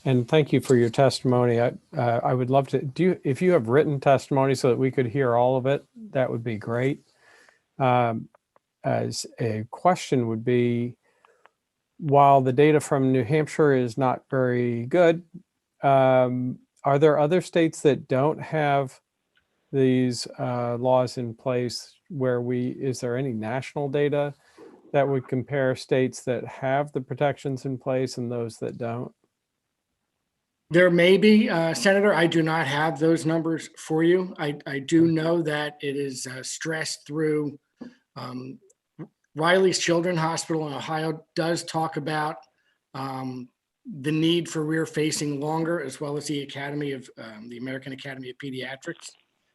And thank you for your testimony. I would love to, if you have written testimony so that we could hear all of it, that would be great. As a question would be, while the data from New Hampshire is not very good, are there other states that don't have these laws in place is there any national data that would compare states that have the protections in place and those that don't? There may be, Senator, I do not have those numbers for you. I do know that it is stressed through Riley's Children's Hospital in Ohio does talk about the need for rear facing longer, as well as the the American Academy of Pediatrics.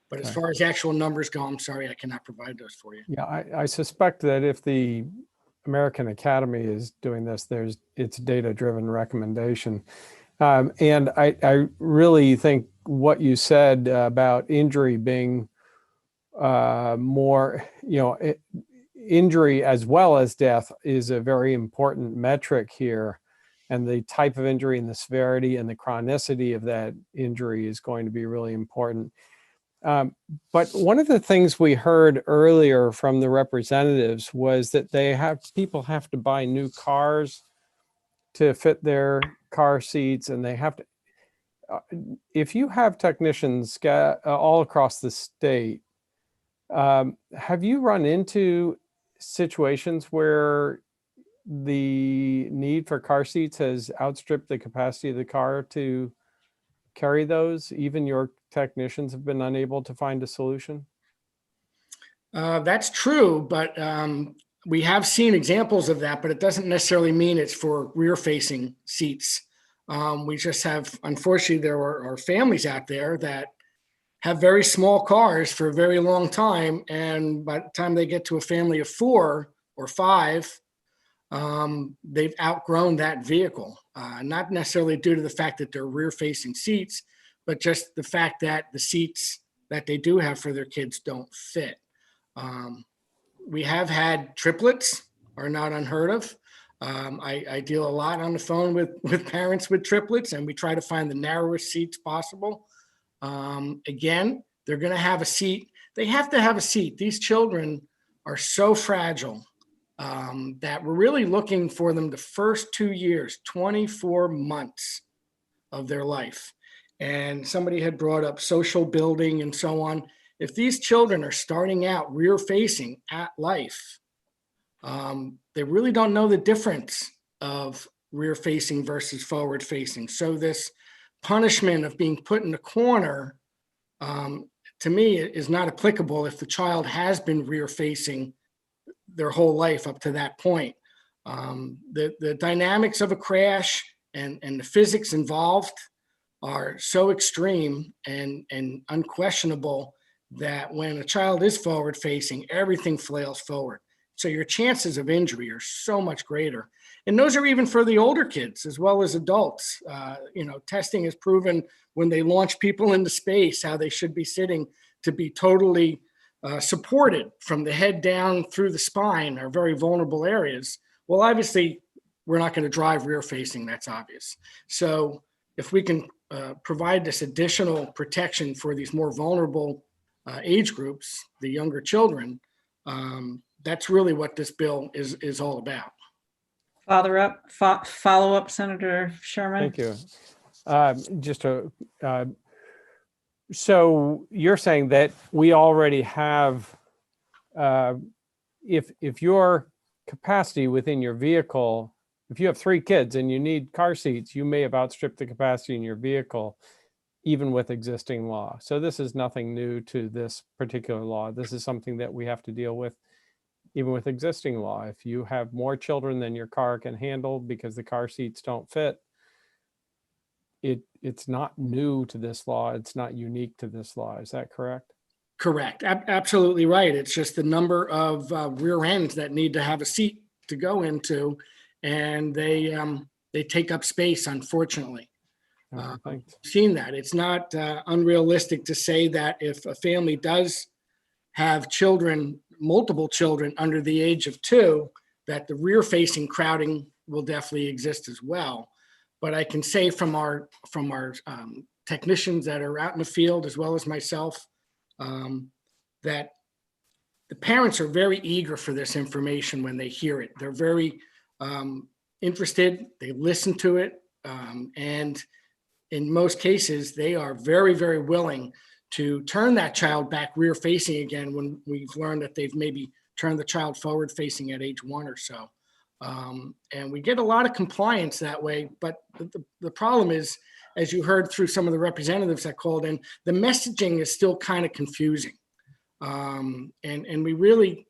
But as Okay. far as actual numbers go, I'm sorry, I cannot provide those for you. Yeah, I suspect that if the American Academy is doing this, it's data-driven recommendation. And I really think what you said about injury being more, injury as well as death is a very important metric here. And the type of injury and the severity and the chronicity of that injury is going to be really important. But one of the things we heard earlier from the representatives was that people have to buy new cars to fit their car seats, and they have to, if you have technicians all across the state, have you run into situations where the need for car seats has outstripped the capacity of the car to carry those? Even your technicians have been unable to find a solution? That's true, but we have seen examples of that, but it doesn't necessarily mean it's for rear-facing seats. We just have, unfortunately, there are families out there that have very small cars for a very long time, and by the time they get to a family of 4 or 5, they've outgrown that vehicle. Not necessarily due to the fact that they're rear-facing seats, but just the fact that the seats that they do have for their kids don't fit. We have had triplets, are not unheard of. I deal a lot on the phone with parents with triplets, and we try to find the narrowest seats possible. Again, they're going to have a seat. They have to have a seat. These children are so fragile that we're really looking for them the first 2 years, 24 months of their life. And somebody had brought up social building and so on. If these children are starting out rear facing at life, they really don't know the difference of rear facing versus forward facing. So this punishment of being put in a corner, to me, is not applicable if the child has been rear facing their whole life up to that point. The dynamics of a crash and the physics involved are so extreme and unquestionable that when a child is forward facing, everything flails forward. So your chances of injury are so much greater. And those are even for the older kids as well as adults. Testing has proven when they launch people into space, how they should be sitting to be totally supported from the head down through the spine are very vulnerable areas. Well, obviously, we're not going to drive rear facing, that's obvious. So if we can provide this additional protection for these more vulnerable age groups, the younger children, that's really what this bill is all about. Follow up, Senator Sherman. Thank you. So you're saying that we already have, if your capacity within your vehicle, if you have 3 kids and you need car seats, you may have outstripped the capacity in your vehicle, even with existing law. So this is nothing new to this particular law. This is something that we have to deal with even with existing law. If you have more children than your car can handle because the car seats don't fit, it's not new to this law. It's not unique to this law. Is that correct? Correct. Absolutely right. It's just the number of rear ends that need to have a seat to go into, and they take up space, unfortunately. Seen that. It's not unrealistic to say that if a family does have children, multiple children under the age of 2, that the rear facing crowding will definitely exist as well. But I can say from our technicians that are out in the field, as well as myself, that the parents are very eager for this information when they hear it. They're very interested, they listen to it, and in most cases, they are very, very willing to turn that child back rear facing again when we've learned that they've maybe turned the child forward facing at age 1 or so. And we get a lot of compliance that way, but the problem is, as you heard through some of the representatives that called in, the messaging is still kind of confusing. And we really,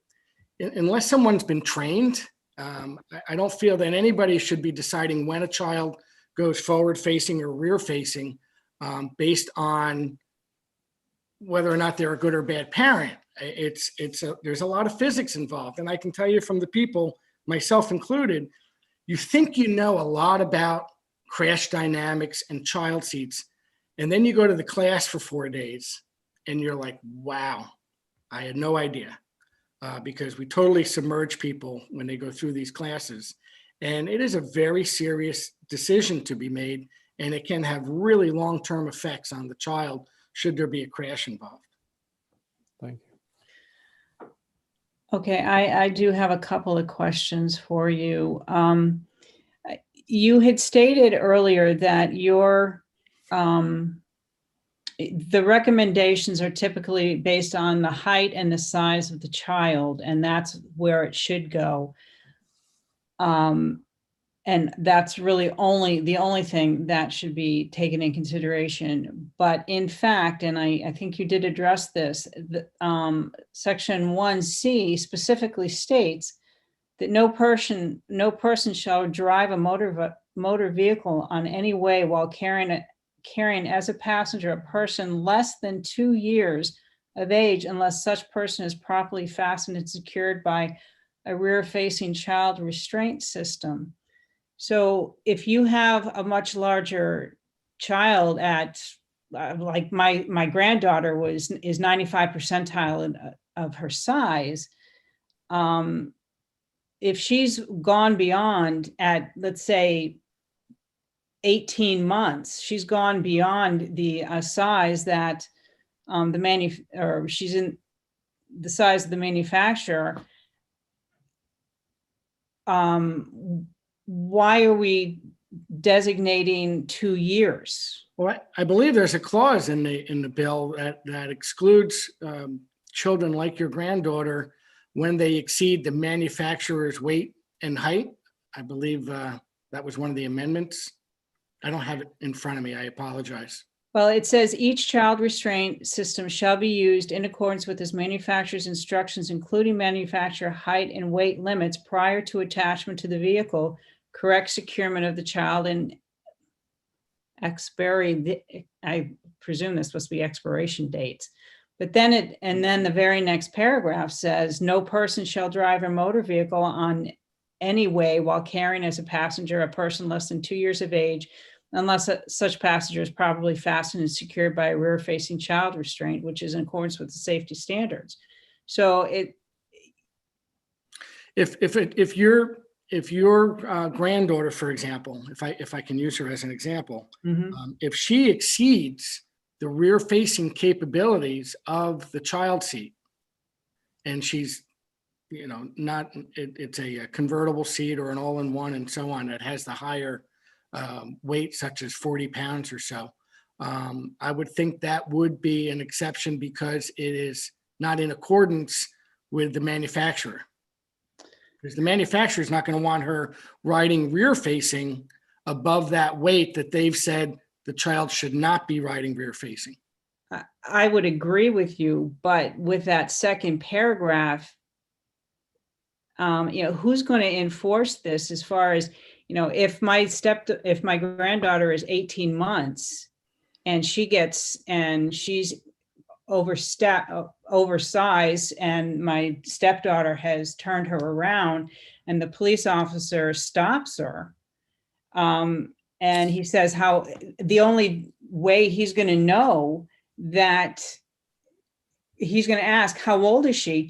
unless someone's been trained, I don't feel that anybody should be deciding when a child goes forward facing or rear facing based on whether or not they're a good or bad parent. There's a lot of physics involved. And I can tell you from the people, myself included, you think you know a lot about crash dynamics and child seats. And then you go to the class for 4 days and you're like, wow, I had no idea. Because we totally submerge people when they go through these classes. And it is a very serious decision to be made, and it can have really long-term effects on the child should there be a crash involved. Thank you. Okay, I do have a couple of questions for you. You had stated earlier that the recommendations are typically based on the height and the size of the child, and that's where it should go. And that's really the only thing that should be taken in consideration. But in fact, and I think you did address this, Section 1C specifically states that no person shall drive a motor vehicle on any way while carrying as a passenger a person less than 2 years of age unless such person is properly fastened and secured by a rear-facing child restraint system. So if you have a much larger child at, like my granddaughter is 95 percentile of her size, if she's gone beyond at, let's say, 18 months, she's gone beyond the size that she's in the size of the manufacturer. Why are we designating 2 years? Well, I believe there's a clause in the bill that excludes children like your granddaughter when they exceed the manufacturer's weight and height. I believe that was one of the amendments. I don't have it in front of me. I apologize. Well, it says each child restraint system shall be used in accordance with its manufacturer's instructions, including manufacturer height and weight limits prior to attachment to the vehicle, correct securement of the child, and I presume this supposed to be expiration dates. But then then the very next paragraph says, no person shall drive a motor vehicle on any way while carrying as a passenger a person less than 2 years of age, unless such passenger is properly fastened and secured by a rear-facing child restraint, which is in accordance with the safety standards. So if your granddaughter, for example, if I can use her as an example, if she exceeds the rear-facing capabilities of the child seat, and she's it's a convertible seat or an all-in-one and so on that has the higher weight, such as 40 pounds or so, I would think that would be an exception because it is not in accordance with the manufacturer. Because the manufacturer is not going to want her riding rear-facing above that weight that they've said the child should not be riding rear-facing. I would agree with you, but with that second paragraph, who's going to enforce this as far as, if my granddaughter is 18 months and she's oversized and my stepdaughter has turned her around and the police officer stops her, and he says the only way he's going to know that he's going to ask, how old is she?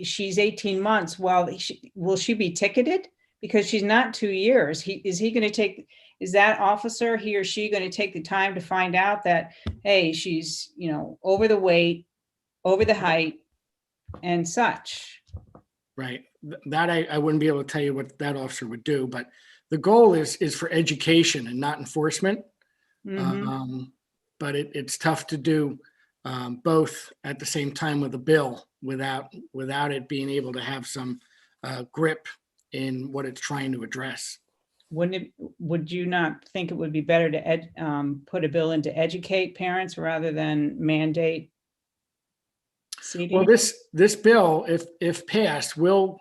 She's 18 months. Well, will she be ticketed? Because she's not 2 years. Is that officer, he or she, going to take the time to find out that, hey, she's, over the weight, over the height and such? Right. That I wouldn't be able to tell you what that officer would do, but the goal is for education and not enforcement. Mhm. But it's tough to do both at the same time with a bill without it being able to have some grip in what it's trying to address. Would you not think it would be better to put a bill in to educate parents rather than mandate seating? Well, this bill, if passed, will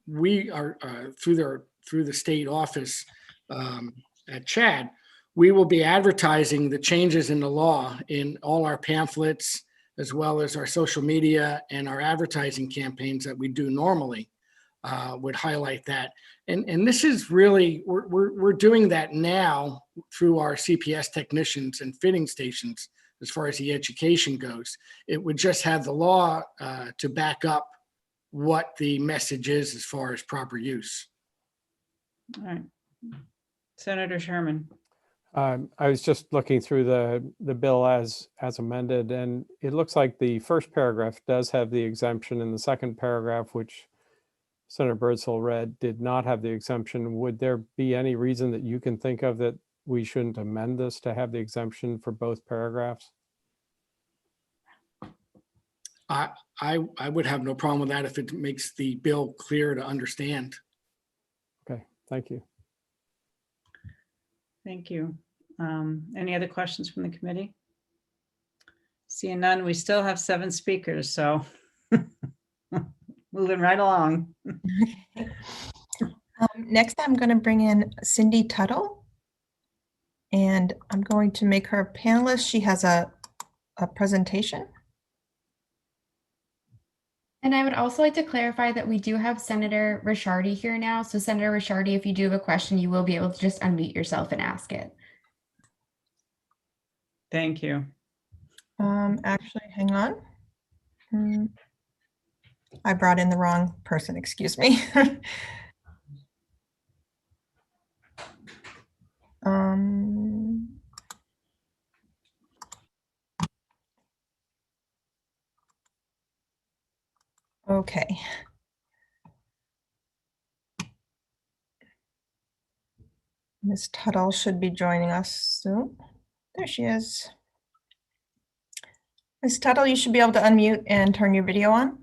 we are through the state office at CHAD, we will be advertising the changes in the law in all our pamphlets, as well as our social media and our advertising campaigns that we do normally. Would highlight that. And this is really, we're doing that now through our CPS technicians and fitting stations as far as the education goes. It would just have the law to back up what the message is as far as proper use. All right. Senator Sherman. I was just looking through the bill as amended, and it looks like the first paragraph does have the exemption, and the second paragraph, which Senator Birdsall read, did not have the exemption. Would there be any reason that you can think of that we shouldn't amend this to have the exemption for both paragraphs? I would have no problem with that if it makes the bill clear to understand. Okay, thank you. Thank you. Any other questions from the committee? Seeing none, we still have 7 speakers, so moving right along. Next, I'm going to bring in Cindy Tuttle, and I'm going to make her a panelist. She has a presentation. And I would also like to clarify that we do have Senator Ricciardi here now. So Senator Ricciardi, if you do have a question, you will be able to just unmute yourself and ask it. Thank you. Actually, hang on. I brought in the wrong person, excuse me. Okay. Ms. Tuttle should be joining us soon. There she is. Ms. Tuttle, you should be able to unmute and turn your video on.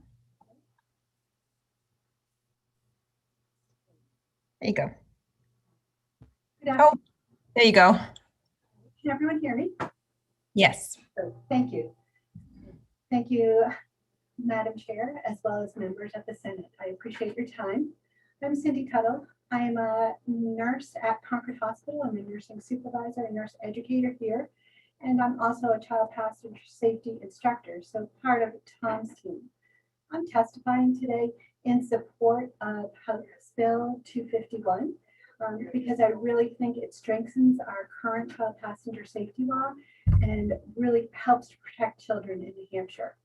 There you go. Oh, there you go. Can everyone hear me? Yes. Thank you. Thank you, Madam Chair, as well as members of the Senate. I appreciate your time. I'm Cindy Tuttle. I am a nurse at Concord Hospital. I'm a nursing supervisor and nurse educator here. And I'm also a child passenger safety instructor, so part of Tom's team. I'm testifying today in support of House Bill 251 because I really think it strengthens our current child passenger safety law and really helps to protect children in New Hampshire.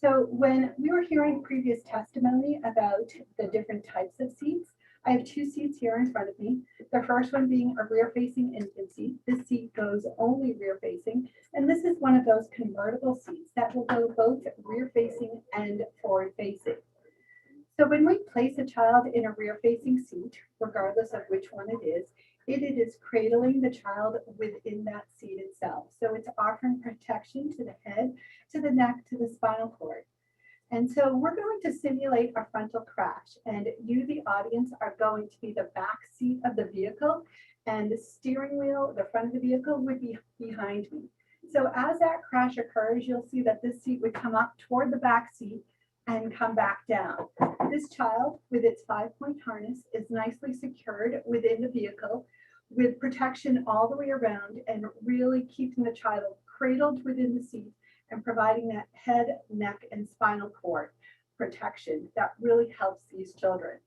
So when we were hearing previous testimony about the different types of seats, I have 2 seats here in front of me. The first one being a rear-facing infant seat. This seat goes only rear-facing, and this is one of those convertible seats that will go both rear-facing and forward-facing. So when we place a child in a rear-facing seat, regardless of which one it is cradling the child within that seat itself. So it's offering protection to the head, to the neck, to the spinal cord. And so we're going to simulate a frontal crash, and you, the audience, are going to be the back seat of the vehicle, and the steering wheel, the front of the vehicle, would be behind me. So as that crash occurs, you'll see that this seat would come up toward the back seat and come back down. This child, with its 5-point harness, is nicely secured within the vehicle with protection all the way around and really keeping the child cradled within the seat and providing that head, neck, and spinal cord protection that really helps these children.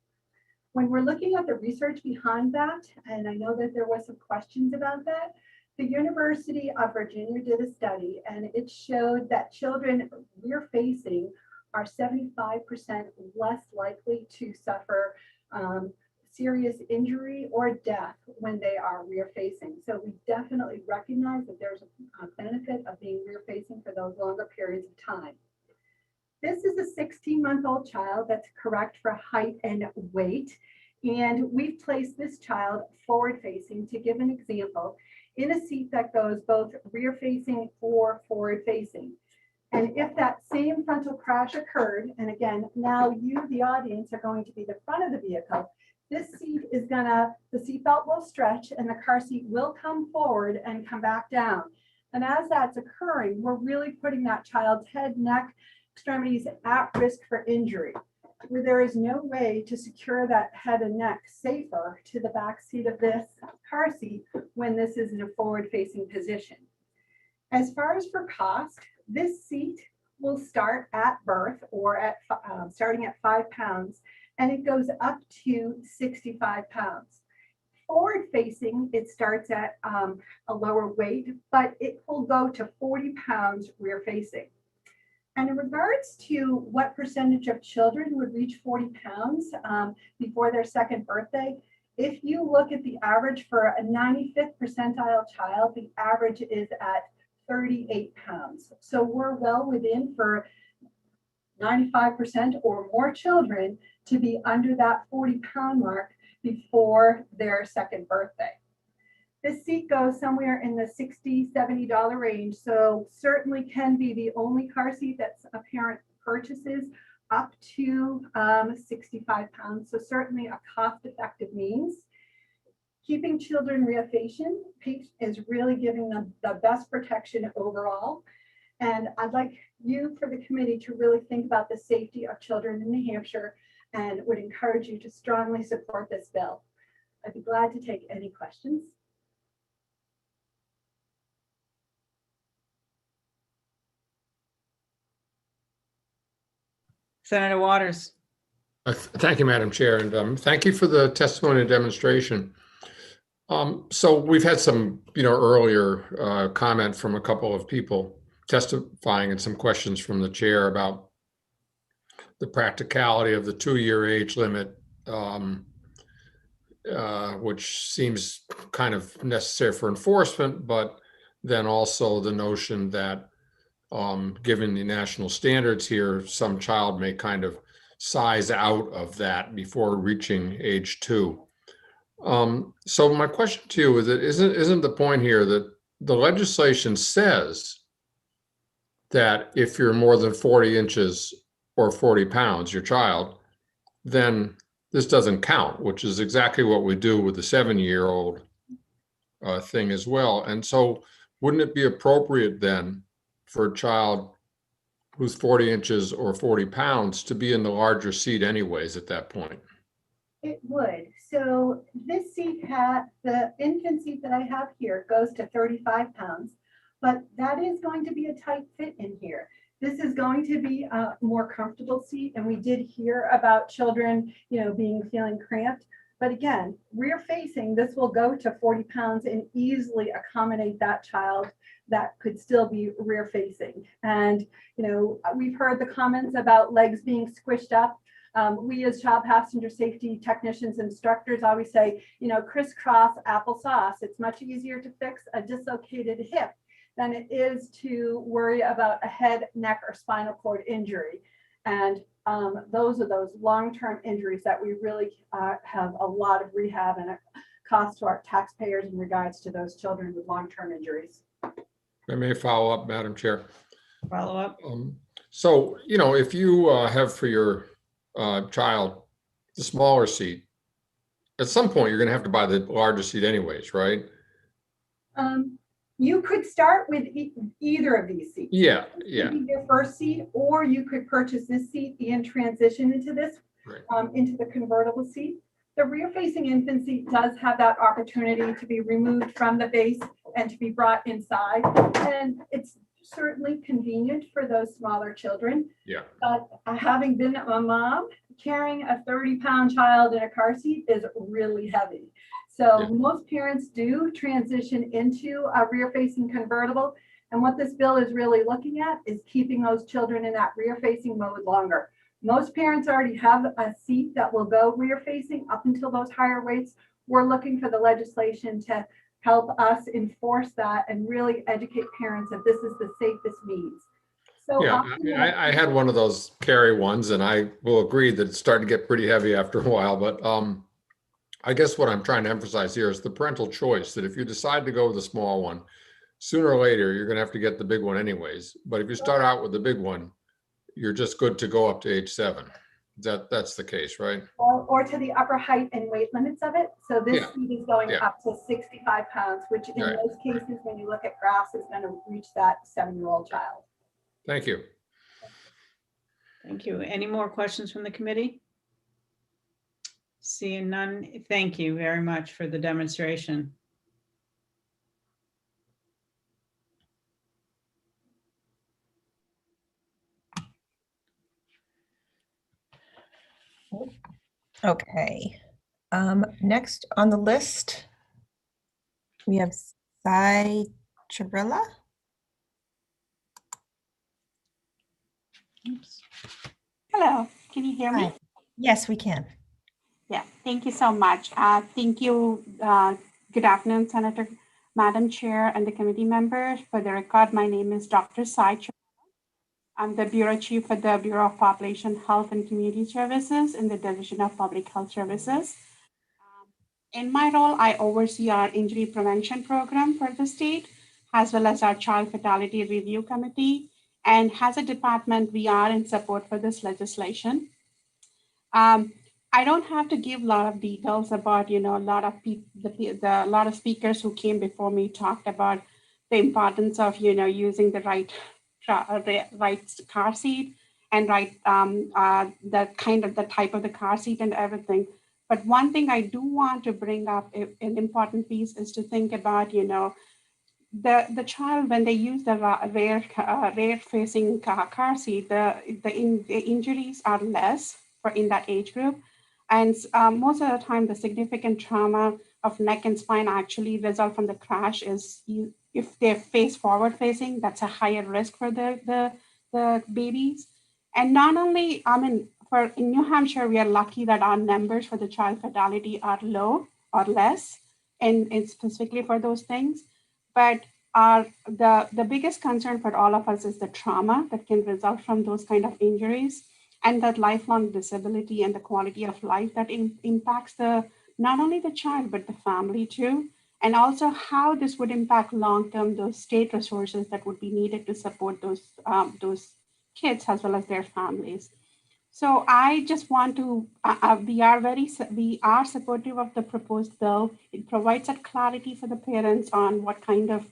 When we're looking at the research behind that, and I know that there was some questions about that, the University of Virginia did a study, and it showed that children rear-facing are 75% less likely to suffer serious injury or death when they are rear-facing. So we definitely recognize that there's a benefit of being rear-facing for those longer periods of time. This is a 16-month-old child that's correct for height and weight. And we've placed this child forward facing to give an example in a seat that goes both rear facing or forward facing. And if that same frontal crash occurred, and again, now you, the audience, are going to be the front of the vehicle, this seat is gonna, the seatbelt will stretch and the car seat will come forward and come back down. And as that's occurring, we're really putting that child's head, neck, extremities at risk for injury, where there is no way to secure that head and neck safer to the back seat of this car seat when this is in a forward-facing position. As far as for cost, this seat will start at birth or at starting at 5 pounds, and it goes up to 65 pounds. Forward facing, it starts at a lower weight, but it will go to 40 pounds rear facing. And in regards to what percentage of children would reach 40 pounds before their second birthday, if you look at the average for a 95th percentile child, the average is at 38 pounds. So we're well within for 95% or more children to be under that 40-pound mark before their second birthday. This seat goes somewhere in the $60, $70 range, so certainly can be the only car seat that a parent purchases up to 65 pounds. So certainly a cost-effective means. Keeping children rear facing is really giving them the best protection overall. And I'd like you, for the committee, to really think about the safety of children in New Hampshire and would encourage you to strongly support this bill. I'd be glad to take any questions. Senator Waters. Thank you, Madam Chair, and thank you for the testimony and demonstration. So we've had some, earlier comment from a couple of people testifying and some questions from the chair about the practicality of the 2-year age limit, which seems kind of necessary for enforcement, but then also the notion that given the national standards here, some child may kind of size out of that before reaching age 2. So my question to you is that isn't the point here that the legislation says that if you're more than 40 inches or 40 pounds, your child, then this doesn't count, which is exactly what we do with the 7-year-old thing as well. And so wouldn't it be appropriate then for a child who's 40 inches or 40 pounds to be in the larger seat anyways at that point? It would. So this seat the infant seat that I have here goes to 35 pounds, but that is going to be a tight fit in here. This is going to be a more comfortable seat. And we did hear about children, feeling cramped. But again, rear facing, this will go to 40 pounds and easily accommodate that child that could still be rear facing. And, we've heard the comments about legs being squished up. We as child passenger safety technicians, instructors always say, crisscross applesauce. It's much easier to fix a dislocated hip than it is to worry about a head, neck, or spinal cord injury. And those are those long-term injuries that we really have a lot of rehab and a cost to our taxpayers in regards to those children with long-term injuries. I may follow up, Madam Chair. Follow up. So, if you have for your child the smaller seat, at some point you're going to have to buy the larger seat anyways, right? You could start with either of these seats. Yeah. Maybe your first seat, or you could purchase this seat and transition into this, into the convertible seat. The rear-facing infant seat does have that opportunity to be removed from the base and to be brought inside, and it's certainly convenient for those smaller children. Yeah. But having been a mom, carrying a 30-pound child in a car seat is really heavy. So most parents do transition into a rear-facing convertible. And what this bill is really looking at is keeping those children in that rear-facing mode longer. Most parents already have a seat that will go rear-facing up until those higher weights. We're looking for the legislation to help us enforce that and really educate parents that this is the safest means. So yeah, I had one of those carry ones, and I will agree that it's starting to get pretty heavy after a while. But I guess what I'm trying to emphasize here is the parental choice, that if you decide to go with the small one, sooner or later, you're going to have to get the big one anyways. But if you start out with the big one, you're just good to go up to age 7. That's the case, right? Or to the upper height and weight limits of it. So this Yeah. seat is going Yeah. up to 65 pounds, which in Right. most cases, when you look at graphs, is going to reach that 7-year-old child. Thank you. Thank you. Any more questions from the committee? Seeing none, thank you very much for the demonstration. Okay. Next on the list, we have Sai Chirilla. Hello, can you hear me? Hi. Yes, we can. Yeah, thank you so much. Thank you. Good afternoon, Senator, Madam Chair, and the committee members. For the record, my name is Dr. Sai Chirilla. I'm the Bureau Chief for the Bureau of Population Health and Community Services in the Division of Public Health Services. In my role, I oversee our injury prevention program for the state, as well as our Child Fatality Review Committee. And as a department, we are in support for this legislation. I don't have to give a lot of details about, a lot of a lot of speakers who came before me talked about the importance of, using the right car seat and the type of the car seat and everything. But one thing I do want to bring up, an important piece, is to think about, the child, when they use the rear facing car seat, the injuries are less in that age group. And most of the time, the significant trauma of neck and spine actually result from the crash is if they're face forward facing, that's a higher risk for the babies. And not only, in New Hampshire, we are lucky that our numbers for the child fatality are low or less, and specifically for those things. But the biggest concern for all of us is the trauma that can result from those kind of injuries, and that lifelong disability and the quality of life that impacts not only the child, but the family too. And also how this would impact long-term those state resources that would be needed to support those kids as well as their families. So I just want to, we are supportive of the proposed bill. It provides that clarity for the parents on what kind of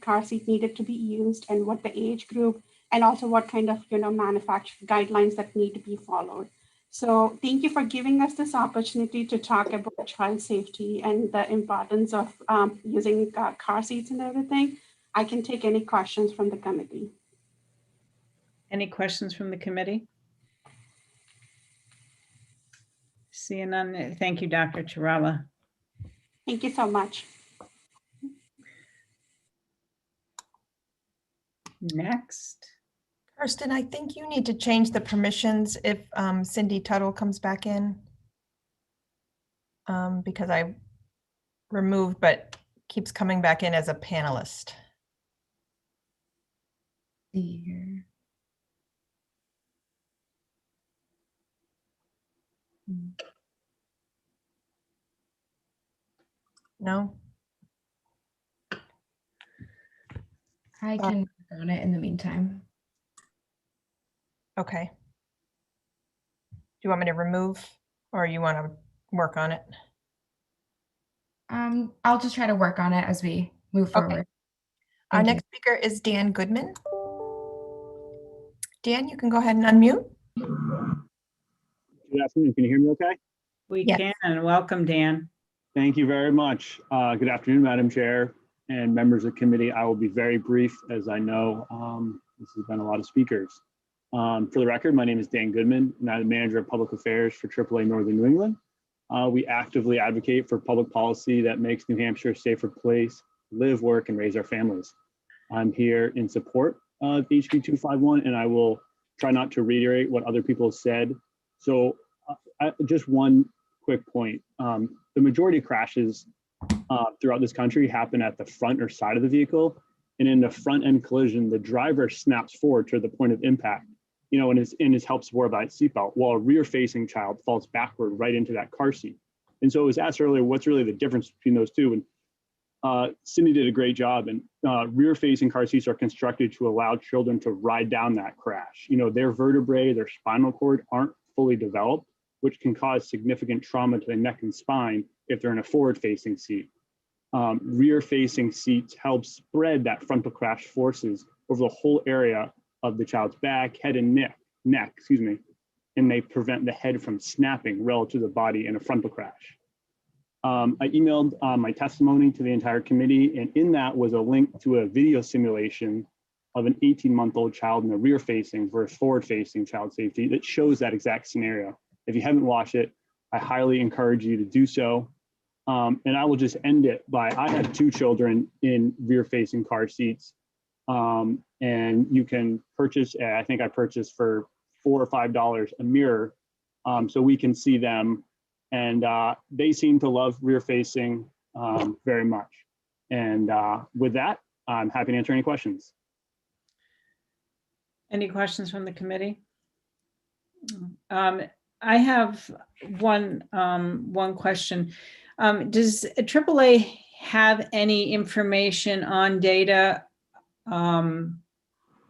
car seat needed to be used and what the age group, and also what kind of manufacturer guidelines that need to be followed. So thank you for giving us this opportunity to talk about child safety and the importance of using car seats and everything. I can take any questions from the committee. Any questions from the committee? Seeing none, thank you, Dr. Chirilla. Thank you so much. Next. Kirsten, I think you need to change the permissions if Cindy Tuttle comes back in. Because I removed, but keeps coming back in as a panelist. No? I can work on it in the meantime. Okay. Do you want me to remove, or you want to work on it? I'll just try to work on it as we move forward. Our next speaker is Dan Goodman. Dan, you can go ahead and unmute. Good afternoon. Can you hear me okay? We can. Welcome, Dan. Thank you very much. Good afternoon, Madam Chair and members of the committee. I will be very brief, as I know this has been a lot of speakers. For the record, my name is Dan Goodman, and I'm the Manager of Public Affairs for AAA Northern New England. We actively advocate for public policy that makes New Hampshire a safer place to live, work, and raise our families. I'm here in support of HB 251, and I will try not to reiterate what other people have said. So just one quick point. The majority of crashes throughout this country happen at the front or side of the vehicle. And in the front end collision, the driver snaps forward to the point of impact, and is helped supported by its seatbelt, while a rear facing child falls backward right into that car seat. And so it was asked earlier, what's really the difference between those two? And Cindy did a great job. And rear-facing car seats are constructed to allow children to ride down that crash. You know, their vertebrae, their spinal cord aren't fully developed, which can cause significant trauma to the neck and spine if they're in a forward-facing seat. Rear-facing seats help spread that frontal crash forces over the whole area of the child's back, head, and neck, and they prevent the head from snapping relative to the body in a frontal crash. I emailed my testimony to the entire committee, and in that was a link to a video simulation of an 18-month-old child in a rear-facing versus forward-facing child safety that shows that exact scenario. If you haven't watched it, I highly encourage you to do so. And I will just end it by, I have 2 children in rear-facing car seats, and you can purchase, I think I purchased for $4 or $5 a mirror, so we can see them. And they seem to love rear-facing very much. And with that, I'm happy to answer any questions. Any questions from the committee? I have one question. Does AAA have any information on data in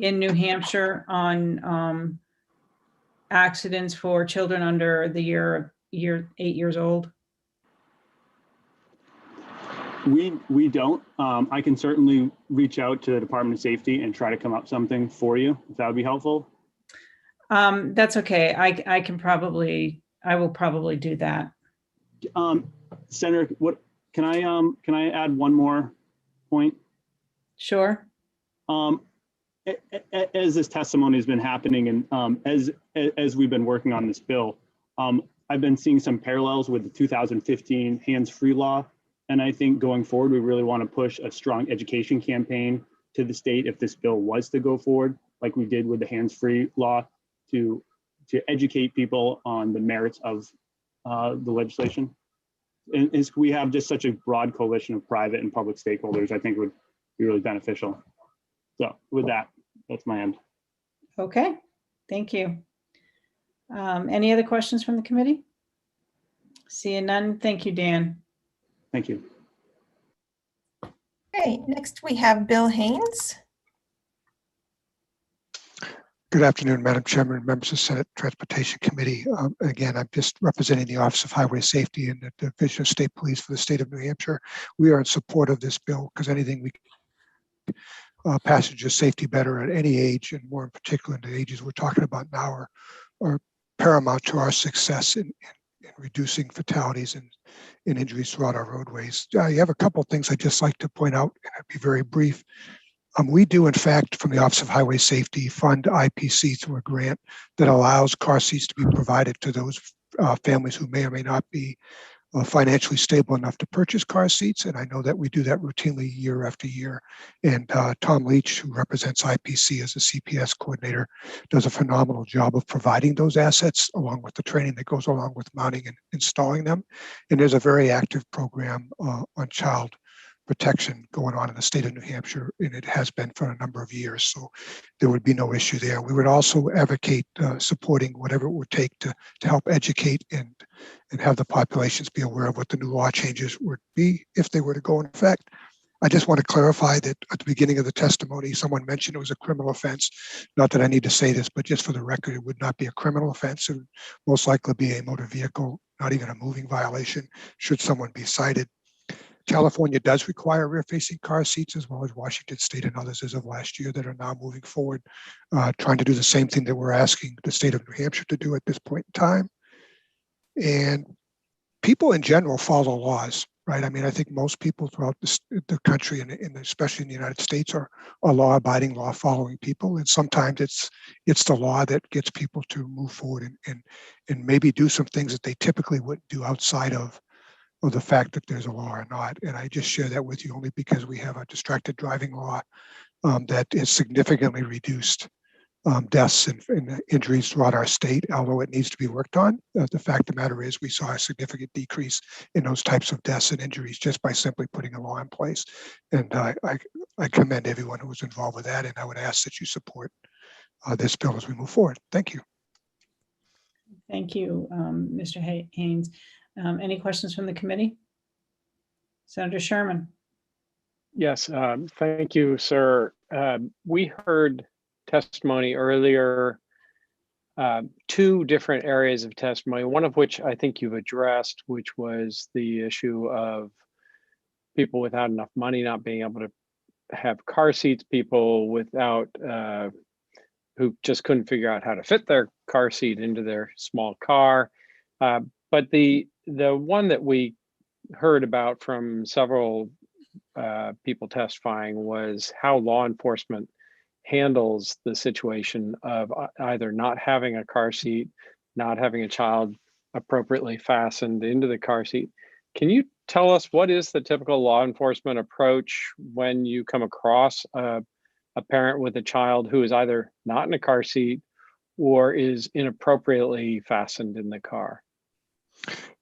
New Hampshire on accidents for children under the 8 years old? We don't. I can certainly reach out to the Department of Safety and try to come up something for you, if that would be helpful. That's okay. I will probably do that. Senator, what can I add one more point? Sure. As this testimony has been happening, and as we've been working on this bill, I've been seeing some parallels with the 2015 hands-free law. And I think going forward, we really want to push a strong education campaign to the state if this bill was to go forward, like we did with the hands-free law, to educate people on the merits of the legislation. And we have just such a broad coalition of private and public stakeholders, I think would be really beneficial. So with that, that's my end. Okay, thank you. Any other questions from the committee? Seeing none, thank you, Dan. Thank you. Okay, next we have Bill Haynes. Good afternoon, Madam Chairman, members of Senate Transportation Committee. Again, I'm just representing the Office of Highway Safety and the Division of State Police for the state of New Hampshire. We are in support of this bill because anything we passenger safety better at any age, and more in particular in the ages we're talking about now, are paramount to our success in reducing fatalities and injuries throughout our roadways. You have a couple of things I'd just like to point out, and I'd be very brief. We do, in fact, from the Office of Highway Safety, fund IPC through a grant that allows car seats to be provided to those families who may or may not be financially stable enough to purchase car seats. And I know that we do that routinely year after year. And Tom Leach, who represents IPC as a CPS coordinator, does a phenomenal job of providing those assets along with the training that goes along with mounting and installing them. And there's a very active program on child protection going on in the state of New Hampshire, and it has been for a number of years. So there would be no issue there. We would also advocate supporting whatever it would take to help educate and have the populations be aware of what the new law changes would be if they were to go in effect. I just want to clarify that at the beginning of the testimony, someone mentioned it was a criminal offense. Not that I need to say this, but just for the record, it would not be a criminal offense. It would most likely be a motor vehicle, not even a moving violation, should someone be cited. California does require rear-facing car seats, as well as Washington State and others as of last year that are now moving forward, trying to do the same thing that we're asking the state of New Hampshire to do at this point in time. And people in general follow laws, right? I mean, I think most people throughout the country, and especially in the United States, are law-abiding, law-following people. And sometimes it's the law that gets people to move forward and maybe do some things that they typically wouldn't do outside of the fact that there's a law or not. And I just share that with you only because we have a distracted driving law that has significantly reduced deaths and injuries throughout our state, although it needs to be worked on. The fact of the matter is we saw a significant decrease in those types of deaths and injuries just by simply putting a law in place. And I commend everyone who was involved with that, and I would ask that you support this bill as we move forward. Thank you. Thank you, Mr. Haynes. Any questions from the committee? Senator Sherman? Yes, thank you, sir. We heard testimony earlier, two different areas of testimony, one of which I think you've addressed, which was the issue of people without enough money not being able to have car seats, people without who just couldn't figure out how to fit their car seat into their small car. But the one that we heard about from several people testifying was how law enforcement handles the situation of either not having a car seat, not having a child appropriately fastened into the car seat. Can you tell us what is the typical law enforcement approach when you come across a parent with a child who is either not in a car seat or is inappropriately fastened in the car?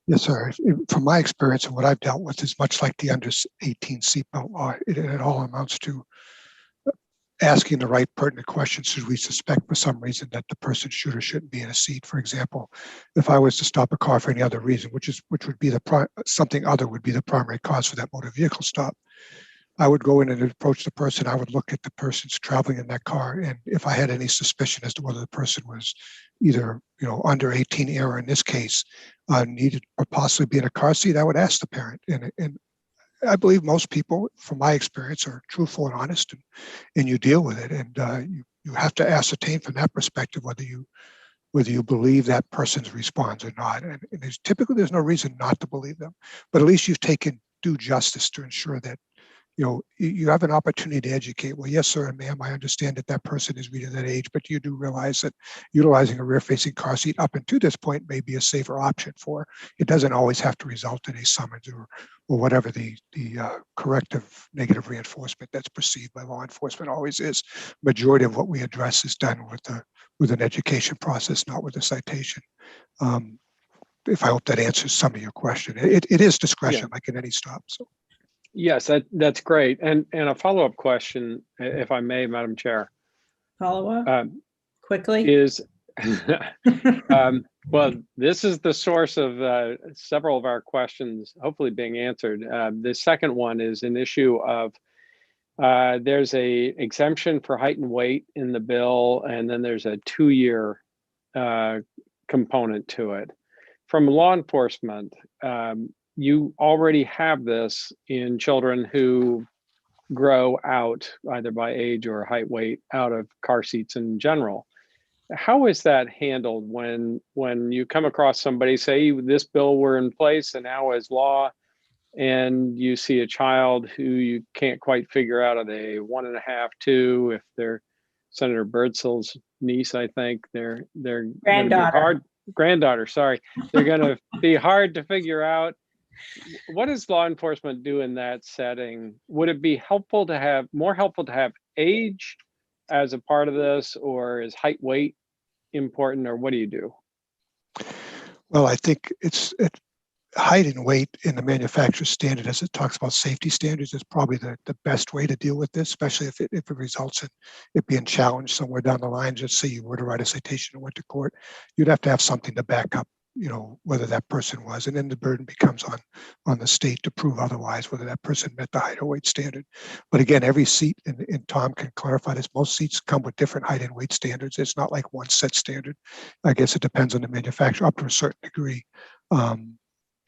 Yes, sir. From my experience and what I've dealt with is much like the under 18 seatbelt law. It all amounts to asking the right pertinent questions. Should we suspect for some reason that the person should or shouldn't be in a seat? For example, if I was to stop a car for any other reason, which would be something other would be the primary cause for that motor vehicle stop, I would go in and approach the person. I would look at the person's traveling in that car, and if I had any suspicion as to whether the person was either under 18 or in this case needed or possibly be in a car seat, I would ask the parent. And I believe most people, from my experience, are truthful and honest, and you deal with it. And you have to ascertain from that perspective whether you believe that person's response or not. And there's no reason not to believe them, but at least you've taken due justice to ensure that you have an opportunity to educate. Well, yes, sir and ma'am, I understand that person is reaching that age, but you do realize that utilizing a rear-facing car seat up until this point may be a safer option for. It doesn't always have to result in a summons or whatever the corrective negative reinforcement that's perceived by law enforcement always is. Majority of what we address is done with an education process, not with a citation. If I hope that answers some of your question. It is discretion, like in any stop. So. Yes, that's great. And a follow-up question, if I may, Madam Chair. Follow-up? Quickly? Is, well, this is the source of several of our questions hopefully being answered. The second one is an issue of there's a exemption for height and weight in the bill, and then there's a 2-year component to it. From law enforcement, you already have this in children who grow out either by age or height weight out of car seats in general. How is that handled when you come across somebody, say this bill were in place and now as law, and you see a child who you can't quite figure out, are they 1.5, 2, if they're Senator Birdsell's niece, I think they're granddaughter, sorry. They're gonna be hard to figure out. What does law enforcement do in that setting? Would it be more helpful to have age as a part of this, or is height weight important, or what do you do? Well, I think it's height and weight in the manufacturer's standard, as it talks about safety standards, is probably the best way to deal with this, especially if it results in it being challenged somewhere down the line. Just say you were to write a citation and went to court, you'd have to have something to back up whether that person was, and then the burden becomes on the state to prove otherwise, whether that person met the height or weight standard. But again, every seat, and Tom can clarify this, most seats come with different height and weight standards. It's not like one set standard. I guess it depends on the manufacturer up to a certain degree.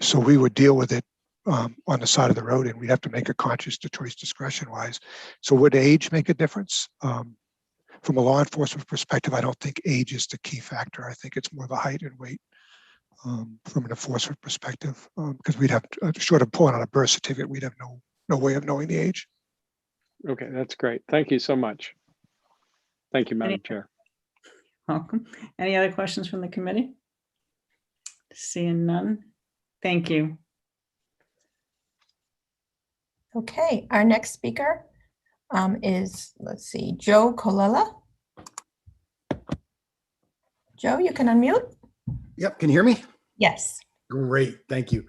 So we would deal with it on the side of the road, and we'd have to make a conscious choice discretion wise. So would age make a difference? From a law enforcement perspective, I don't think age is the key factor. I think it's more the height and weight. From an enforcement perspective, because we'd have, short of pulling out a birth certificate, we'd have no way of knowing the age. Okay, that's great. Thank you so much. Thank you, Madam Chair. Welcome. Any other questions from the committee? Seeing none. Thank you. Okay, our next speaker is, let's see, Joe Colella. Joe, you can unmute. Yep, can you hear me? Yes. Great, thank you.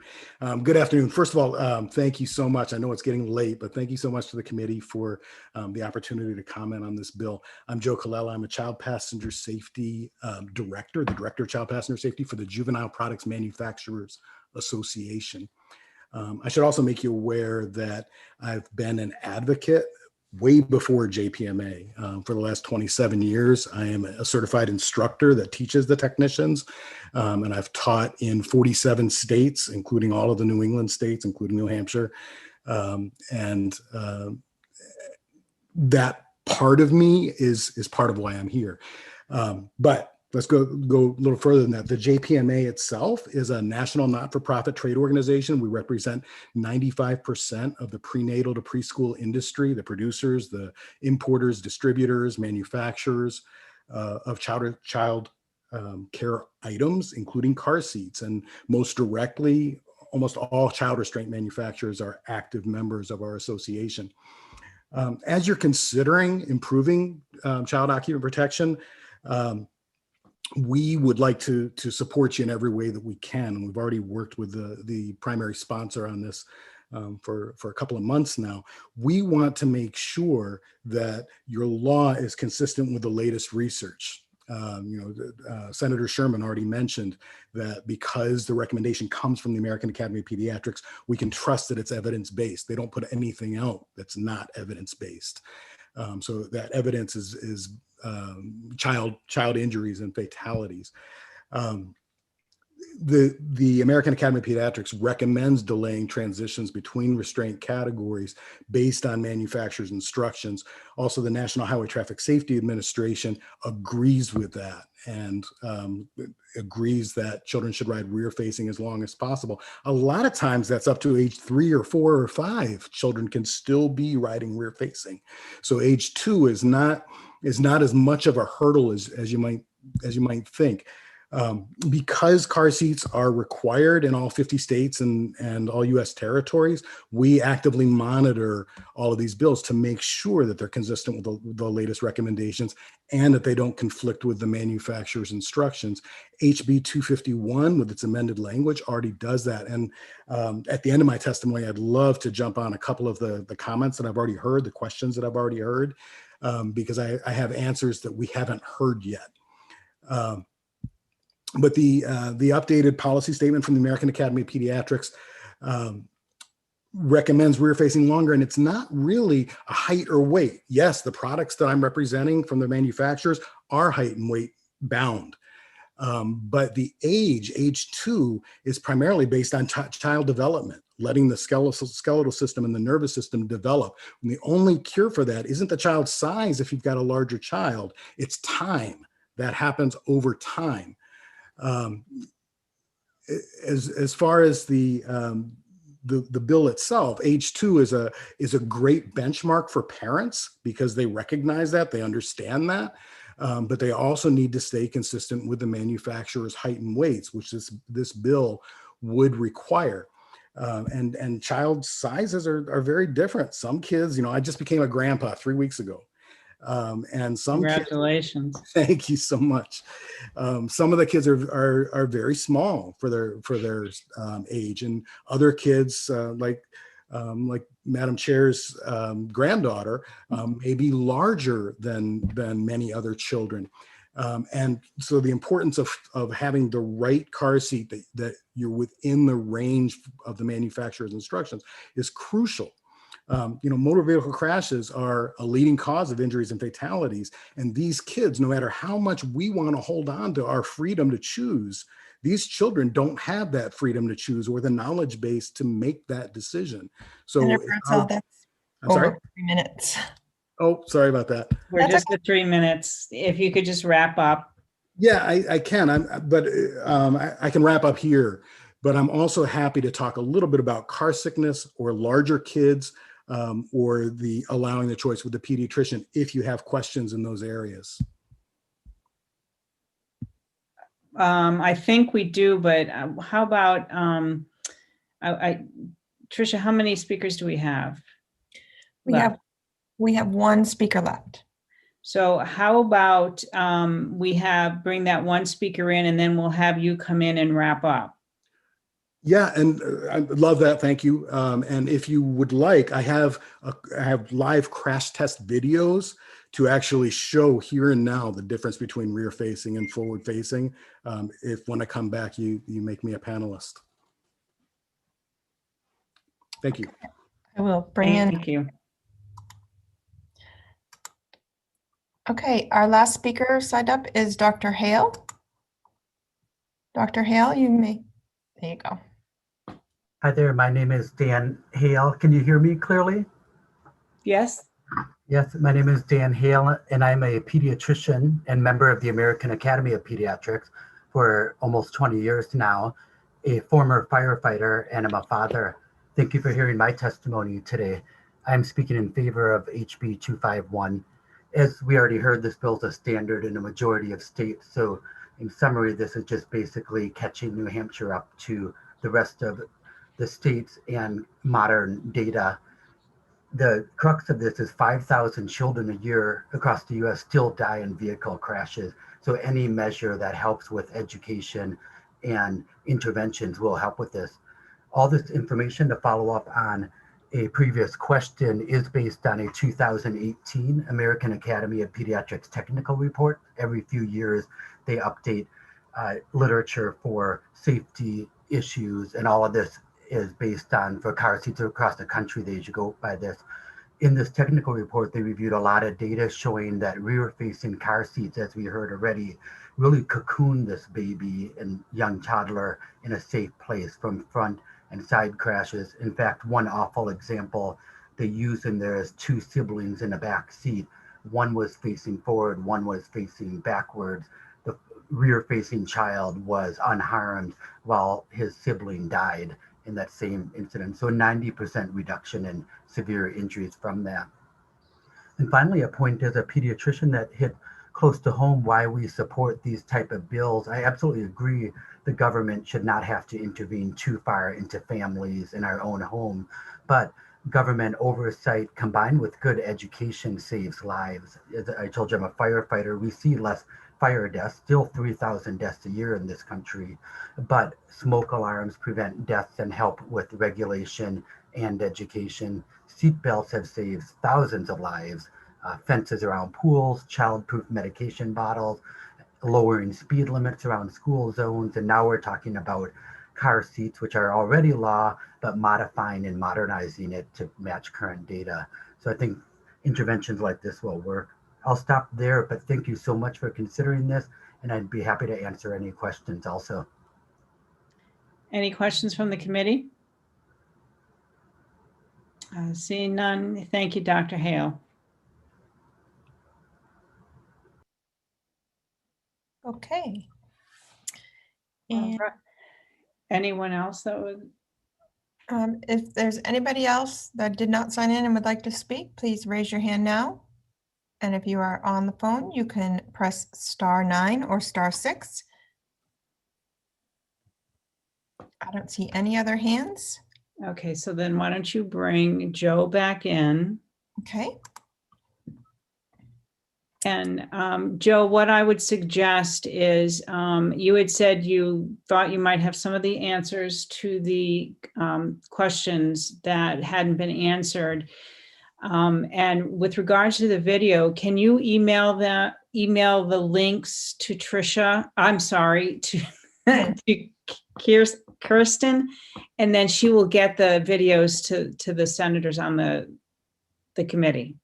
Good afternoon. First of all, thank you so much. I know it's getting late, but thank you so much to the committee for the opportunity to comment on this bill. I'm Joe Colella. I'm a child passenger safety director, the director of child passenger safety for the Juvenile Products Manufacturers Association. I should also make you aware that I've been an advocate way before JPMA. For the last 27 years, I am a certified instructor that teaches the technicians, and I've taught in 47 states, including all of the New England states, including New Hampshire. That part of me is part of why I'm here. But let's go a little further than that. The JPMA itself is a national not-for-profit trade organization. We represent 95% of the prenatal to preschool industry, the producers, the importers, distributors, manufacturers of child care items, including car seats. And most directly, almost all child restraint manufacturers are active members of our association. As you're considering improving child occupant protection, we would like to support you in every way that we can. And we've already worked with the primary sponsor on this for a couple of months now. We want to make sure that your law is consistent with the latest research. Senator Sherman already mentioned that because the recommendation comes from the American Academy of Pediatrics, we can trust that it's evidence-based. They don't put anything out that's not evidence-based. So that evidence is child injuries and fatalities. The American Academy of Pediatrics recommends delaying transitions between restraint categories based on manufacturer's instructions. Also, the National Highway Traffic Safety Administration agrees with that and agrees that children should ride rear facing as long as possible. A lot of times that's up to age 3 or 4 or 5. Children can still be riding rear facing. So age 2 is not as much of a hurdle as you might think. Because car seats are required in all 50 states and all US territories, we actively monitor all of these bills to make sure that they're consistent with the latest recommendations and that they don't conflict with the manufacturer's instructions. HB 251 with its amended language already does that. And at the end of my testimony, I'd love to jump on a couple of the comments that I've already heard, the questions that I've already heard, because I have answers that we haven't heard yet. But the updated policy statement from the American Academy of Pediatrics recommends rear facing longer, and it's not really a height or weight. Yes, the products that I'm representing from the manufacturers are height and weight bound. But the age 2, is primarily based on child development, letting the skeletal system and the nervous system develop. And the only cure for that isn't the child's size if you've got a larger child, it's time. That happens over time. As far as the bill itself, age 2 is a great benchmark for parents because they recognize that, they understand that, but they also need to stay consistent with the manufacturer's height and weights, which this bill would require. And child sizes are very different. Some kids, I just became a grandpa 3 weeks ago. And some Congratulations. kids, thank you so much. Some of the kids are very small for their age, and other kids like Madam Chair's granddaughter may be larger than many other children. And so the importance of having the right car seat that you're within the range of the manufacturer's instructions is crucial. Motor vehicle crashes are a leading cause of injuries and fatalities. And these kids, no matter how much we want to hold on to our freedom to choose, these children don't have that freedom to choose or the knowledge base to make that decision. So that's I'm sorry? over 3 minutes. Oh, sorry about that. We're just at 3 minutes. If you could just wrap up. Yeah, I can. I can wrap up here. But I'm also happy to talk a little bit about car sickness or larger kids, or the allowing the choice with the pediatrician if you have questions in those areas. I think we do, but how about, Tricia, how many speakers do we have? We have one speaker left. So how about bring that one speaker in and then we'll have you come in and wrap up. Yeah, and I love that. Thank you. And if you would like, I have live crash test videos to actually show here and now the difference between rear facing and forward facing. If when I come back, you make me a panelist. Thank you. I will bring in. Thank you. Okay, our last speaker signed up is Dr. Hale. Dr. Hale, you may, there you go. Hi there, my name is Dan Hale. Can you hear me clearly? Yes. Yes, my name is Dan Hale, and I'm a pediatrician and member of the American Academy of Pediatrics for almost 20 years now, a former firefighter, and I'm a father. Thank you for hearing my testimony today. I'm speaking in favor of HB 251. As we already heard, this bill is a standard in a majority of states. So in summary, this is just basically catching New Hampshire up to the rest of the states and modern data. The crux of this is 5,000 children a year across the US still die in vehicle crashes. So any measure that helps with education and interventions will help with this. All this information to follow up on a previous question is based on a 2018 American Academy of Pediatrics technical report. Every few years, they update literature for safety issues, and all of this is based on, for car seats across the country, they usually go by this. In this technical report, they reviewed a lot of data showing that rear-facing car seats, as we heard already, really cocoon this baby and young toddler in a safe place from front and side crashes. In fact, one awful example they used in there is two siblings in a back seat. One was facing forward, one was facing backwards. The rear-facing child was unharmed while his sibling died in that same incident. So 90% reduction in severe injuries from that. And finally, a point as a pediatrician that hit close to home why we support these type of bills. I absolutely agree the government should not have to intervene too far into families in our own home, but government oversight combined with good education saves lives. As I told you, I'm a firefighter. We see less fire deaths, still 3,000 deaths a year in this country, but smoke alarms prevent deaths and help with regulation and education. Seat belts have saved thousands of lives. Fences around pools, child-proof medication bottles, lowering speed limits around school zones, and now we're talking about car seats, which are already law, but modifying and modernizing it to match current data. So I think interventions like this will work. I'll stop there, but thank you so much for considering this, and I'd be happy to answer any questions also. Any questions from the committee? Seeing none, thank you, Dr. Hale. Okay. All And right. Anyone else that would? if there's anybody else that did not sign in and would like to speak, please raise your hand now. And if you are on the phone, you can press *9 or *6. I don't see any other hands. Okay, so then why don't you bring Joe back in? Okay. And Joe, what I would suggest is you had said you thought you might have some of the answers to the questions that hadn't been answered. And with regards to the video, can you email the links to Tricia? I'm sorry, to, to Kirsten, and then she will get the videos to the senators on the committee.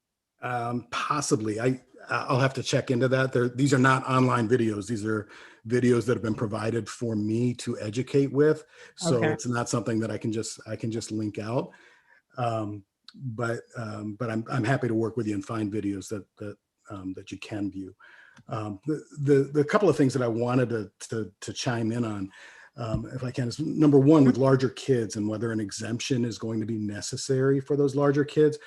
Possibly. I'll have to check into that. These are not online videos. These are videos that have been provided for me to educate with. So Okay. it's not something that I can just link out. But I'm happy to work with you and find videos that you can view. The couple of things that I wanted to chime in on, if I can, is number one, with larger kids and whether an exemption is going to be necessary for those larger kids.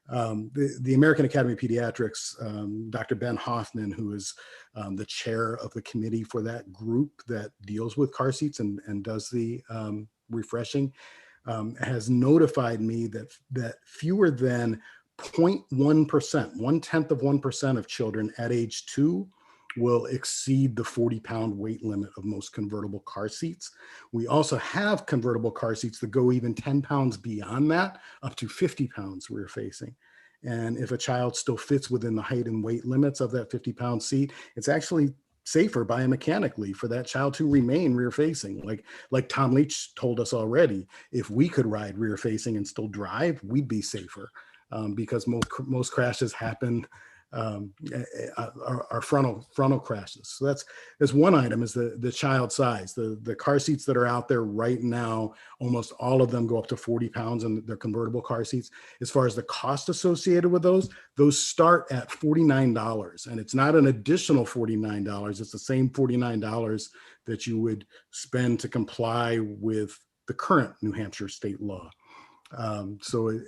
The American Academy of Pediatrics, Dr. Ben Hoffman, who is the chair of the committee for that group that deals with car seats and does the refreshing, has notified me that fewer than 0.1%, 0.1% of children at age 2 will exceed the 40-pound weight limit of most convertible car seats. We also have convertible car seats that go even 10 pounds beyond that, up to 50 pounds rear facing. And if a child still fits within the height and weight limits of that 50-pound seat, it's actually safer biomechanically for that child to remain rear facing. Like Tom Leach told us already, if we could ride rear facing and still drive, we'd be safer, because most crashes happen are frontal crashes. So that's one item, is the child size. The car seats that are out there right now, almost all of them go up to 40 pounds, and they're convertible car seats. As far as the cost associated with those start at $49, and it's not an additional $49. It's the same $49 that you would spend to comply with the current New Hampshire state law. So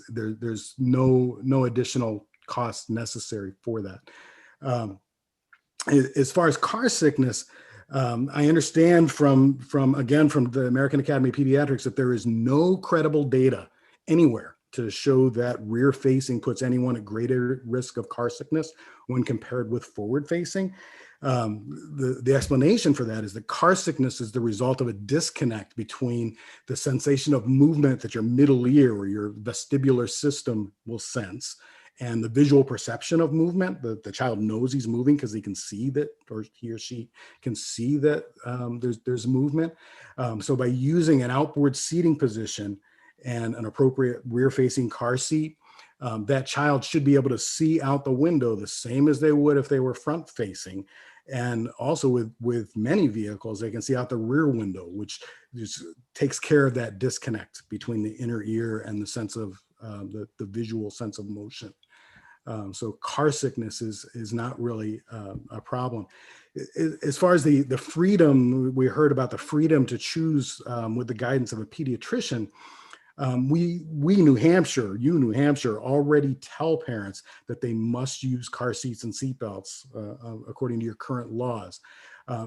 there's no additional cost necessary for that. As far as car sickness, I understand from the American Academy of Pediatrics that there is no credible data anywhere to show that rear facing puts anyone at greater risk of car sickness when compared with forward facing. The explanation for that is that car sickness is the result of a disconnect between the sensation of movement that your middle ear or your vestibular system will sense and the visual perception of movement. The child knows he's moving because he can see that, or he or she can see that there's movement. So by using an outboard seating position and an appropriate rear-facing car seat, that child should be able to see out the window the same as they would if they were front-facing. And also with many vehicles, they can see out the rear window, which just takes care of that disconnect between the inner ear and the sense of the visual sense of motion. So car sickness is not really a problem. As far as the freedom, we heard about the freedom to choose with the guidance of a pediatrician. We New Hampshire, New Hampshire already tell parents that they must use car seats and seatbelts according to your current laws.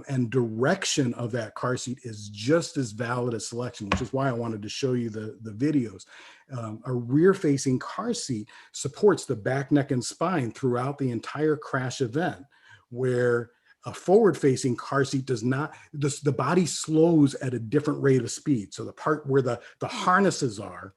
And direction of that car seat is just as valid as selection, which is why I wanted to show you the videos. A rear-facing car seat supports the back, neck, and spine throughout the entire crash event, where a forward-facing car seat does not, the body slows at a different rate of speed. So the part where the harnesses are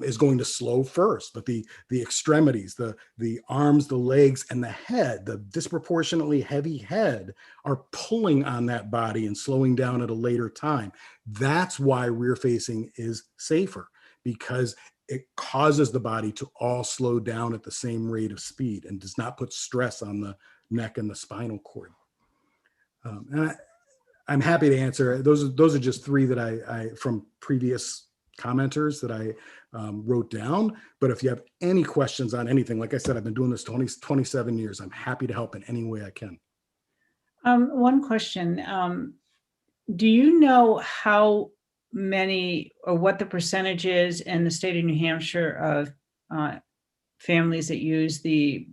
is going to slow first, but the extremities, the arms, the legs, and the head, the disproportionately heavy head, are pulling on that body and slowing down at a later time. That's why rear-facing is safer, because it causes the body to all slow down at the same rate of speed and does not put stress on the neck and the spinal cord. And I'm happy to answer. Those are just three that I from previous commenters that I wrote down. But if you have any questions on anything, like I said, I've been doing this 27 years. I'm happy to help in any way I can. One question. Do you know how many or what the percentage is in the state of New Hampshire of families that use the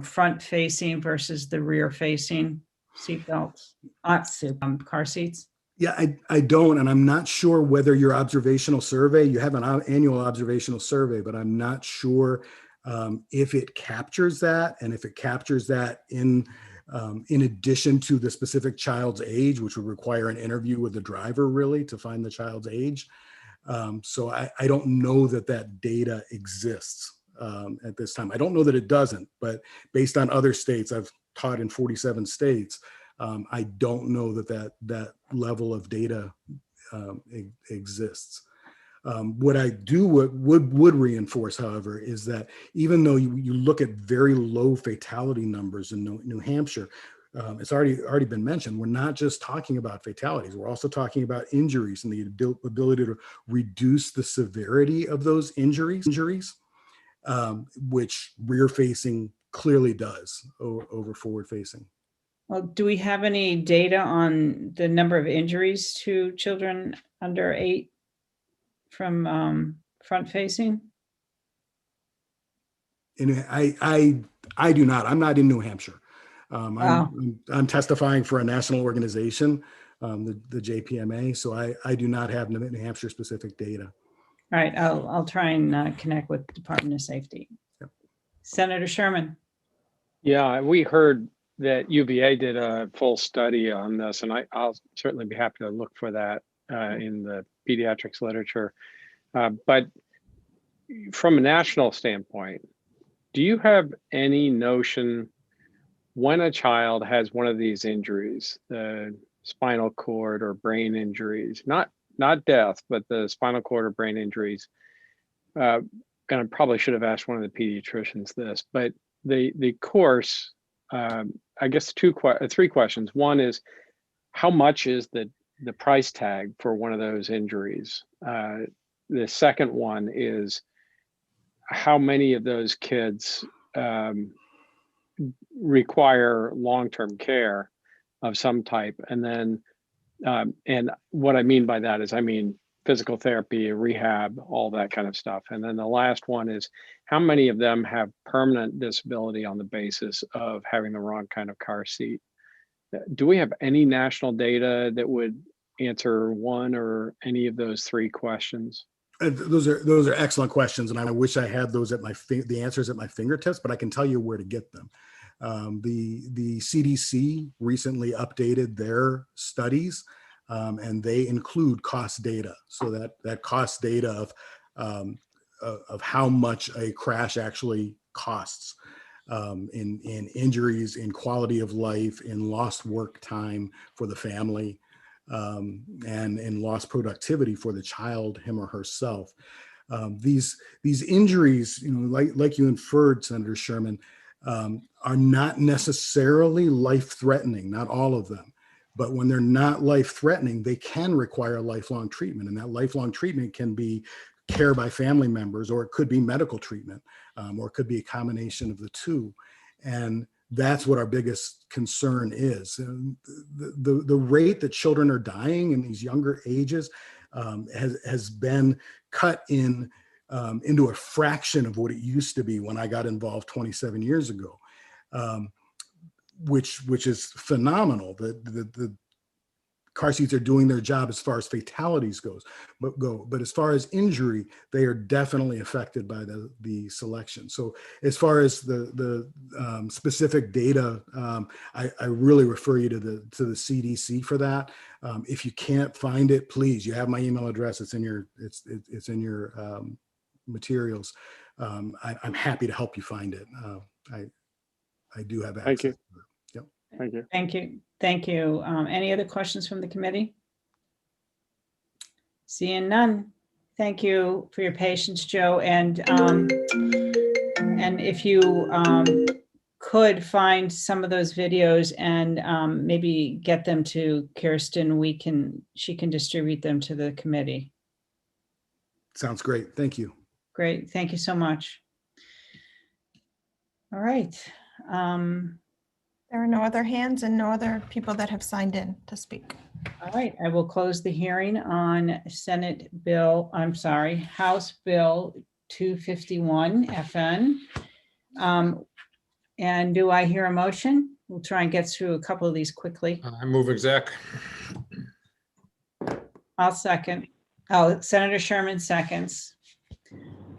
front-facing versus the rear-facing seatbelts, car seats? Yeah, I don't, and I'm not sure whether your observational survey, you have an annual observational survey, but I'm not sure if it captures that, and if it captures that in addition to the specific child's age, which would require an interview with the driver really to find the child's age. So I don't know that data exists at this time. I don't know that it doesn't, but based on other states, I've taught in 47 states, I don't know that level of data exists. What I would reinforce, however, is that even though you look at very low fatality numbers in New Hampshire, it's already been mentioned, we're not just talking about fatalities, we're also talking about injuries and the ability to reduce the severity of those injuries, which rear-facing clearly does over forward-facing. Well, do we have any data on the number of injuries to children under 8 from front-facing? I do not. I'm not in New Hampshire. Wow. I'm testifying for a national organization, the JPMA. So I do not have New Hampshire specific data. All right, I'll try and connect with the Department of Safety. Yep. Senator Sherman. Yeah, we heard that UVA did a full study on this, and I'll certainly be happy to look for that in the pediatrics literature. But from a national standpoint, do you have any notion when a child has one of these injuries, the spinal cord or brain injuries, not death, but the spinal cord or brain injuries, and I probably should have asked one of the pediatricians this, but the course, I guess three questions. One is, how much is the price tag for one of those injuries? The second one is, how many of those kids require long-term care of some type? And then, and what I mean by that is, I mean physical therapy, rehab, all that kind of stuff. And then the last one is, how many of them have permanent disability on the basis of having the wrong kind of car seat? Do we have any national data that would answer one or any of those three questions? Those are excellent questions, and I wish I had those at the answers at my fingertips, but I can tell you where to get them. The CDC recently updated their studies, and they include cost data. So that cost data of how much a crash actually costs in injuries, in quality of life, in lost work time for the family, and in lost productivity for the child, him or herself. These injuries, like you inferred, Senator Sherman, are not necessarily life-threatening, not all of them. But when they're not life-threatening, they can require lifelong treatment. And that lifelong treatment can be care by family members, or it could be medical treatment, or it could be a combination of the two. And that's what our biggest concern is. The rate that children are dying in these younger ages has been cut into a fraction of what it used to be when I got involved 27 years ago, which is phenomenal. The car seats are doing their job as far as fatalities but as far as injury, they are definitely affected by the selection. So as far as the specific data, I really refer you to the CDC for that. If you can't find it, please, you have my email address. It's in your materials. I'm happy to help you find it. I do have access. Thank you. Yep. Thank you. Thank you. Thank you. Any other questions from the committee? Seeing none. Thank you for your patience, Joe. And if you could find some of those videos and maybe get them to Kirsten, she can distribute them to the committee. Sounds great. Thank you. Great. Thank you so much. All right. There are no other hands and no other people that have signed in to speak. All right, I will close the hearing on House Bill 251 FN. And do I hear a motion? We'll try and get through a couple of these quickly. I move exec. I'll second. Oh, Senator Sherman seconds.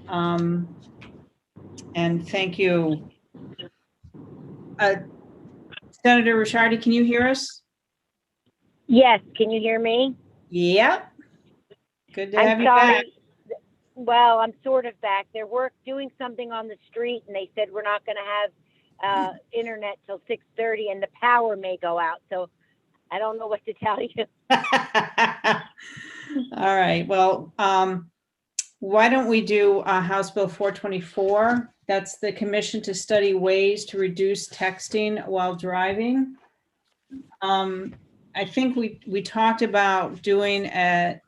And thank you. Senator Ricciardi, can you hear us? Yes, can you hear me? Yep. Good to have you back. Well, I'm sort of back. They're doing something on the street, and they said we're not going to have internet till 6:30, and the power may go out. So I don't know what to tell you. All right. Well, why don't we do House Bill 424? That's the commission to study ways to reduce texting while driving. I think we talked about doing an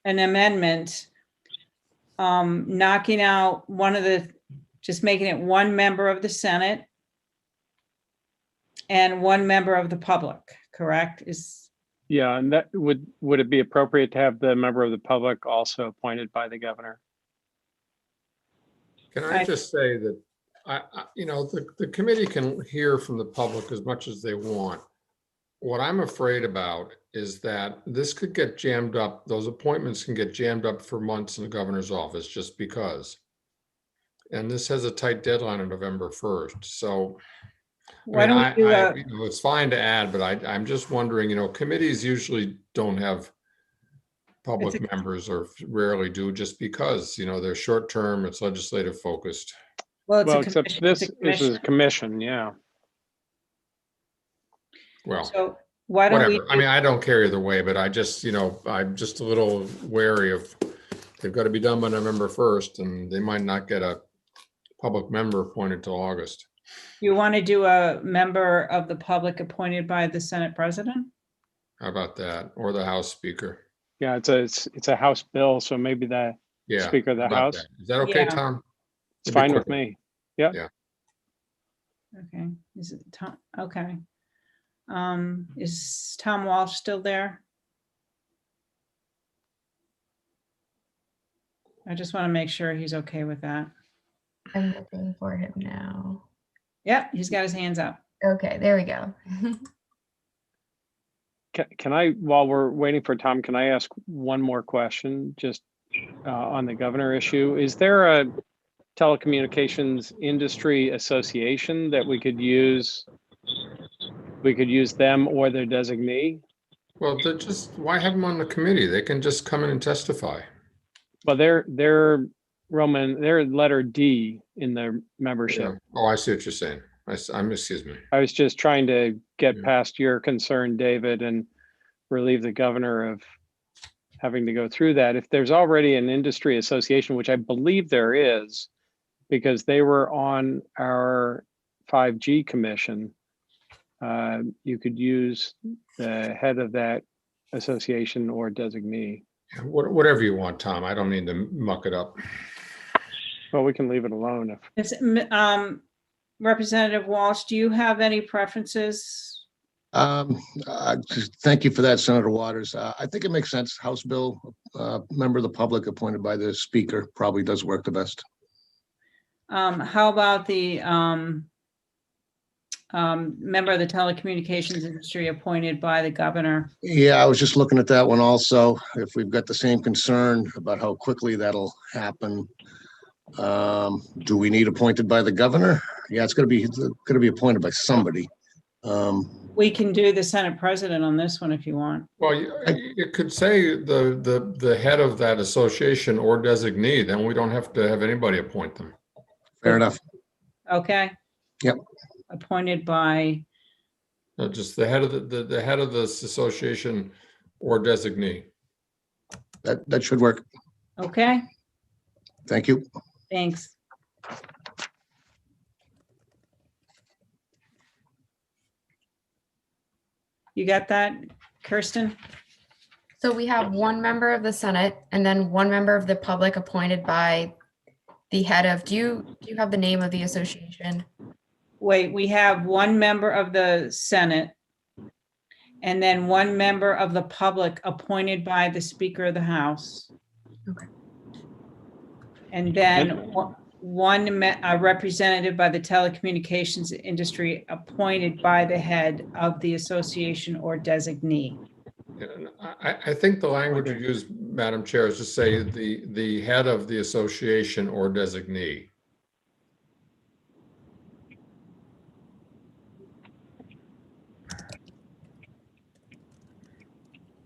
amendment, knocking out just making it one member of the Senate and one member of the public, correct? Yeah, and that would it be appropriate to have the member of the public also appointed by the governor? Can I just say that the committee can hear from the public as much as they want. What I'm afraid about is that this could get jammed up. Those appointments can get jammed up for months in the governor's office just because. And this has a tight deadline on November 1st. So it's fine to add, but I'm just wondering, committees usually don't have public members, or rarely do, just because, they're short term, it's legislative focused. Well, it's Well, a except commission. It's this a is a commission, yeah. Well, So why don't we? whatever. I mean, I don't care either way, but I just, I'm just a little wary of, they've got to be done by November 1st, and they might not get a public member appointed till August. You want to do a member of the public appointed by the Senate President? How about that? Or the House Speaker? Yeah, it's a House bill, so maybe the Yeah. Speaker of the how about House. that? Is that okay, Yeah. Tom? It's It'd be fine with quick. me. Yeah. Yeah. Okay, is it Tom? Okay. Is Tom Walsh still there? I just want to make sure he's okay with that. I'm looking for him now. Yep, he's got his hands up. Okay, there we go. Can I, while we're waiting for Tom, can I ask one more question just on the governor issue? Is there a telecommunications industry association that we could use? We could use them or their designee? Well, why have them on the committee? They can just come in and testify. Well, they're Roman, they're letter D in their membership. Yeah. Oh, I see what you're saying. Excuse me. I was just trying to get past your concern, David, and relieve the governor of having to go through that. If there's already an industry association, which I believe there is, because they were on our 5G commission, you could use the head of that association or designee. Whatever you want, Tom. I don't need to muck it up. Well, we can leave it alone if. Representative Walsh, do you have any preferences? Thank you for that, Senator Waters. I think it makes sense. House bill, member of the public appointed by the speaker probably does work the best. How about the member of the telecommunications industry appointed by the governor? Yeah, I was just looking at that one also. If we've got the same concern about how quickly that'll happen, do we need appointed by the governor? Yeah, it's going to be appointed by somebody. We can do the Senate President on this one if you want. Well, you could say the head of that association or designee, then we don't have to have anybody appoint them. Fair enough. Okay. Yep. Appointed by, Just the head of the head of this association or designee. That should work. okay, Thank you. thanks. You got that, Kirsten? So we have one member of the Senate and then one member of the public appointed by the head of, do you have the name of the association? Wait, we have one member of the Senate and then one member of the public appointed by the Speaker of the House. Okay. And then a representative by the telecommunications industry appointed by the head of the association or designee. I think the language you use, Madam Chair, is to say the head of the association or designee.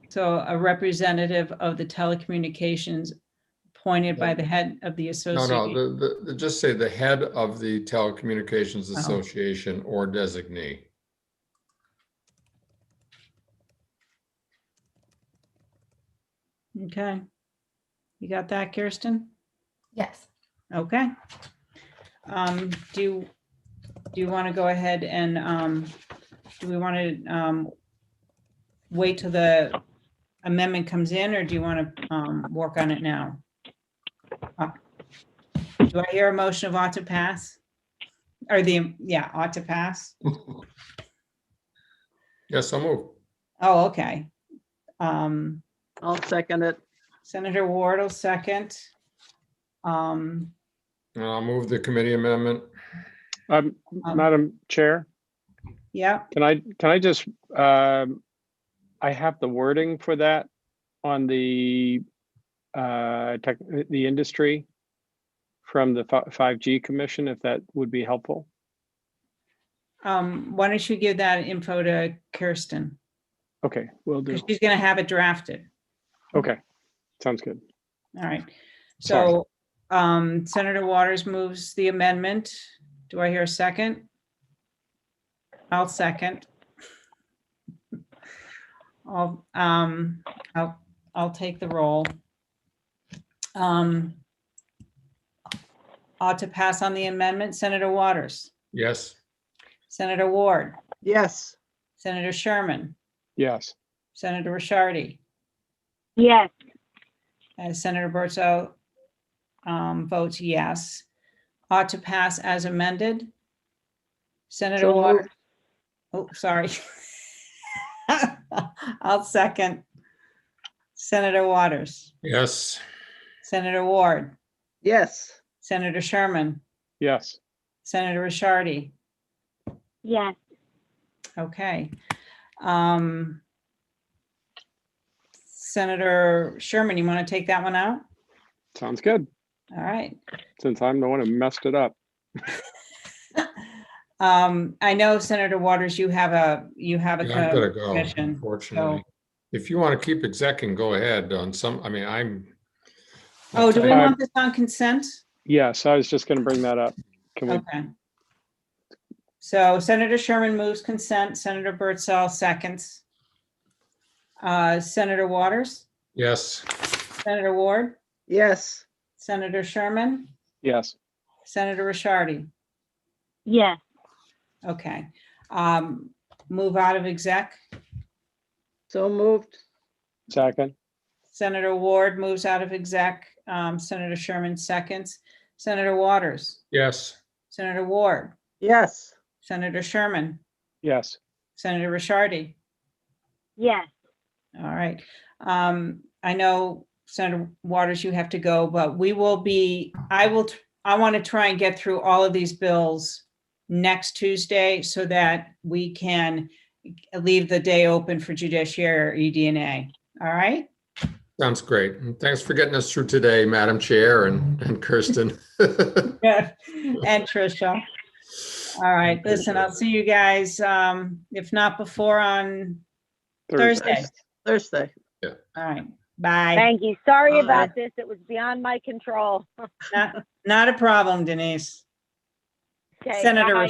So a representative of the telecommunications appointed by the head of the No, association. just say the head of the telecommunications Oh. association or designee. Okay. You got that, Kirsten? Yes. Okay. Do you want to go ahead and, do we want to wait till the amendment comes in, or do you want to work on it now? Do I hear a motion of ought to pass? Or ought to pass? Yes, I'll move. Oh, okay. I'll second it. Senator Ward will second. I'll move the committee amendment. Madam Chair, Yeah, can I just, I have the wording for that on the industry from the 5G commission, if that would be helpful. why don't you give that info to Kirsten? Okay, will do. Because she's going to have it drafted. Okay, sounds good. All right. Sorry. So Senator Waters moves the amendment. Do I hear a second? I'll second. I'll take the roll. Ought to pass on the amendment. Senator Waters, Yes. Senator Ward, Yes. Senator Sherman, Yes. Senator Rishardi, Yes. Senator Bertso votes yes. Ought to pass as amended. Senator So Waters. moved. Oh, sorry. I'll second. Senator Waters, Yes. Senator Ward, Yes. Senator Sherman, Yes. Senator Rishardi. Yes. Okay. Senator Sherman, you want to take that one out? Sounds good. All right. Since I'm the one who messed it up. I know Senator Waters, you have a Yeah, I've got to go, commission, unfortunately. If you want to keep execing, go ahead on some, I mean, Oh, do we Uh, want this on consent? Yes, I was just going to bring that up. Can we? Okay. So Senator Sherman moves consent, Senator Birdsall seconds. Senator Waters, yes. Senator Ward, Yes. Senator Sherman, Yes. Senator Rishardi. Yes. Okay. Move out of exec. So moved. Second. Senator Ward moves out of exec. Senator Sherman seconds. Senator Waters, Yes. Senator Ward, Yes. Senator Sherman, Yes. Senator Rishardi. Yes. All right. I know Senator Waters, you have to go, but we will be, I want to try and get through all of these bills next Tuesday so that we can leave the day open for judiciary ED&A. All right? Sounds great. And thanks for getting us through today, Madam Chair and Kirsten. Yeah. And Tricia. All right. Listen, I'll see you guys, if not before, on Thursday. Thursday. Yeah. All right. Bye. Thank you. Sorry Bye. about this. It was beyond my control. Not a problem, Denise. Okay, Senator bye.